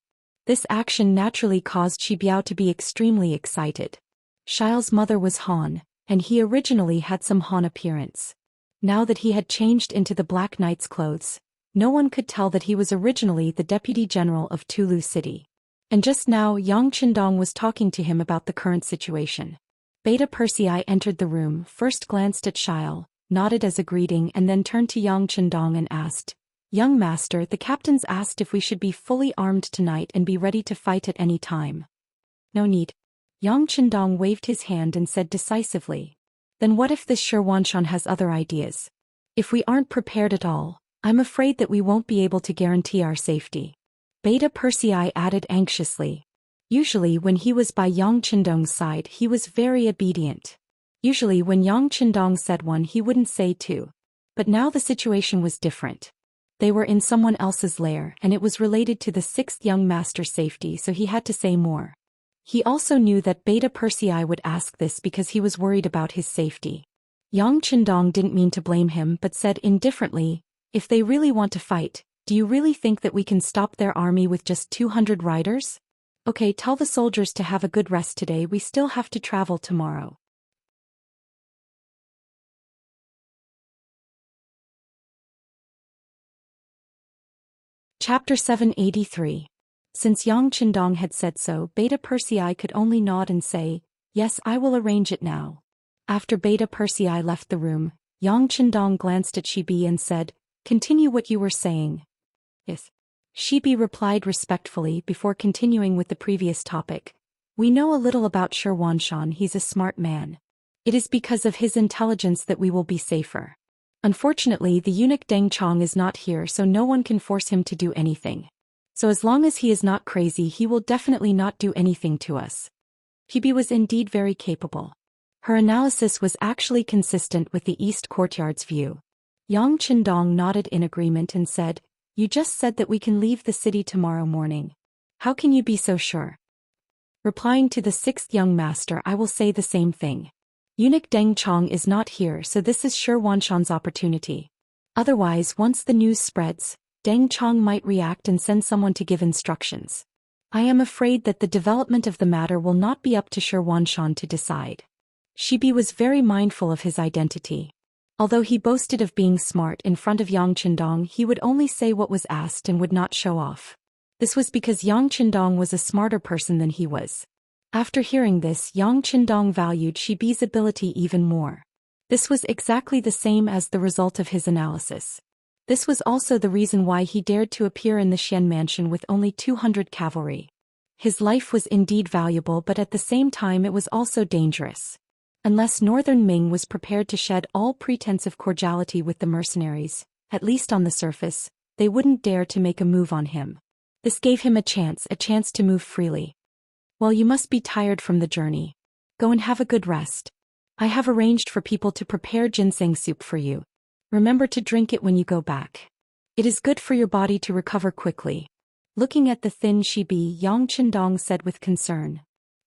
This action naturally caused Shibiao to be extremely excited. Xiao's mother was Han, and he originally had some Han appearance. Now that he had changed into the Black Knight's clothes, no one could tell that he was originally the Deputy General of Tulu City. And just now Yang Qindong was talking to him about the current situation. Beta Persei entered the room, first glanced at Xiao, nodded as a greeting, and then turned to Yang Qindong and asked, "Young master, the captains asked if we should be fully armed tonight and be ready to fight at any time." "No need." Yang Qindong waved his hand and said decisively. "Then what if this Shi Wanshan has other ideas? If we aren't prepared at all, I'm afraid that we won't be able to guarantee our safety." Beta Persei added anxiously. Usually when he was by Yang Qindong's side, he was very obedient. Usually when Yang Qindong said one, he wouldn't say two. But now the situation was different. They were in someone else's lair, and it was related to the sixth young master's safety, so he had to say more. He also knew that Beta Persei would ask this because he was worried about his safety. Yang Qindong didn't mean to blame him but said indifferently, "If they really want to fight, do you really think that we can stop their army with just 200 riders? Okay, tell the soldiers to have a good rest today, we still have to travel tomorrow." Chapter 783. Since Yang Qindong had said so, Beta Persei could only nod and say, "Yes, I will arrange it now." After Beta Persei left the room, Yang Qindong glanced at Shibi and said, "Continue what you were saying." "Yes." Shibi replied respectfully before continuing with the previous topic. "We know a little about Shi Wanshan, he's a smart man. It is because of his intelligence that we will be safer. Unfortunately, the eunuch Deng Chong is not here, so no one can force him to do anything. So as long as he is not crazy, he will definitely not do anything to us." Shibi was indeed very capable. Her analysis was actually consistent with the East Courtyard's view. Yang Qindong nodded in agreement and said, "You just said that we can leave the city tomorrow morning. How can you be so sure?" Replying to the sixth young master, "I will say the same thing. Eunuch Deng Chong is not here, so this is Shi Wanshan's opportunity. Otherwise, once the news spreads, Deng Chong might react and send someone to give instructions. I am afraid that the development of the matter will not be up to Shi Wanshan to decide." Shibi was very mindful of his identity. Although he boasted of being smart in front of Yang Qindong, he would only say what was asked and would not show off. This was because Yang Qindong was a smarter person than he was. After hearing this, Yang Qindong valued Shibi's ability even more. This was exactly the same as the result of his analysis. This was also the reason why he dared to appear in the Xian mansion with only 200 cavalry. His life was indeed valuable, but at the same time it was also dangerous. Unless Northern Ming was prepared to shed all pretense of cordiality with the mercenaries, at least on the surface, they wouldn't dare to make a move on him. This gave him a chance to move freely. "Well, you must be tired from the journey. Go and have a good rest. I have arranged for people to prepare ginseng soup for you." Remember to drink it when you go back. It is good for your body to recover quickly. Looking at the thin Shibi, Yang Chendong said with concern.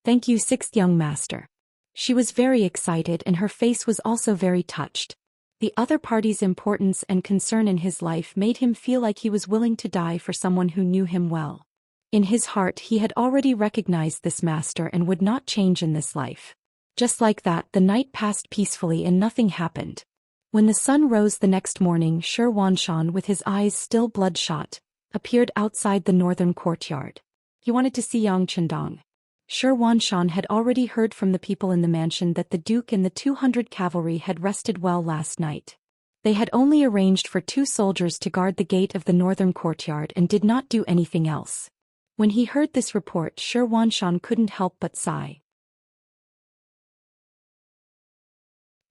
Thank you, sixth young master. She was very excited and her face was also very touched. The other party's importance and concern in his life made him feel like he was willing to die for someone who knew him well. In his heart he had already recognized this master and would not change in this life. Just like that, the night passed peacefully and nothing happened. When the sun rose the next morning, Shi Wanshan, with his eyes still bloodshot, appeared outside the northern courtyard. He wanted to see Yang Chendong. Shi Wanshan had already heard from the people in the mansion that the Duke and the 200 cavalry had rested well last night. They had only arranged for 2 soldiers to guard the gate of the northern courtyard and did not do anything else. When he heard this report, Shi Wanshan couldn't help but sigh.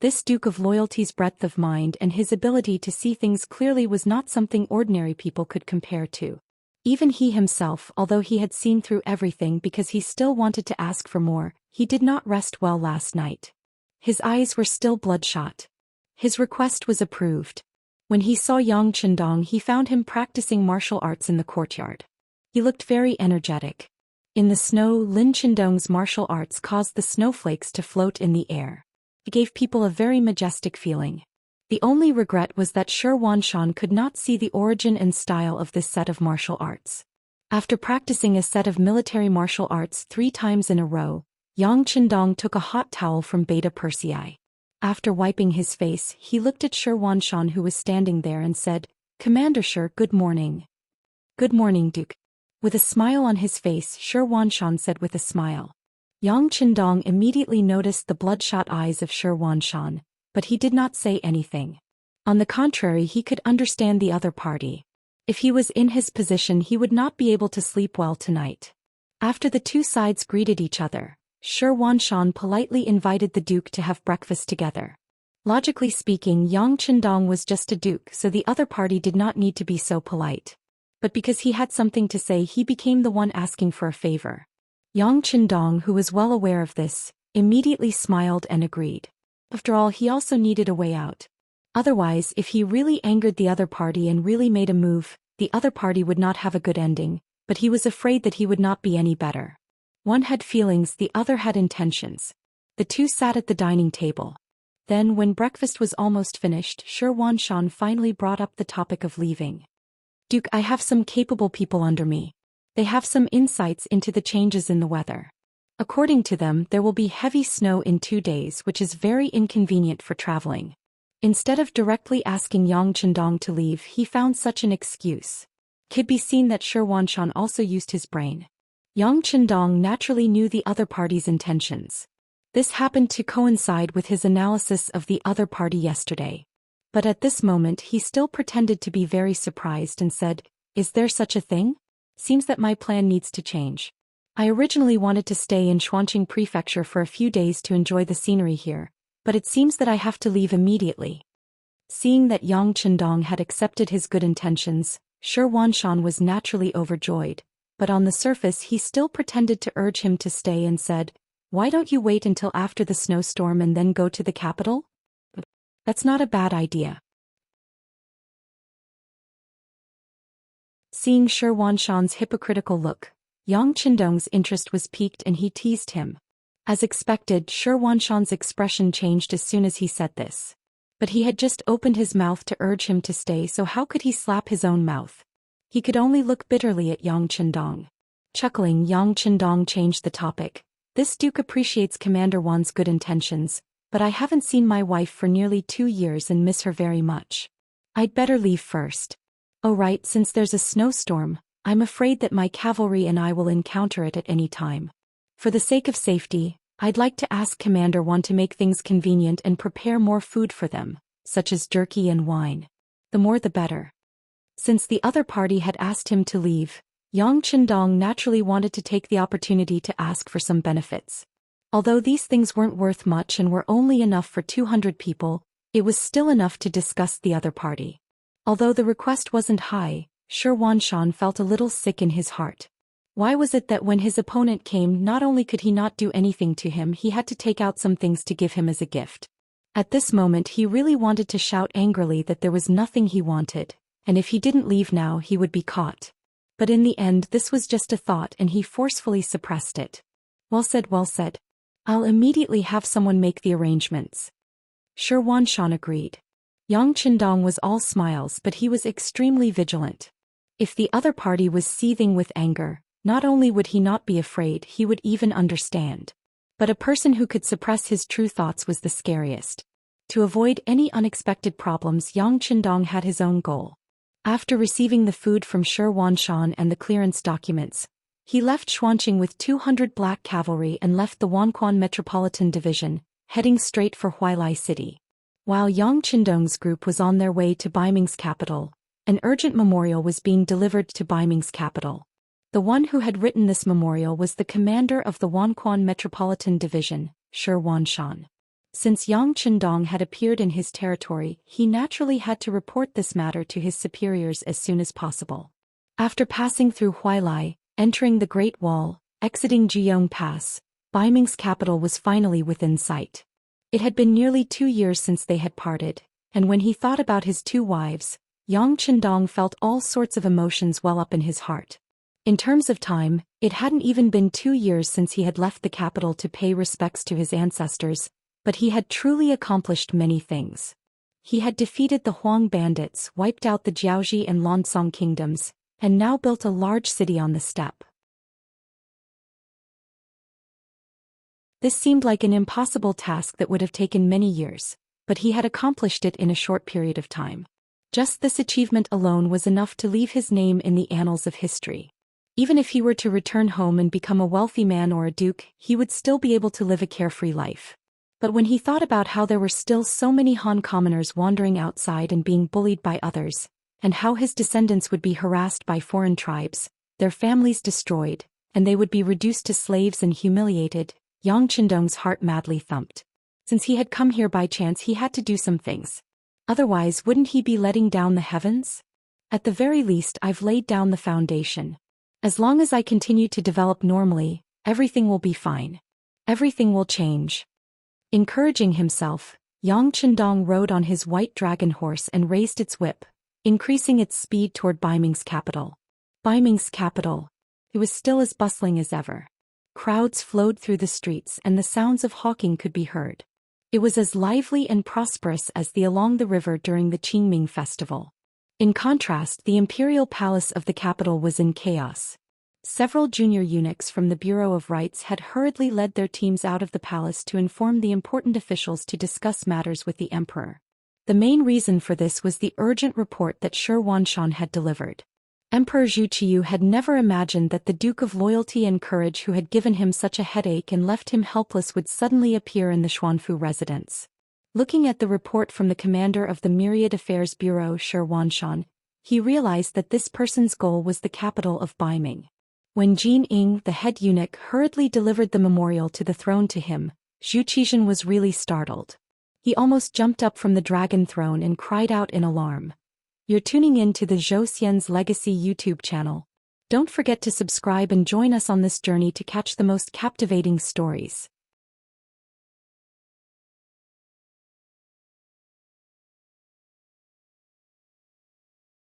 This Duke of Loyalty's breadth of mind and his ability to see things clearly was not something ordinary people could compare to. Even he himself, although he had seen through everything because he still wanted to ask for more, he did not rest well last night. His eyes were still bloodshot. His request was approved. When he saw Yang Chendong, he found him practicing martial arts in the courtyard. He looked very energetic. In the snow, Lin Chendong's martial arts caused the snowflakes to float in the air. It gave people a very majestic feeling. The only regret was that Shi Wanshan could not see the origin and style of this set of martial arts. After practicing a set of military martial arts 3 times in a row, Yang Chendong took a hot towel from Beta Persei. After wiping his face, he looked at Shi Wanshan, who was standing there, and said, Commander Shi, good morning. Good morning, Duke. With a smile on his face, Shi Wanshan said with a smile. Yang Chendong immediately noticed the bloodshot eyes of Shi Wanshan, but he did not say anything. On the contrary, he could understand the other party. If he was in his position, he would not be able to sleep well tonight. After the 2 sides greeted each other, Shi Wanshan politely invited the Duke to have breakfast together. Logically speaking, Yang Chendong was just a duke, so the other party did not need to be so polite. But because he had something to say, he became the one asking for a favor. Yang Chendong, who was well aware of this, immediately smiled and agreed. After all, he also needed a way out. Otherwise, if he really angered the other party and really made a move, the other party would not have a good ending, but he was afraid that he would not be any better. One had feelings, the other had intentions. The 2 sat at the dining table. Then, when breakfast was almost finished, Shi Wanshan finally brought up the topic of leaving. Duke, I have some capable people under me. They have some insights into the changes in the weather. According to them, there will be heavy snow in 2 days, which is very inconvenient for traveling. Instead of directly asking Yang Chendong to leave, he found such an excuse. Could be seen that Shi Wanshan also used his brain. Yang Chendong naturally knew the other party's intentions. This happened to coincide with his analysis of the other party yesterday. But at this moment he still pretended to be very surprised and said, Is there such a thing? Seems that my plan needs to change. I originally wanted to stay in Xuanqing Prefecture for a few days to enjoy the scenery here, but it seems that I have to leave immediately. Seeing that Yang Chendong had accepted his good intentions, Shi Wanshan was naturally overjoyed, but on the surface he still pretended to urge him to stay and said, Why don't you wait until after the snowstorm and then go to the capital? That's not a bad idea. Seeing Shi Wanshan's hypocritical look, Yang Chendong's interest was piqued and he teased him. As expected, Shi Wanshan's expression changed as soon as he said this. But he had just opened his mouth to urge him to stay, so how could he slap his own mouth? He could only look bitterly at Yang Chendong. Chuckling, Yang Chendong changed the topic. This Duke appreciates Commander Wan's good intentions, but I haven't seen my wife for nearly 2 years and miss her very much. I'd better leave first. Oh right, since there's a snowstorm, I'm afraid that my cavalry and I will encounter it at any time. For the sake of safety, I'd like to ask Commander Wan to make things convenient and prepare more food for them, such as jerky and wine. The more the better. Since the other party had asked him to leave, Yang Chendong naturally wanted to take the opportunity to ask for some benefits. Although these things weren't worth much and were only enough for 200 people, it was still enough to disgust the other party. Although the request wasn't high, Shi Wanshan felt a little sick in his heart. Why was it that when his opponent came, not only could he not do anything to him, he had to take out some things to give him as a gift? At this moment he really wanted to shout angrily that there was nothing he wanted, and if he didn't leave now he would be caught. But in the end this was just a thought and he forcefully suppressed it. Well said, well said. I'll immediately have someone make the arrangements. Shi Huanshan agreed. Yang Qindong was all smiles but he was extremely vigilant. If the other party was seething with anger, not only would he not be afraid, he would even understand. But a person who could suppress his true thoughts was the scariest. To avoid any unexpected problems, Yang Qindong had his own goal. After receiving the food from Shi Huanshan and the clearance documents, he left Xuanqing with 200 black cavalry and left the Wanquan Metropolitan Division, heading straight for Huailai City. While Yang Qindong's group was on their way to Baiming's capital, an urgent memorial was being delivered to Baiming's capital. The one who had written this memorial was the commander of the Wanquan Metropolitan Division, Shi Huanshan. Since Yang Qindong had appeared in his territory, he naturally had to report this matter to his superiors as soon as possible. After passing through Huailai, entering the Great Wall, exiting Jiong Pass, Baiming's capital was finally within sight. It had been nearly 2 years since they had parted, and when he thought about his 2 wives, Yang Qindong felt all sorts of emotions well up in his heart. In terms of time, it hadn't even been 2 years since he had left the capital to pay respects to his ancestors, but he had truly accomplished many things. He had defeated the Huang bandits, wiped out the Jiaoji and Lansong kingdoms, and now built a large city on the steppe. This seemed like an impossible task that would have taken many years, but he had accomplished it in a short period of time. Just this achievement alone was enough to leave his name in the annals of history. Even if he were to return home and become a wealthy man or a duke, he would still be able to live a carefree life. But when he thought about how there were still so many Han commoners wandering outside and being bullied by others, and how his descendants would be harassed by foreign tribes, their families destroyed, and they would be reduced to slaves and humiliated, Yang Qindong's heart madly thumped. Since he had come here by chance, he had to do some things. Otherwise, wouldn't he be letting down the heavens? At the very least, I've laid down the foundation. As long as I continue to develop normally, everything will be fine. Everything will change. Encouraging himself, Yang Qindong rode on his white dragon horse and raised its whip, increasing its speed toward Baiming's capital. Baiming's capital. It was still as bustling as ever. Crowds flowed through the streets and the sounds of hawking could be heard. It was as lively and prosperous as along the river during the Qingming festival. In contrast, the imperial palace of the capital was in chaos. Several junior eunuchs from the Bureau of Rites had hurriedly led their teams out of the palace to inform the important officials to discuss matters with the emperor. The main reason for this was the urgent report that Shi Huanshan had delivered. Emperor Zhu Qiu had never imagined that the Duke of Loyalty and Courage who had given him such a headache and left him helpless would suddenly appear in the Xuanfu residence. Looking at the report from the commander of the Myriad Affairs Bureau, Shi Huanshan, he realized that this person's goal was the capital of Baiming. When Jin Ying, the head eunuch, hurriedly delivered the memorial to the throne to him, Zhu Qizhen was really startled. He almost jumped up from the dragon throne and cried out in alarm. You're tuning in to the Zhou Xian's Legacy YouTube channel. Don't forget to subscribe and join us on this journey to catch the most captivating stories.